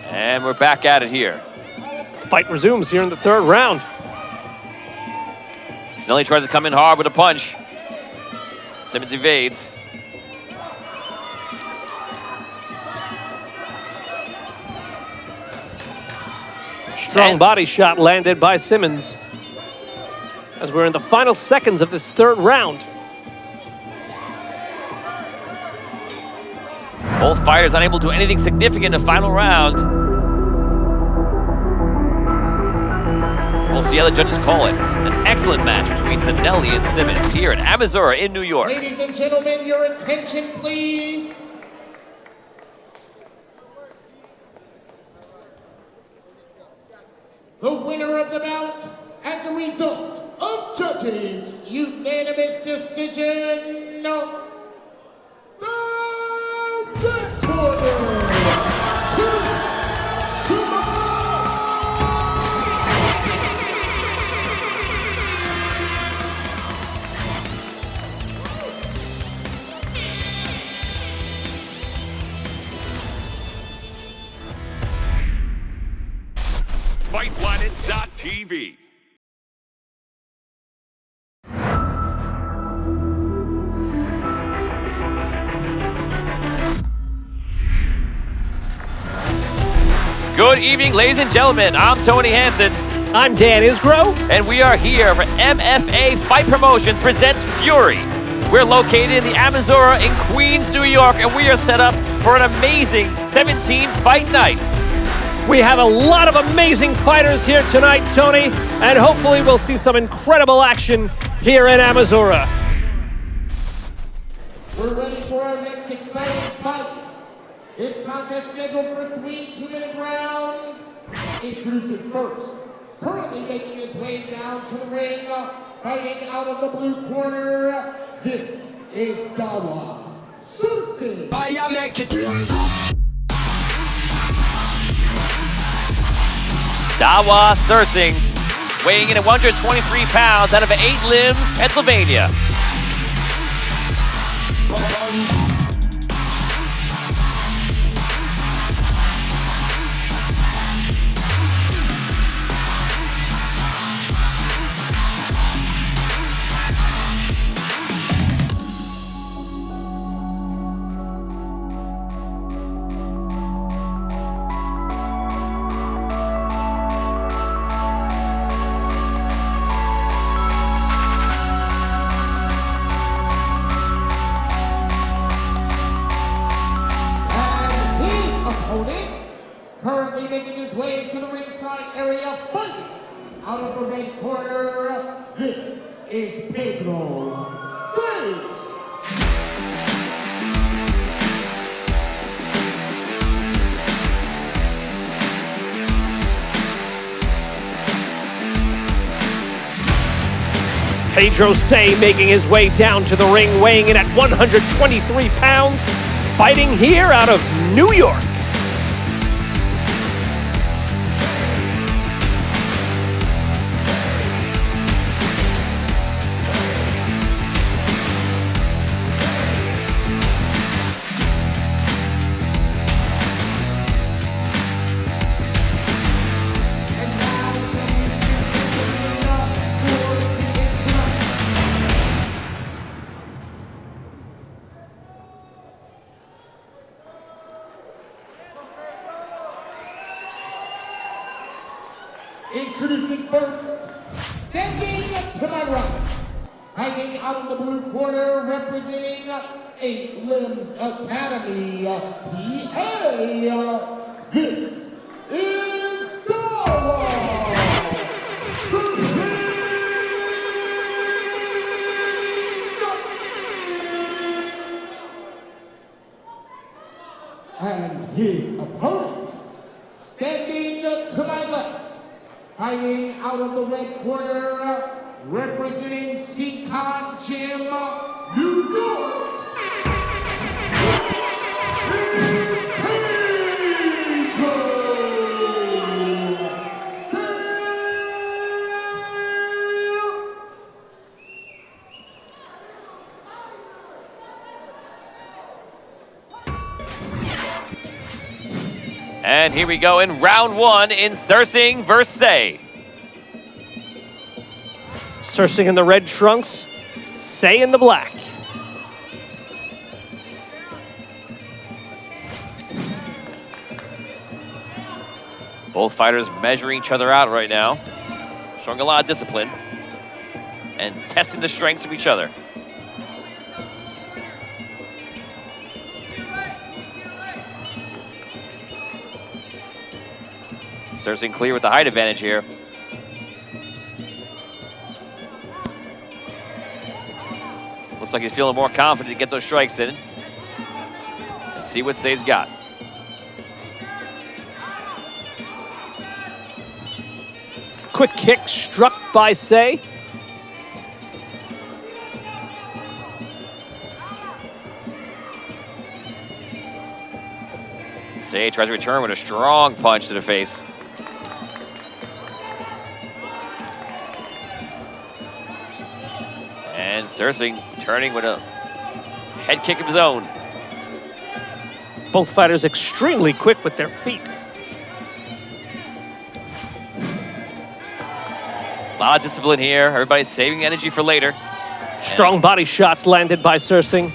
And we're back at it here. Fight resumes here in the third round. Zanelli tries to come in hard with a punch. Simmons evades. Strong body shot landed by Simmons. As we're in the final seconds of this third round. Both fighters unable to do anything significant in the final round. We'll see how the judges call it. An excellent match between Zanelli and Simmons here at Amazura in New York. Ladies and gentlemen, your attention, please. The winner of the bout, as a result of judges' unanimous decision, the red corner, Fightplanet.tv. Good evening, ladies and gentlemen. I'm Tony Hansen, I'm Dan Isgro. and we are here for MFA Fight Promotions presents Fury. We're located in the Amazura in Queens, New York, and we are set up for an amazing 17-fight night. We have a lot of amazing fighters here tonight, Tony, and hopefully we'll see some incredible action here in Amazura. we're ready for our next exciting fight. This contest scheduled for 3 2-minute rounds. Introducing first, currently making his way down to the ring, fighting out of the blue corner, this is Dawa Susi. Dawa Sursing, weighing in at 123 pounds out of 8 Limbs, Pennsylvania. out of the red corner, this is Pedro C. Pedro Say making his way down to the ring, weighing in at 123 pounds, fighting here out of New York. And now, ladies and gentlemen, for the introducing first, standing to my right, fighting out of the blue corner, representing 8 Limbs Academy, PA. This is Dara and his opponent, standing to my left, fighting out of the red corner, representing Seton Gym, New York. This is Pedro Sale. And here we go in round 1 in Sersing versus Say. Sersing in the red trunks, Say in the black. Both fighters measuring each other out right now, showing a lot of discipline and testing the strengths of each other. Sersing clear with the height advantage here. Looks like he's feeling more confident to get those strikes in. Let's see what Say's got. Quick kick struck by Say. Say tries to return with a strong punch to the face. And Sersing turning with a head kick of his own. Both fighters extremely quick with their feet. A lot of discipline here. Everybody's saving energy for later. Strong body shots landed by Sersing.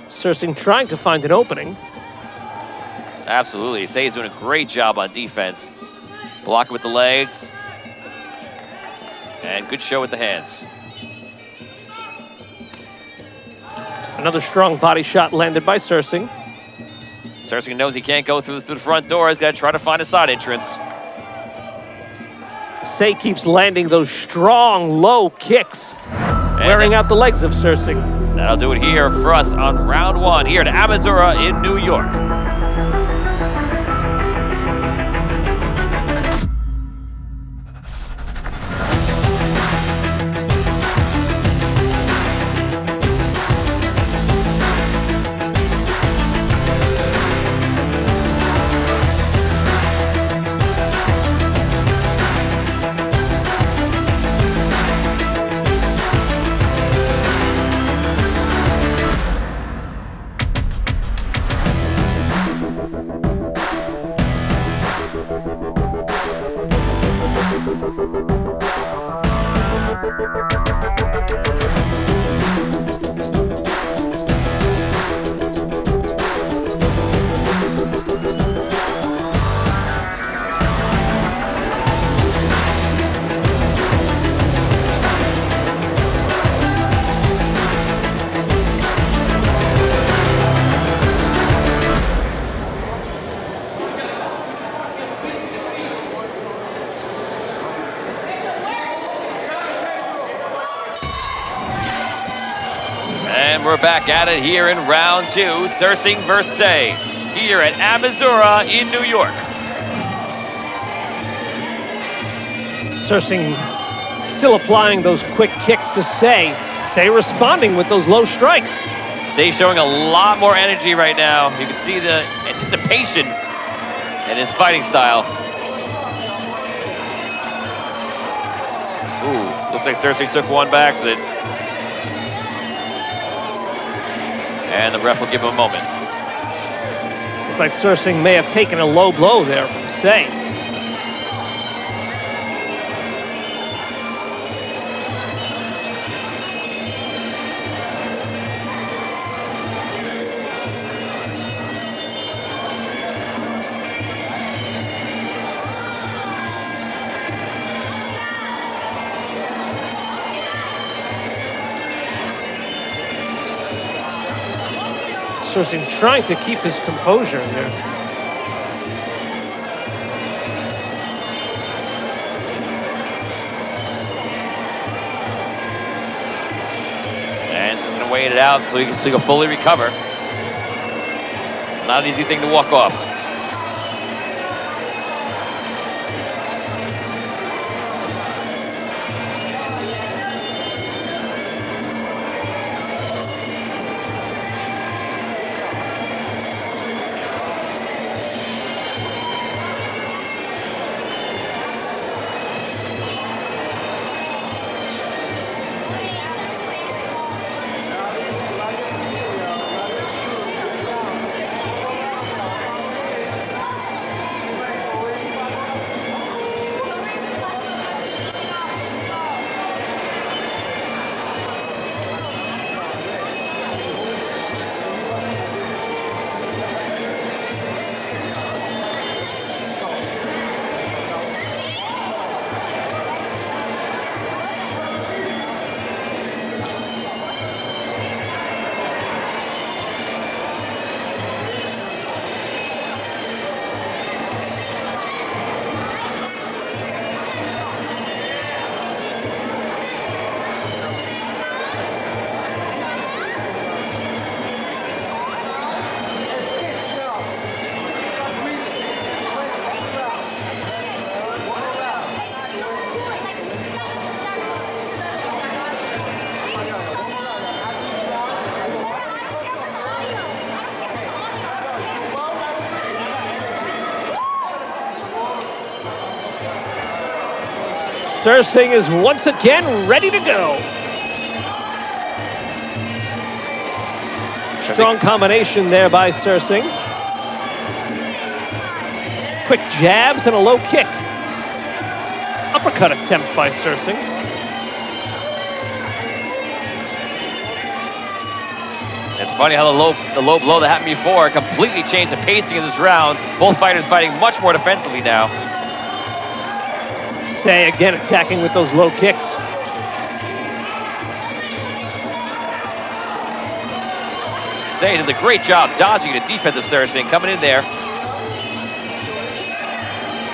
Sersing trying to find an opening. Absolutely. Say's doing a great job on defense. Blocking with the legs. And good show with the hands. Another strong body shot landed by Sersing. Sersing knows he can't go through the front door. He's got to try to find a side entrance. Say keeps landing those strong low kicks, wearing out the legs of Sersing. That'll do it here for us on round 1 here at Amazura in New York. we're back at it here in round 2. Sersing versus Say here at Amazura in New York. Sersing still applying those quick kicks to Say. Say responding with those low strikes. Say showing a lot more energy right now. You can see the anticipation in his fighting style. Ooh, looks like Sersing took one by accident. And the ref will give him a moment. It's like Sersing may have taken a low blow there from Say. Sersing trying to keep his composure there. And he's just gonna wait it out so he can fully recover. Not an easy thing to walk off. Sersing is once again ready to go. Strong combination there by Sersing. Quick jabs and a low kick. Uppercut attempt by Sersing. It's funny how the low blow that happened before completely changed the pacing of this round. Both fighters fighting much more defensively now. Say again attacking with those low kicks. Say does a great job dodging the defensive Sersing, coming in there.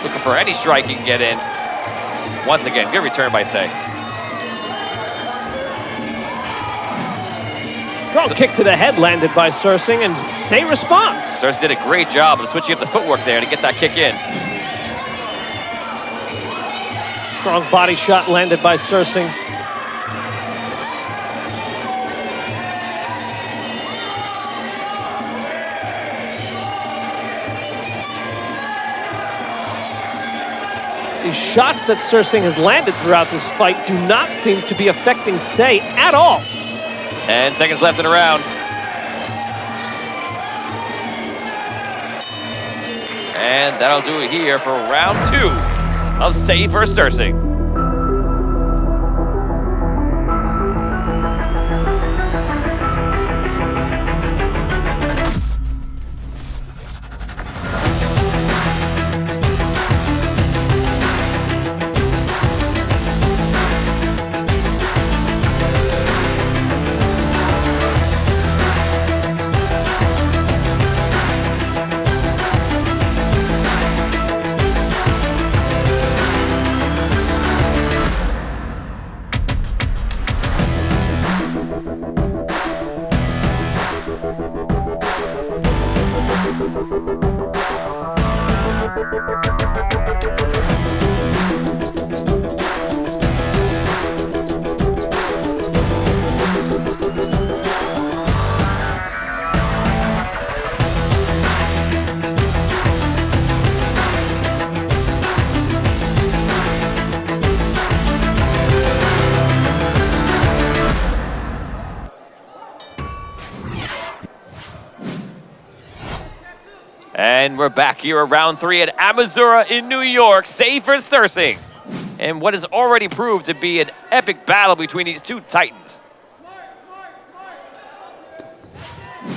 Looking for any strike he can get in. Once again, good return by Say. Strong kick to the head landed by Sersing, and Say responds. Sersing did a great job of switching up the footwork there to get that kick in. Strong body shot landed by Sersing. These shots that Sersing has landed throughout this fight do not seem to be affecting Say at all. 10 seconds left in the round. And that'll do it here for round 2 of Say versus Sersing. And we're back here at round 3 at Amazura in New York. Say for Sersing. And what has already proved to be an epic battle between these two titans.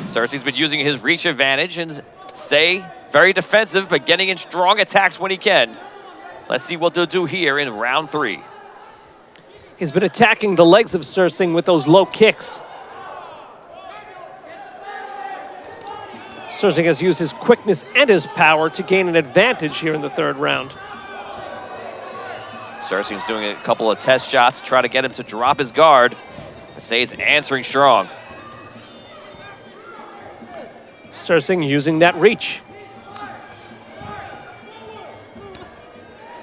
Sersing's been using his reach advantage, and Say very defensive, but getting in strong attacks when he can. Let's see what they'll do here in round 3. He's been attacking the legs of Sersing with those low kicks. Sersing has used his quickness and his power to gain an advantage here in the third round. Sersing's doing a couple of test shots to try to get him to drop his guard. Say's answering strong. Sersing using that reach.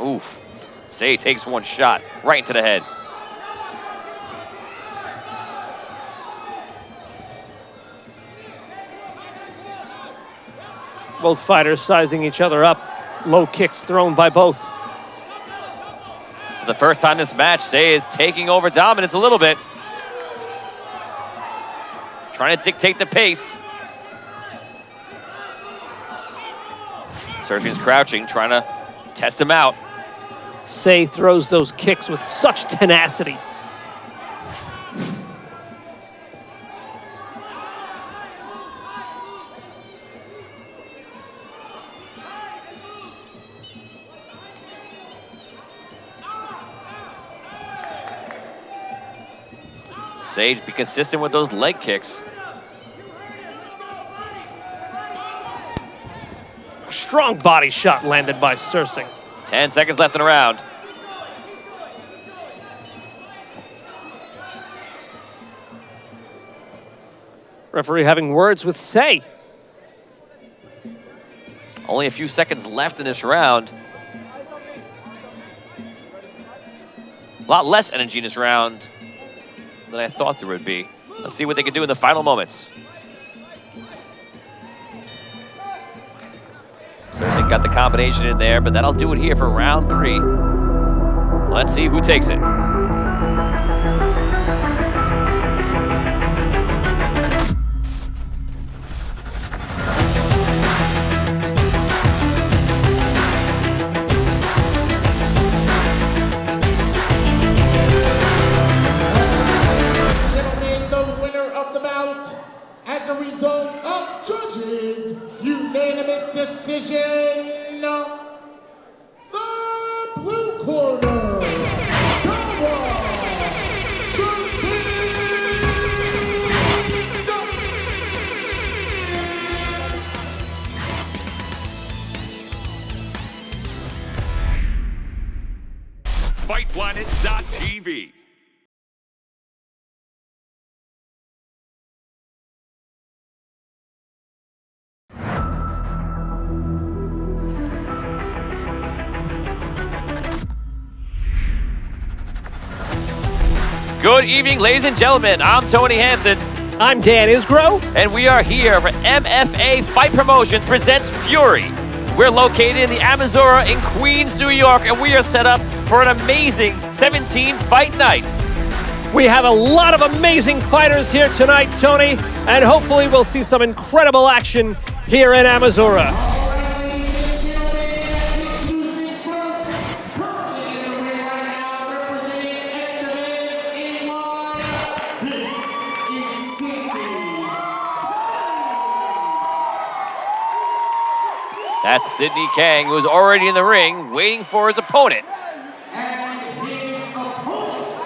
Oof. Say takes one shot right into the head. Both fighters sizing each other up. Low kicks thrown by both. For the first time this match, Say is taking over dominance a little bit. Trying to dictate the pace. Sersing's crouching, trying to test him out. Say throws those kicks with such tenacity. Sage be consistent with those leg kicks. A strong body shot landed by Sersing. 10 seconds left in the round. Referee having words with Say. Only a few seconds left in this round. A lot less energy in this round than I thought there would be. Let's see what they can do in the final moments. Sersing got the combination in there, but that'll do it here for round 3. Let's see who takes it. Gentlemen, the winner of the bout, as a result of judges' unanimous decision, the blue corner, Fightplanet.tv. Good evening, ladies and gentlemen. I'm Tony Hansen, I'm Dan Isgro. and we are here for MFA Fight Promotions presents Fury. We're located in the Amazura in Queens, New York, and we are set up for an amazing 17-fight night. We have a lot of amazing fighters here tonight, Tony, and hopefully we'll see some incredible action here in Amazura. That's Sidney Kang, who's already in the ring, waiting for his opponent. and his opponent,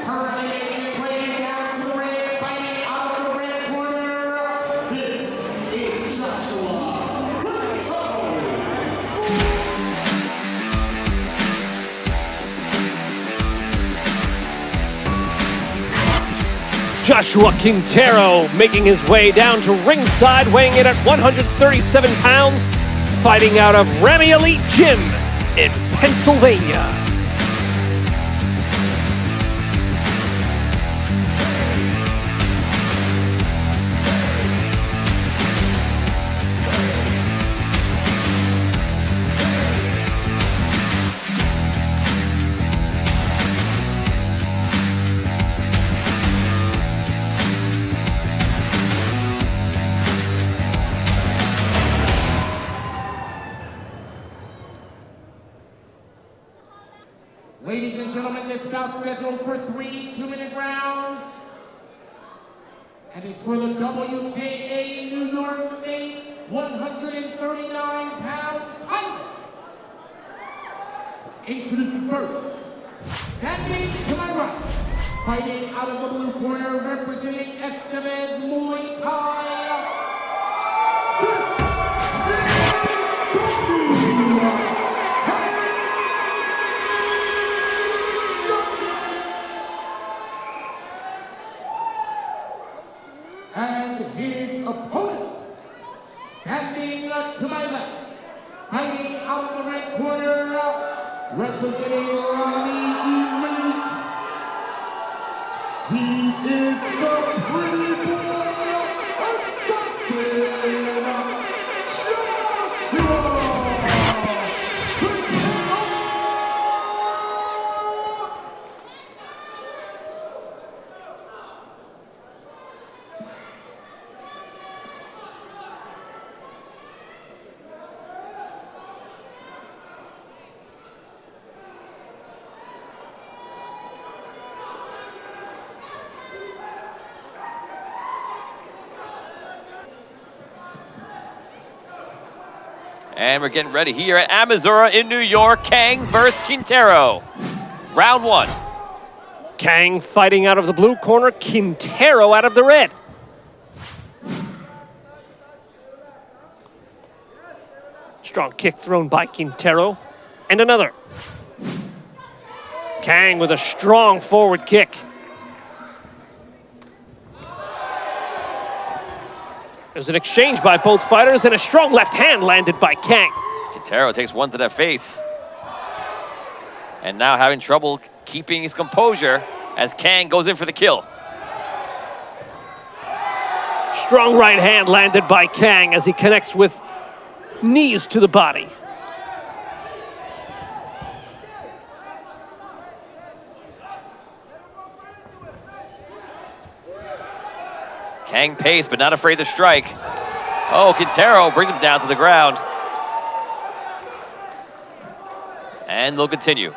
currently making his way down to the ring, fighting out of the red corner. This is Joshua Pinto. Joshua Quintero making his way down to ringside, weighing in at 137 pounds, fighting out of Ramy Elite Gym in Pennsylvania. Ladies and gentlemen, this bout scheduled for 3 2-minute rounds and is for the WKA New York State 139-pound title. Introducing first, standing to my right, fighting out of the blue corner, representing Estevez Muay Thai. This and his opponent, standing to my left, fighting out of the red corner, representing Ramy Elite. He is the pretty boy assassin, Joshua. And we're getting ready here at Amazura in New York. Kang versus Quintero. Round one. Kang fighting out of the blue corner, Quintero out of the red. Strong kick thrown by Quintero. And another. Kang with a strong forward kick. There's an exchange by both fighters, and a strong left hand landed by Kang. Quintero takes one to the face. And now having trouble keeping his composure as Kang goes in for the kill. Strong right hand landed by Kang as he connects with knees to the body. Kang pace, but not afraid to strike. Oh, Quintero brings him down to the ground. And they'll continue.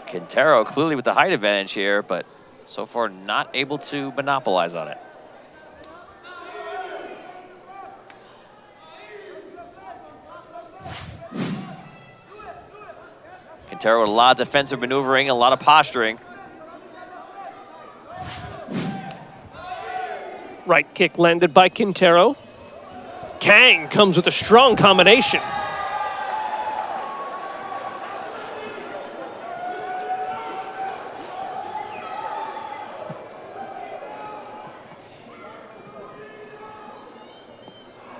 Quintero clearly with the height advantage here, but so far not able to monopolize on it. Quintero with a lot of defensive maneuvering, a lot of posturing. Right kick landed by Quintero. Kang comes with a strong combination.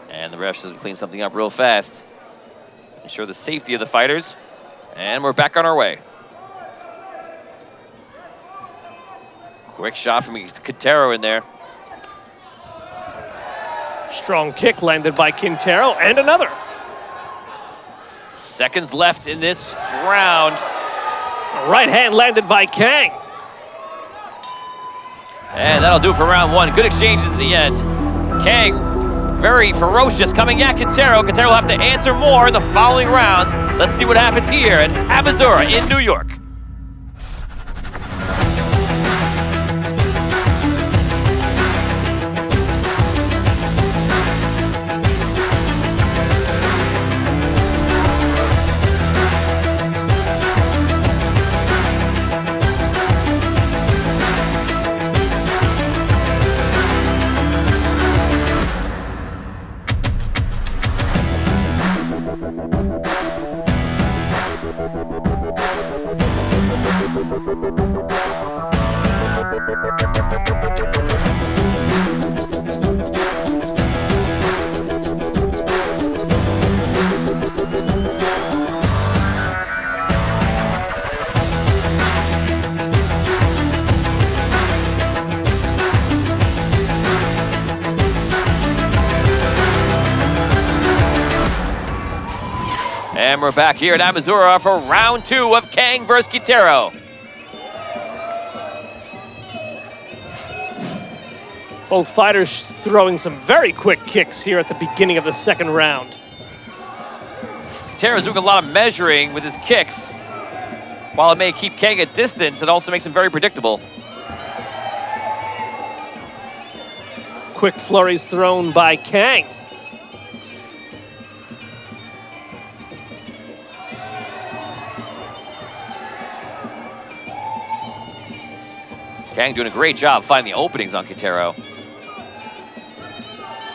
And the refs has to clean something up real fast. Ensure the safety of the fighters. And we're back on our way. Quick shot from Quintero in there. Strong kick landed by Quintero, and another. Seconds left in this round. A right hand landed by Kang. And that'll do it for round one. Good exchanges in the end. Kang, very ferocious, coming at Quintero. Quintero will have to answer more in the following rounds. Let's see what happens here at Amazura in New York. And we're back here at Amazura for round 2 of Kang vs. Quintero. Both fighters throwing some very quick kicks here at the beginning of the second round. Quintero's doing a lot of measuring with his kicks. While it may keep Kang at distance, it also makes him very predictable. Quick flurries thrown by Kang. Kang doing a great job finding the openings on Quintero.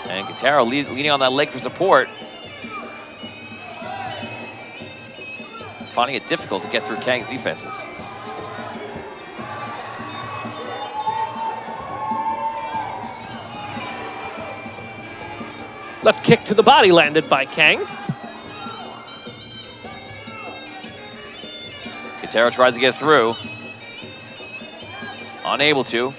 And Quintero leaning on that leg for support. Finding it difficult to get through Kang's defenses. Left kick to the body landed by Kang. Quintero tries to get through. Unable to.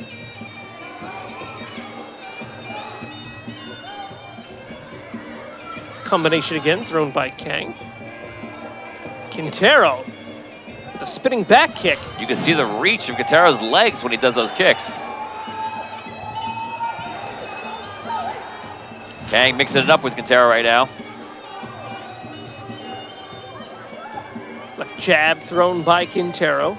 Combination again thrown by Kang. Quintero with a spinning back kick. You can see the reach of Quintero's legs when he does those kicks. Kang mixing it up with Quintero right now. Left jab thrown by Quintero.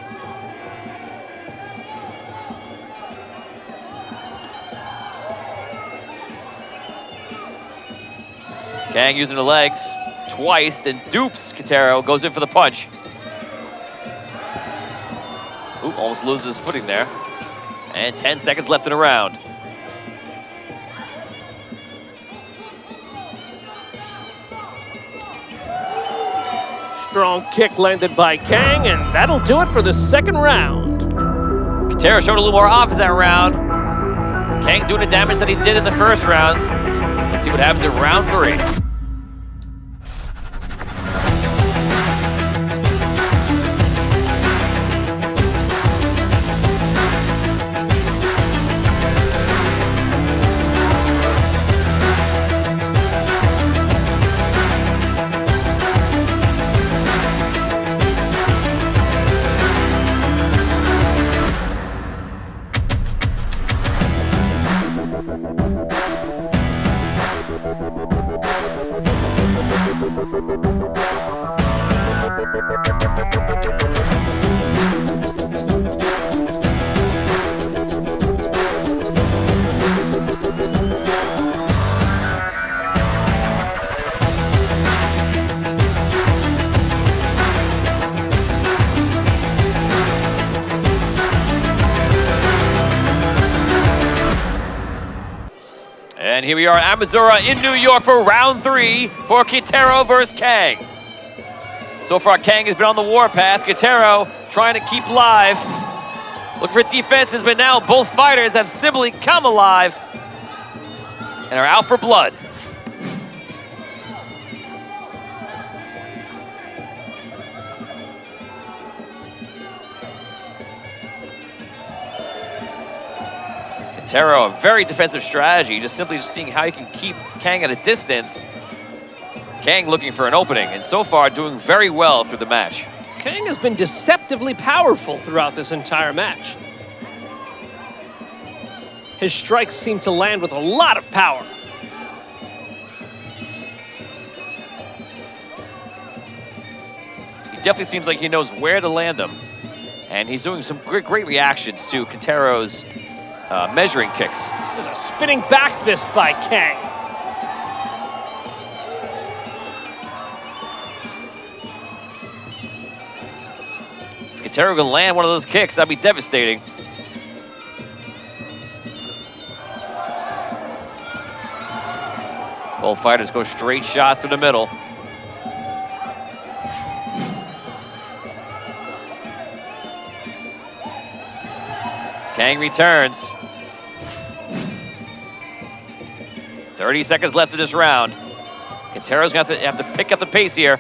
Kang using the legs twice, then dupes Quintero, goes in for the punch. Ooh, almost loses his footing there. And 10 seconds left in the round. Strong kick landed by Kang, and that'll do it for the second round. Quintero showed a little more off in that round. Kang doing the damage that he did in the first round. Let's see what happens in round 3. And here we are at Amazura in New York for round 3 for Quintero versus Kang. So far, Kang has been on the warpath. Quintero trying to keep live. Looking for defenses, but now both fighters have simply come alive and are out for blood. Quintero, a very defensive strategy, just simply seeing how he can keep Kang at a distance. Kang looking for an opening, and so far doing very well through the match. Kang has been deceptively powerful throughout this entire match. His strikes seem to land with a lot of power. He definitely seems like he knows where to land them. And he's doing some great reactions to Quintero's measuring kicks. There's a spinning back fist by Kang. If Quintero can land one of those kicks, that'd be devastating. Both fighters go straight shot through the middle. Kang returns. 30 seconds left in this round. Quintero's going to have to pick up the pace here.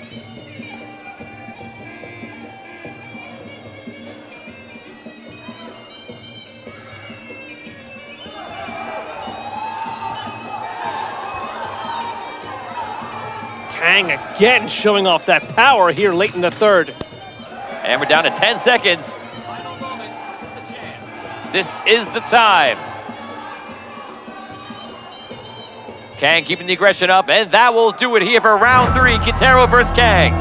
Kang again showing off that power here late in the third. And we're down to 10 seconds. Final moments. This is the chance. This is the time. Kang keeping the aggression up, and that will do it here for round 3, Quintero versus Kang.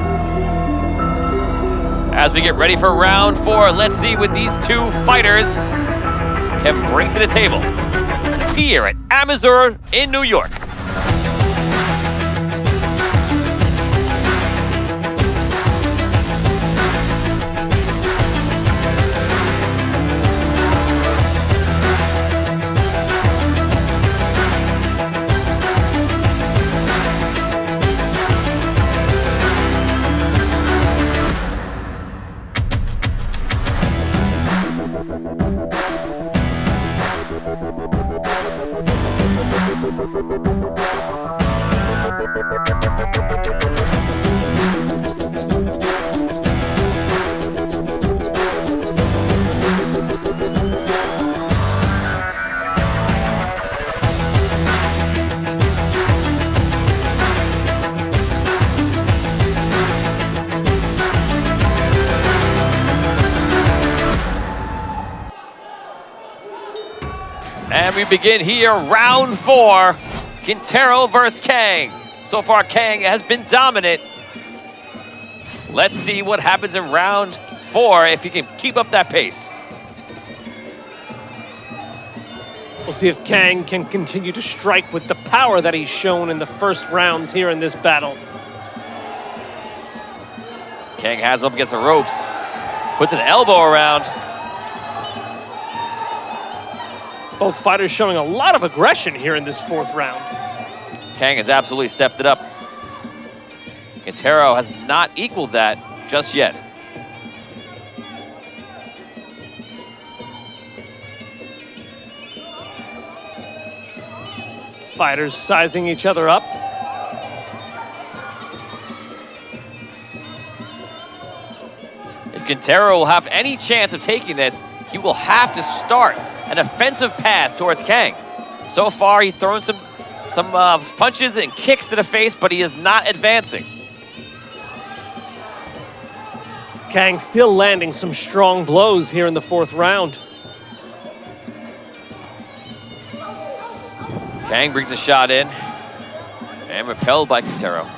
As we get ready for round 4, let's see what these two fighters can bring to the table here at Amazon in New York. And we begin here, round 4, Quintero versus Kang. So far, Kang has been dominant. Let's see what happens in round 4 if he can keep up that pace. We'll see if Kang can continue to strike with the power that he's shown in the first rounds here in this battle. Kang has him up against the ropes, puts an elbow around. Both fighters showing a lot of aggression here in this fourth round. Kang has absolutely stepped it up. Quintero has not equaled that just yet. Fighters sizing each other up. If Quintero will have any chance of taking this, he will have to start an offensive path towards Kang. So far, he's throwing some punches and kicks to the face, but he is not advancing. Kang still landing some strong blows here in the fourth round. Kang brings a shot in and repelled by Quintero.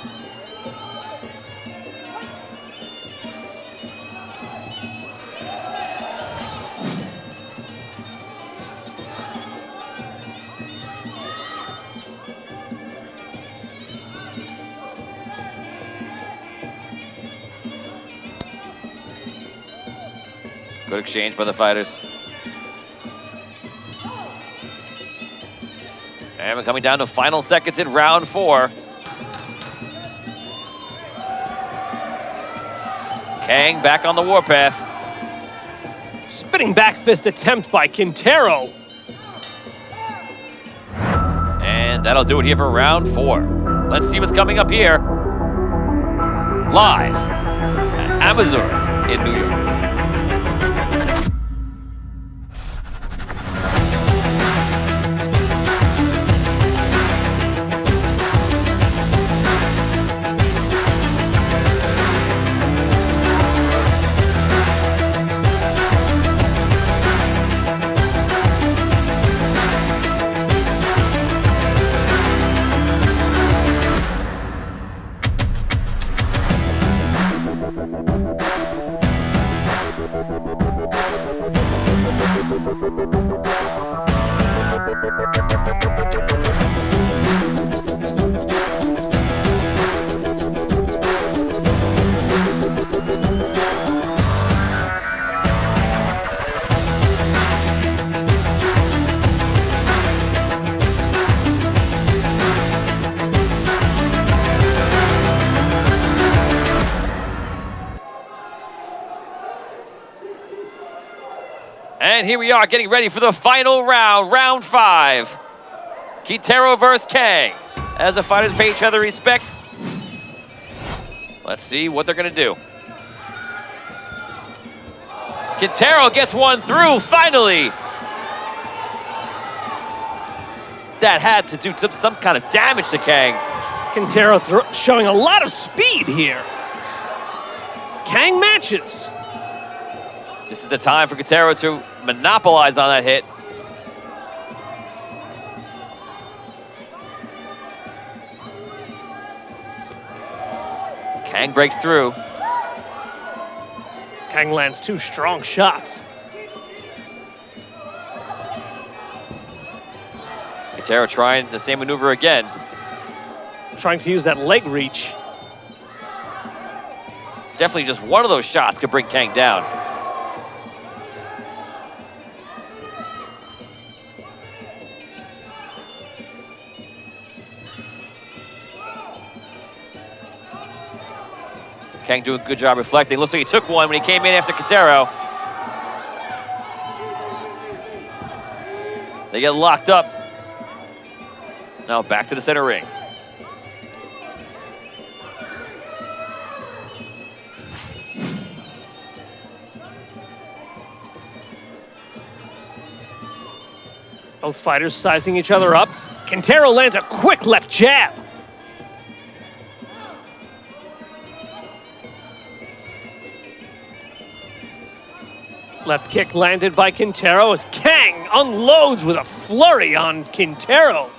Good exchange by the fighters. And we're coming down to final seconds in round 4. Kang back on the warpath. Spinning back fist attempt by Quintero. And that'll do it here for round 4. Let's see what's coming up here. Live at Amazon in New York. And here we are getting ready for the final round, round 5. Quintero versus Kang. As the fighters pay each other respect, let's see what they're gonna do. Quintero gets one through, finally. That had to do some kind of damage to Kang. Quintero showing a lot of speed here. Kang matches. This is the time for Quintero to monopolize on that hit. Kang breaks through. Kang lands 2 strong shots. Quintero trying the same maneuver again. Trying to use that leg reach. Definitely just one of those shots could bring Kang down. Kang doing a good job reflecting. Looks like he took one when he came in after Quintero. They get locked up. Now back to the center ring. Both fighters sizing each other up. Quintero lands a quick left jab. Left kick landed by Quintero as Kang unloads with a flurry on Quintero.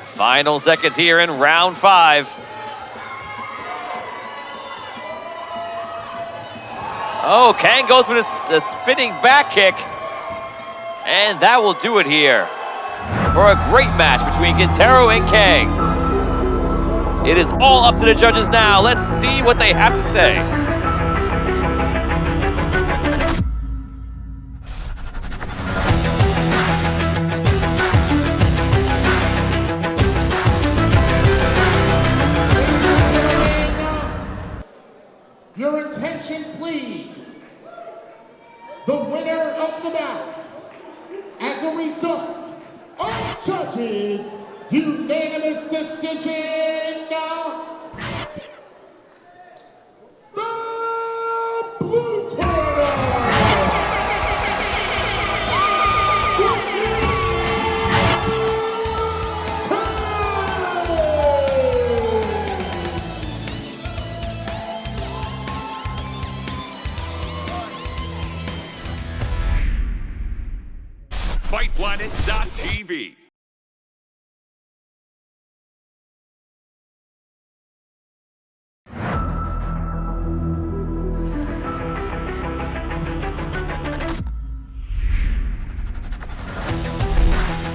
Final seconds here in round 5. Oh, Kang goes with the spinning back kick. And that will do it here for a great match between Quintero and Kang. It is all up to the judges now. Let's see what they have to say. Your attention, please. The winner of the bout, as a result of judges' unanimous decision, the blue corner, Fightplanet.tv.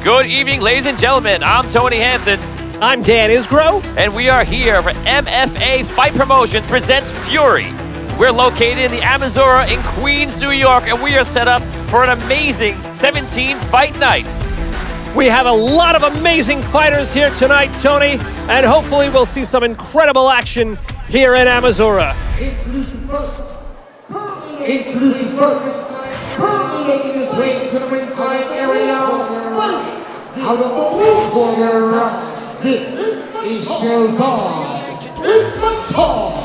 Good evening, ladies and gentlemen. I'm Tony Hansen, I'm Dan Isgro. and we are here for MFA Fight Promotions presents Fury. We're located in the Amazura in Queens, New York, and we are set up for an amazing 17-fight night. We have a lot of amazing fighters here tonight, Tony, and hopefully we'll see some incredible action here in Amazura. Introducing first, currently making his way to the ringside area, fighting out of the blue corner, this is Sherzad Ismatal.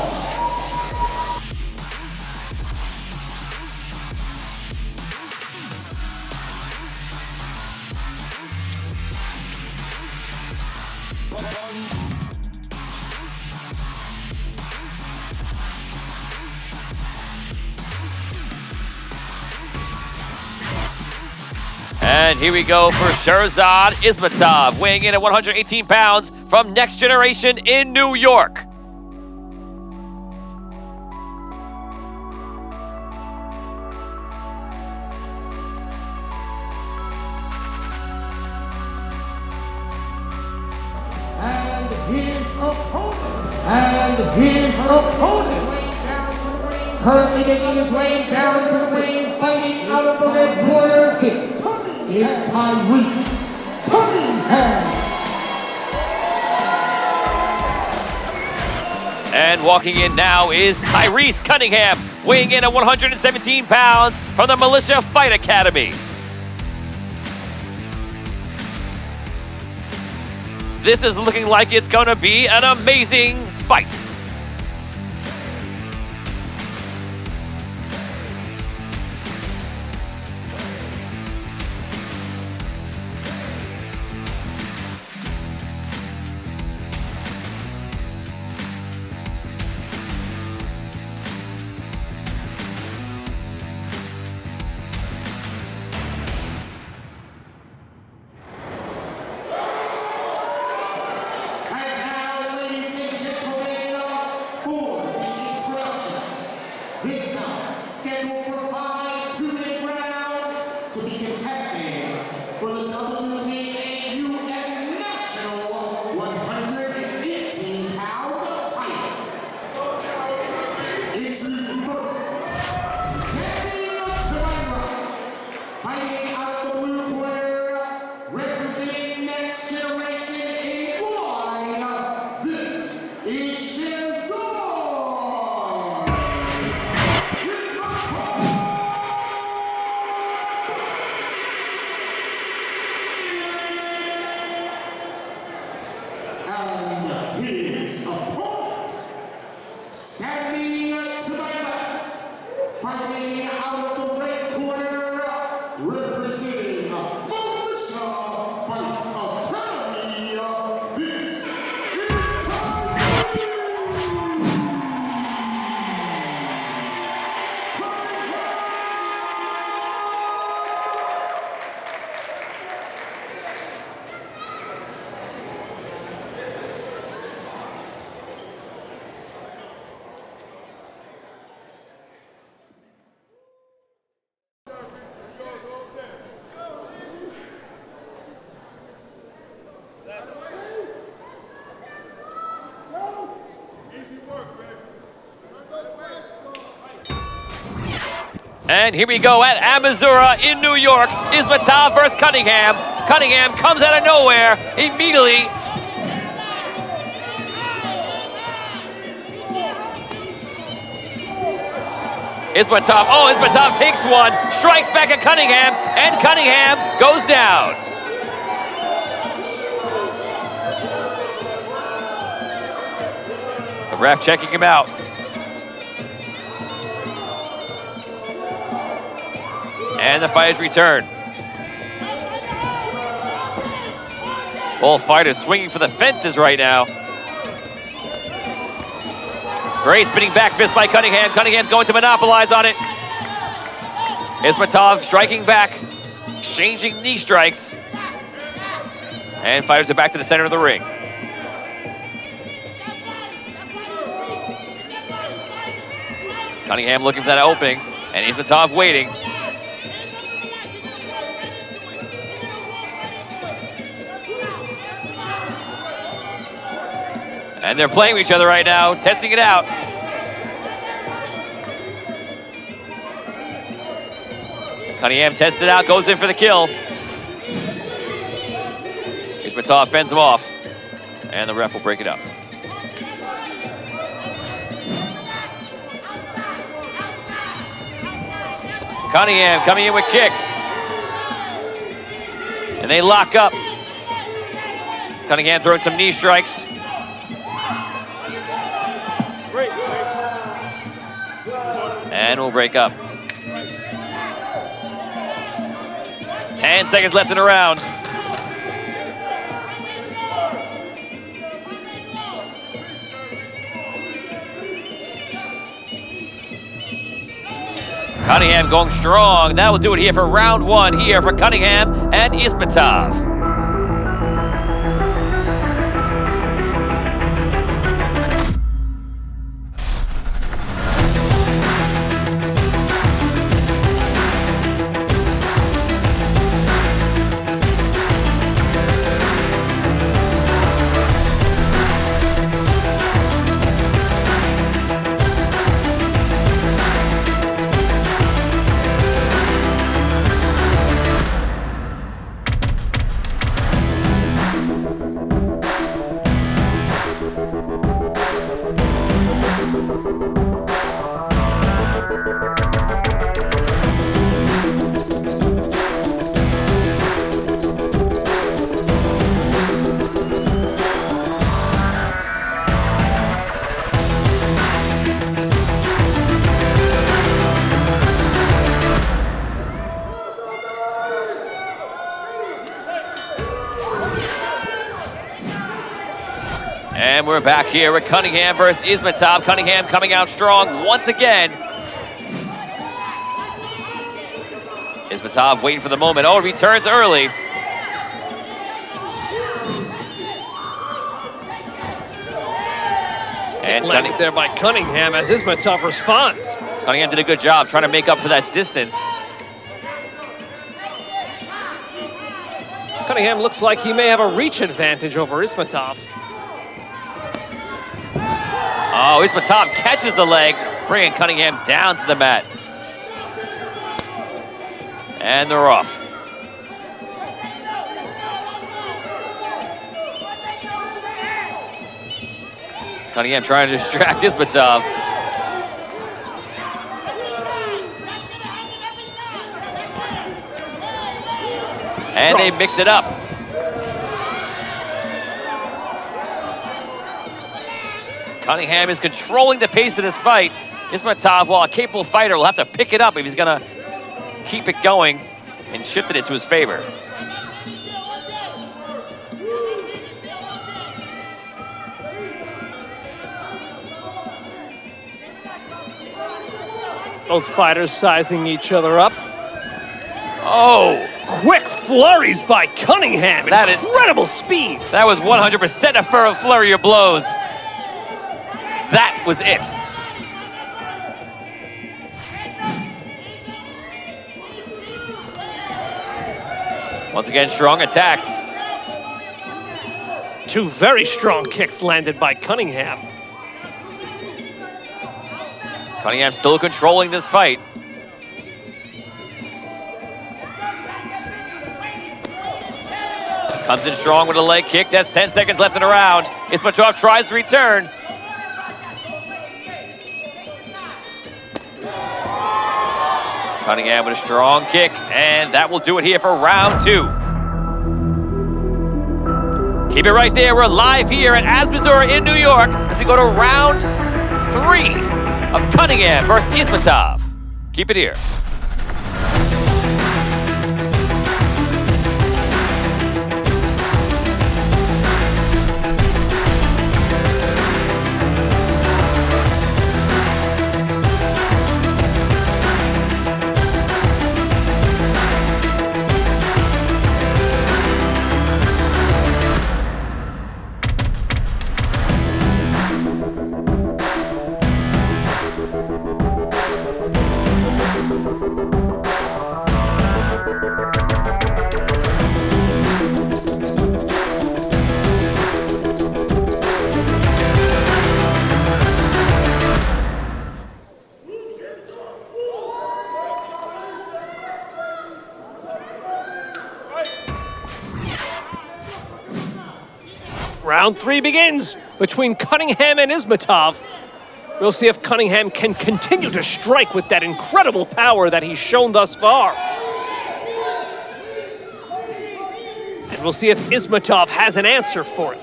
And here we go for Sherzad Ismatov, weighing in at 118 pounds from Next Generation in New York. His opponent, currently making his way down to the ring, fighting out of the red corner, is Tyrese Cunningham. And walking in now is Tyrese Cunningham, weighing in at 117 pounds from the Militia Fight Academy. This is looking like it's gonna be an amazing fight. And now, ladies and gentlemen, for the introductions. This bout scheduled for 5 two-minute rounds to be contested for the WBA US National 118-pound title. Introducing first, standing up to my right, fighting out of the blue corner, representing Next Generation in Muay, this is Shenzhen. And his opponent, standing to my left, fighting out of the red corner, representing Militia Fight Academy, this is Tyrese. And here we go at Amazura in New York. Ismatov versus Cunningham. Cunningham comes out of nowhere immediately. Ismatov takes one, strikes back at Cunningham, and Cunningham goes down. The ref checking him out. And the fighters return. Both fighters swinging for the fences right now. Great spinning back fist by Cunningham. Cunningham's going to monopolize on it. Ismatov striking back, exchanging knee strikes. And fighters are back to the center of the ring. Cunningham looking for that opening, and Ismatov waiting. And they're playing with each other right now, testing it out. Cunningham tests it out, goes in for the kill. Ismatov fends him off, and the ref will break it up. Cunningham coming in with kicks. And they lock up. Cunningham throwing some knee strikes. And we'll break up. 10 seconds left in the round. Cunningham going strong. That will do it here for round one here for Cunningham and Ismatov. And we're back here with Cunningham versus Ismatov. Cunningham coming out strong once again. Ismatov waiting for the moment. Oh, returns early. And landed there by Cunningham as Ismatov responds. Cunningham did a good job trying to make up for that distance. Cunningham looks like he may have a reach advantage over Ismatov. Oh, Ismatov catches the leg, bringing Cunningham down to the mat. And they're off. Cunningham trying to distract Ismatov. And they mix it up. Cunningham is controlling the pace of this fight. Ismatov, while a capable fighter, will have to pick it up if he's gonna keep it going and shift it into his favor. Both fighters sizing each other up. Oh, quick flurries by Cunningham. Incredible speed. That was 100% a flurry of blows. That was it. Once again, strong attacks. Two very strong kicks landed by Cunningham. Cunningham still controlling this fight. Comes in strong with a leg kick. That's 10 seconds left in the round. Ismatov tries to return. Cunningham with a strong kick, and that will do it here for round 2. Keep it right there. We're live here at Asbazur in New York as we go to round 3 of Cunningham versus Ismatov. Keep it here. Round 3 begins between Cunningham and Ismatov. We'll see if Cunningham can continue to strike with that incredible power that he's shown thus far. And we'll see if Ismatov has an answer for it.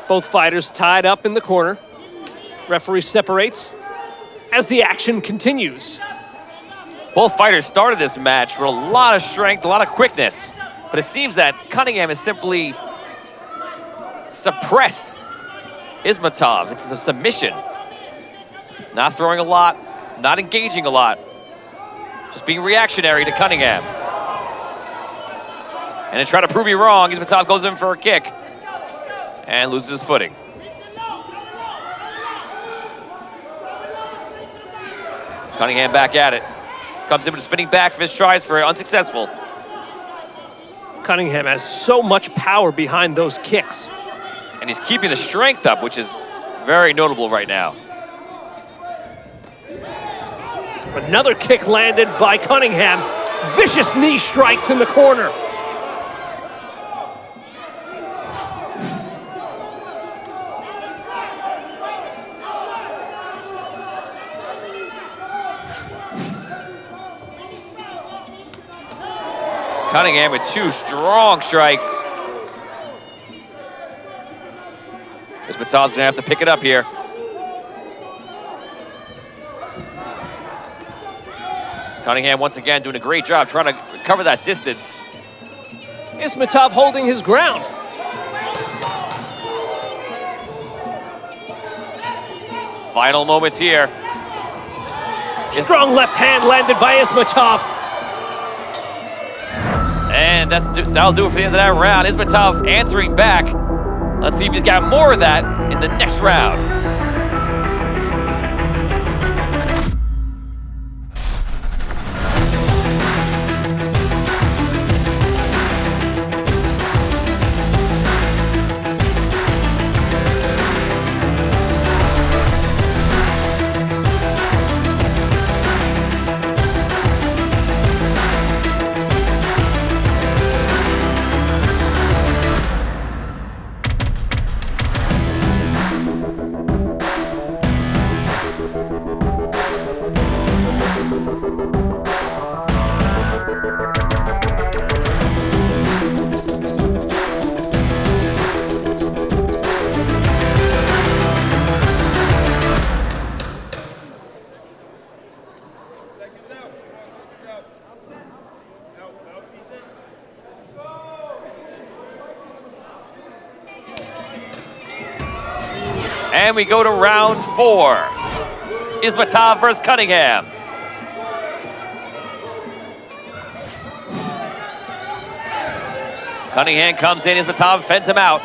Both fighters tied up in the corner. Referee separates as the action continues. Both fighters started this match with a lot of strength, a lot of quickness. But it seems that Cunningham has simply suppressed Ismatov. It's a submission. Not throwing a lot, not engaging a lot. Just being reactionary to Cunningham. And to try to prove me wrong, Ismatov goes in for a kick and loses his footing. Cunningham back at it. Comes in with a spinning back fist, tries for it, unsuccessful. Cunningham has so much power behind those kicks. And he's keeping the strength up, which is very notable right now. Another kick landed by Cunningham. Vicious knee strikes in the corner. Cunningham with 2 strong strikes. Ismatov's gonna have to pick it up here. Cunningham once again doing a great job trying to cover that distance. Ismatov holding his ground. Final moments here. Strong left hand landed by Ismatov. And that'll do it for the end of that round. Ismatov answering back. Let's see if he's got more of that in the next round. And we go to round 4. Ismatov versus Cunningham. Cunningham comes in, Ismatov fends him out.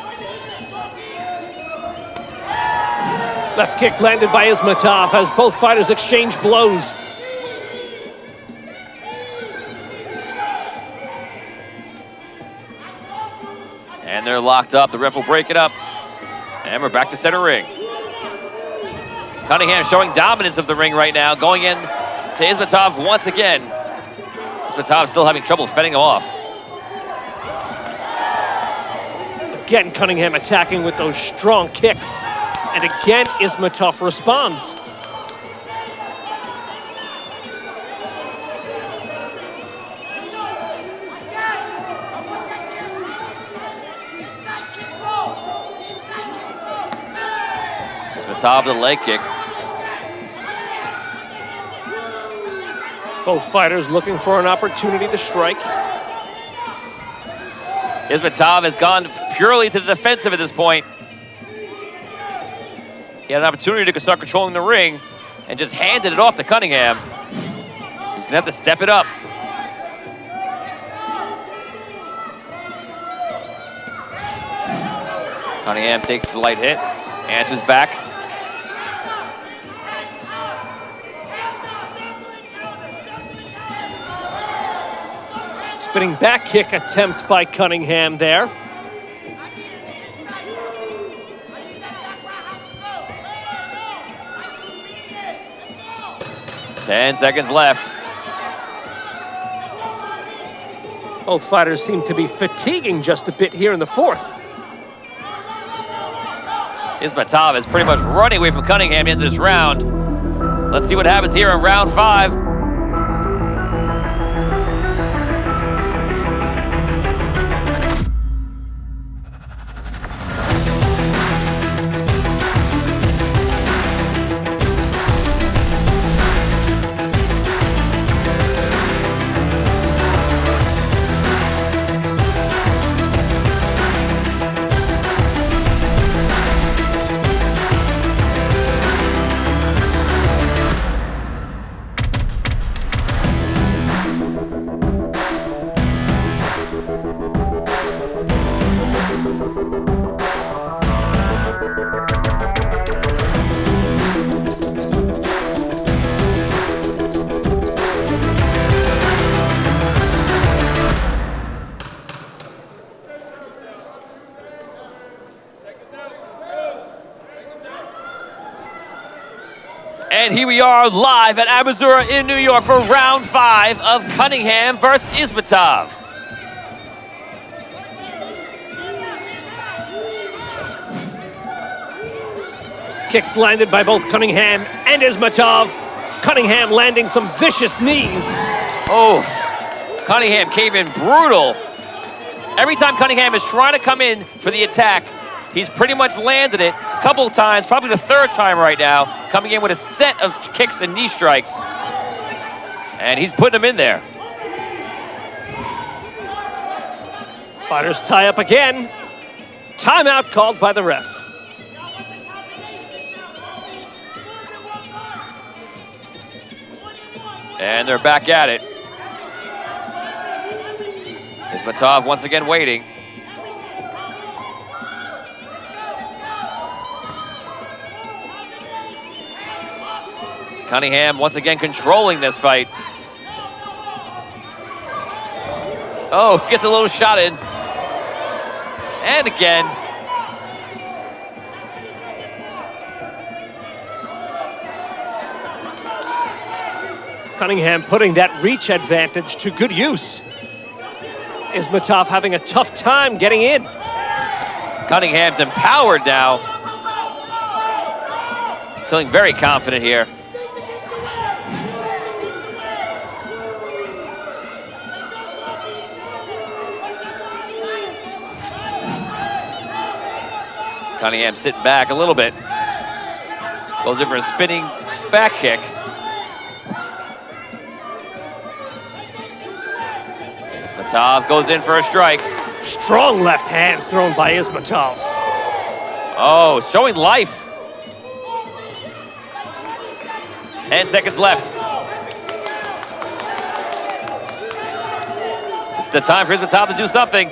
Left kick landed by Ismatov as both fighters exchange blows. And they're locked up. The ref will break it up. And we're back to center ring. Cunningham showing dominance of the ring right now, going in to Ismatov once again. Ismatov still having trouble fending him off. Again, Cunningham attacking with those strong kicks. And again, Ismatov responds. Ismatov the leg kick. Both fighters looking for an opportunity to strike. Ismatov has gone purely to the defensive at this point. He had an opportunity to start controlling the ring and just handed it off to Cunningham. He's gonna have to step it up. Cunningham takes the light hit, answers back. Spinning back kick attempt by Cunningham there. Ten seconds left. Both fighters seem to be fatiguing just a bit here in the fourth. Ismatov is pretty much running away from Cunningham in this round. Let's see what happens here in round 5. And here we are live at Arizura in New York for round 5 of Cunningham versus Ismatov. Kicks landed by both Cunningham and Ismatov. Cunningham landing some vicious knees. Oh, Cunningham came in brutal. Every time Cunningham is trying to come in for the attack, he's pretty much landed it a couple of times, probably the third time right now, coming in with a set of kicks and knee strikes. And he's putting them in there. Fighters tie up again. Timeout called by the ref. And they're back at it. Ismatov once again waiting. Cunningham once again controlling this fight. Oh, gets a little shot in. And again. Cunningham putting that reach advantage to good use. Ismatov having a tough time getting in. Cunningham's empowered now. Feeling very confident here. Cunningham sitting back a little bit. Goes in for a spinning back kick. Ismatov goes in for a strike. Strong left hand thrown by Ismatov. Oh, showing life. 10 seconds left. It's the time for Ismatov to do something.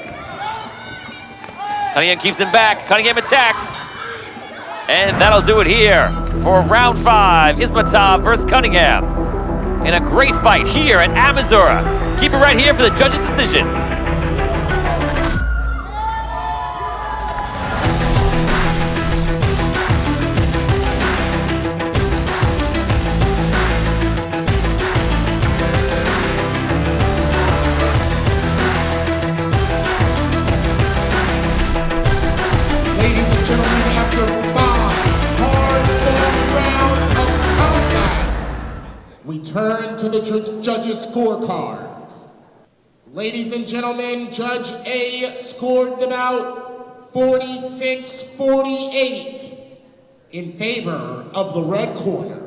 Cunningham keeps him back. Cunningham attacks. And that'll do it here for round 5. Ismatov versus Cunningham. In a great fight here at Amazura. Keep it right here for the judge's decision. Ladies and gentlemen, after 5 hard-fought rounds of combat, we turn to the judges' scorecards. Ladies and gentlemen, Judge A scored them out 46-48 in favor of the red corner.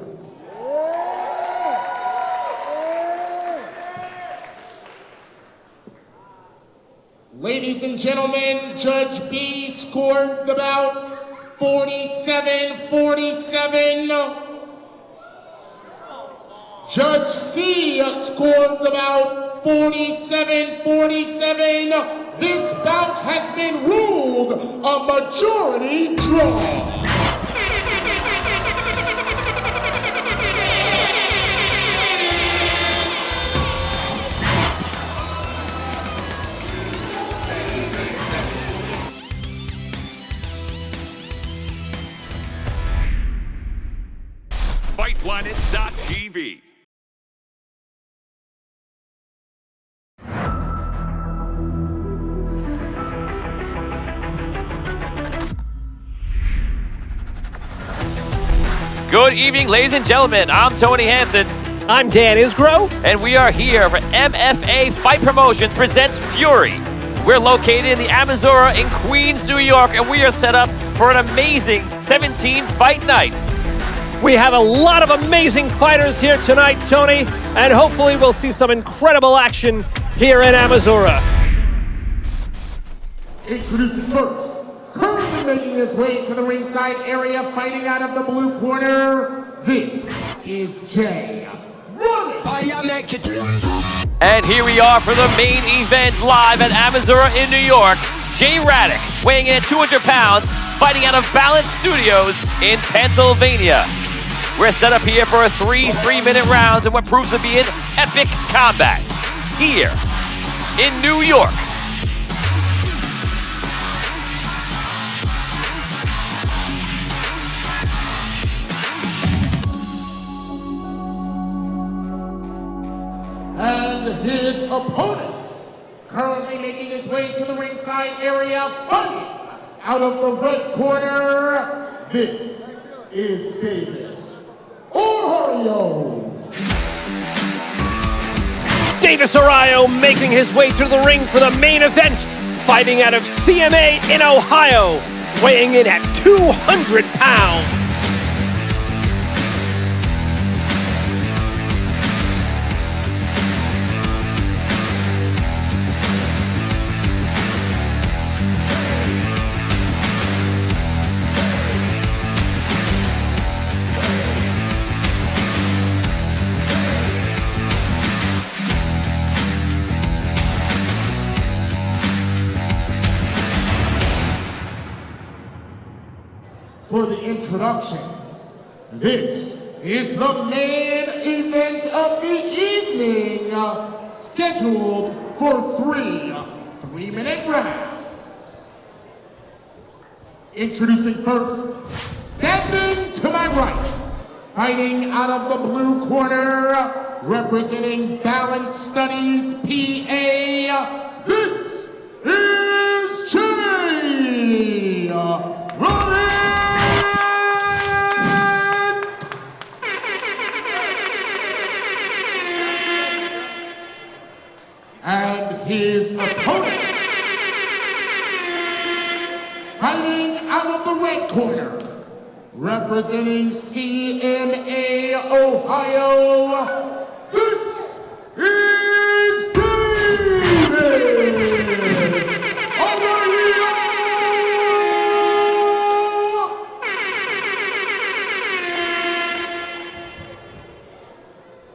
Ladies and gentlemen, Judge B scored the bout 47-47. Judge C scored the bout 47-47. This bout has been ruled a majority draw. Fightplanet.tv. Good evening, ladies and gentlemen. I'm Tony Hansen, I'm Dan Isgro. and we are here for MFA Fight Promotions presents Fury. We're located in the Amazura in Queens, New York, and we are set up for an amazing 17-fight night. We have a lot of amazing fighters here tonight, Tony, and hopefully we'll see some incredible action here in Amazura. Introducing first, currently making his way to the ringside area, fighting out of the blue corner, this is Jay. And here we are for the main event live at Amazura in New York. Jay Raddick, weighing in at 200 pounds, fighting out of Balance Studios in Pennsylvania. We're set up here for a 3-minute rounds in what proves to be an epic combat here in New York. And his opponent, currently making his way to the ringside area, fighting out of the red corner, this is Davis Arroyo. Davis Arroyo making his way through the ring for the main event, fighting out of CMA in Ohio, weighing in at 200 pounds. for the introductions. This is the main event of the evening, scheduled for 3 3-minute rounds. Introducing first, standing to my right, fighting out of the blue corner, representing Balance Studies, PA, this is Jay Ryan! And his opponent, fighting out of the red corner, representing CNA Ohio, this is Davis Arroyo!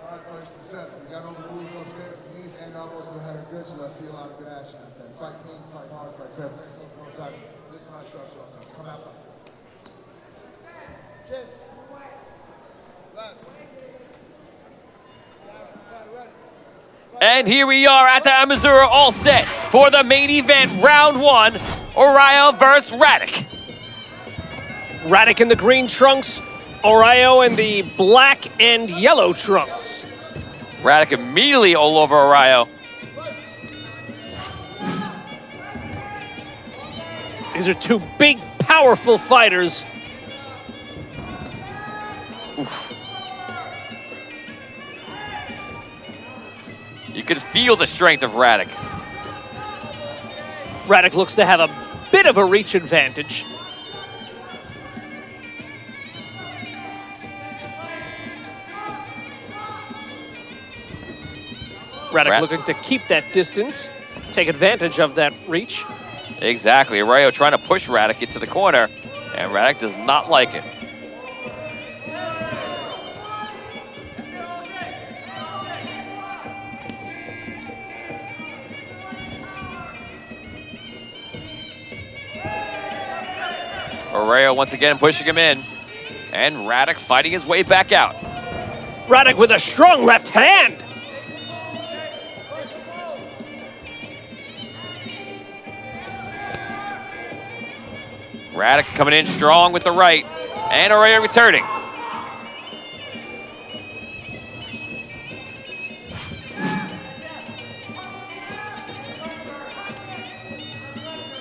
All right, first and second. We got all the rules upstairs. Knees and elbows to the head are good, so let's see a lot of good action out there. Fight clean, fight hard, fight fair. Play yourself 4 times. Listen on structure all times. Come out, fight. James. Last. And here we are at the Missouri, all set for the main event, round 1, Oriyo versus Radic. Radic in the green trunks, Oriyo in the black and yellow trunks. Radic immediately all over Oriyo. These are two big, powerful fighters. Oof. You could feel the strength of Radic. Radic looks to have a bit of a reach advantage. Radic looking to keep that distance, take advantage of that reach. Exactly, Oriyo trying to push Radic into the corner, and Radic does not like it. Oriyo once again pushing him in, and Radic fighting his way back out. Radic with a strong left hand. Radic coming in strong with the right, and Oriyo returning.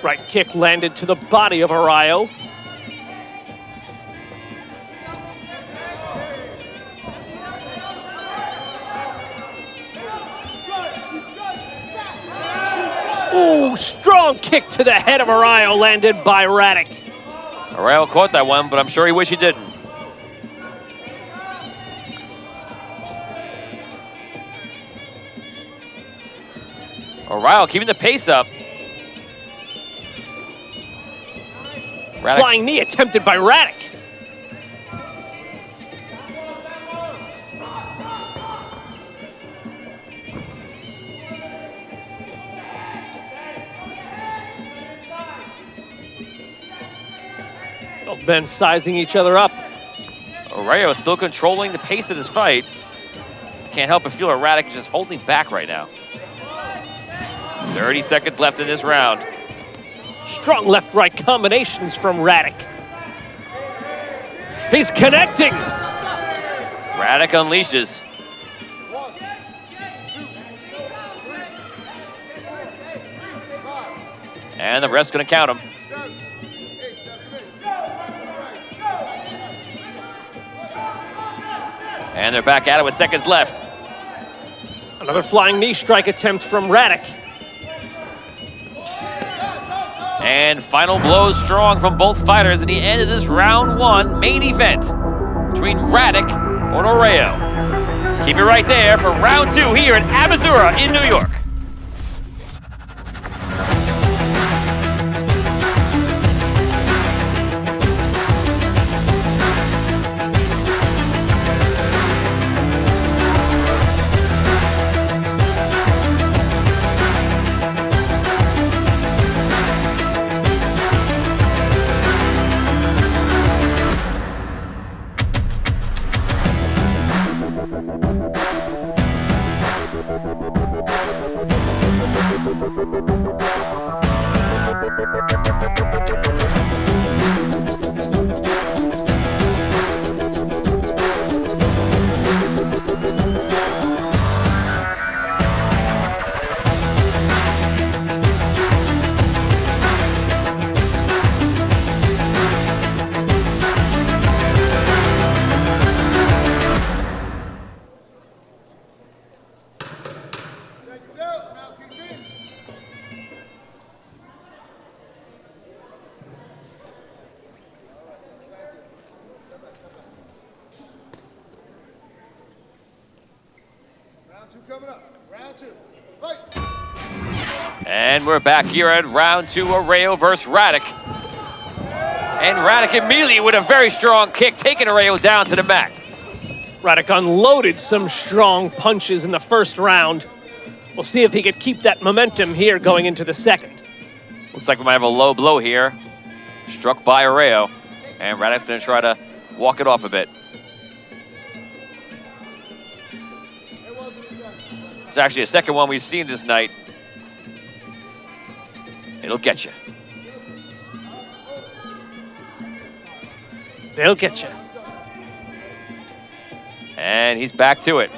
Right kick landed to the body of Oriyo. Ooh, strong kick to the head of Oriyo landed by Radic. Oriyo caught that one, but I'm sure he wished he didn't. Oriyo keeping the pace up. Radic. Flying knee attempted by Radic. Both men sizing each other up. Oriyo is still controlling the pace of this fight. Can't help but feel that Radic is just holding back right now. 30 seconds left in this round. Strong left-right combinations from Radic. He's connecting. Radic unleashes. And the ref's gonna count him. And they're back at it with seconds left. Another flying knee strike attempt from Radic. And final blows strong from both fighters at the end of this round 1 main event between Radic and Oriyo. Keep it right there for round 2 here at Aventura in New York. 2 coming up. Round 2. Fight. And we're back here at round 2, Arreo versus Radic. And Radic immediately with a very strong kick, taking Arreo down to the mat. Radic unloaded some strong punches in the first round. We'll see if he could keep that momentum here going into the second. Looks like we might have a low blow here. Struck by Arreo. And Radic's gonna try to walk it off a bit. It's actually a second one we've seen this night. It'll get you. They'll get you. And he's back to it.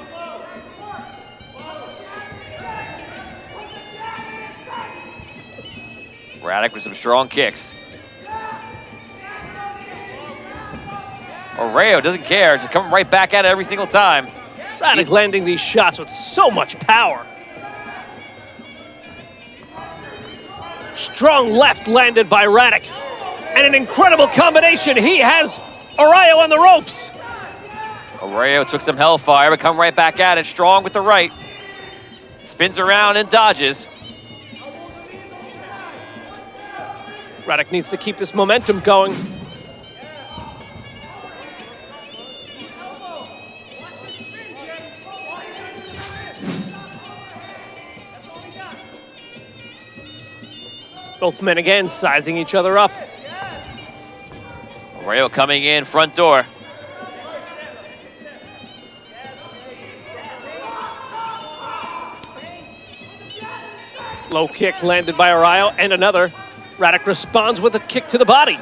Radic with some strong kicks. Arreo doesn't care, just coming right back at it every single time. Radic landing these shots with so much power. Strong left landed by Radic. And an incredible combination. He has Arreo on the ropes. Arreo took some hellfire, but come right back at it, strong with the right. Spins around and dodges. Radic needs to keep this momentum going. Both men again sizing each other up. Arreo coming in, front door. Low kick landed by Arreo, and another. Radic responds with a kick to the body.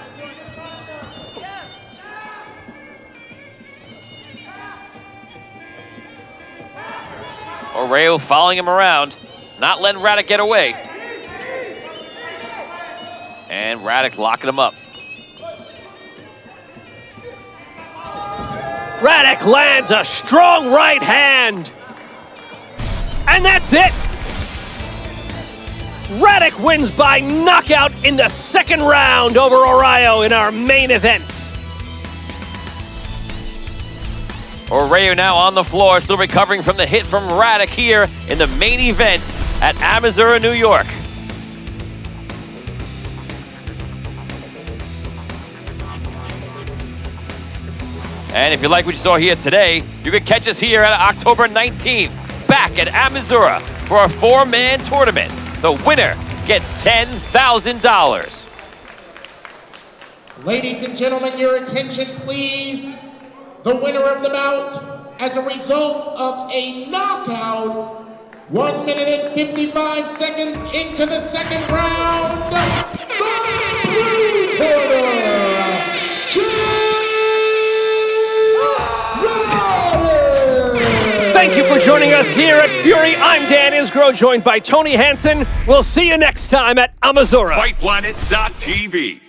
Arreo following him around, not letting Radic get away. And Radic locking him up. Radic lands a strong right hand. And that's it. Radic wins by knockout in the second round over Arreo in our main event. Arreo now on the floor, still recovering from the hit from Radic here in the main event at Amasura, New York. And if you like what you saw here today, you can catch us here at October 19th, back at Amasura for a 4-man tournament. The winner gets $10,000. Ladies and gentlemen, your attention please. The winner of the bout, as a result of a knockout, 1 minute and 55 seconds into the second round, the blue corner, Thank you for joining us here at Fury. I'm Dan Isgro, joined by Tony Hansen. We'll see you next time at Amasura. Fightplanet.tv.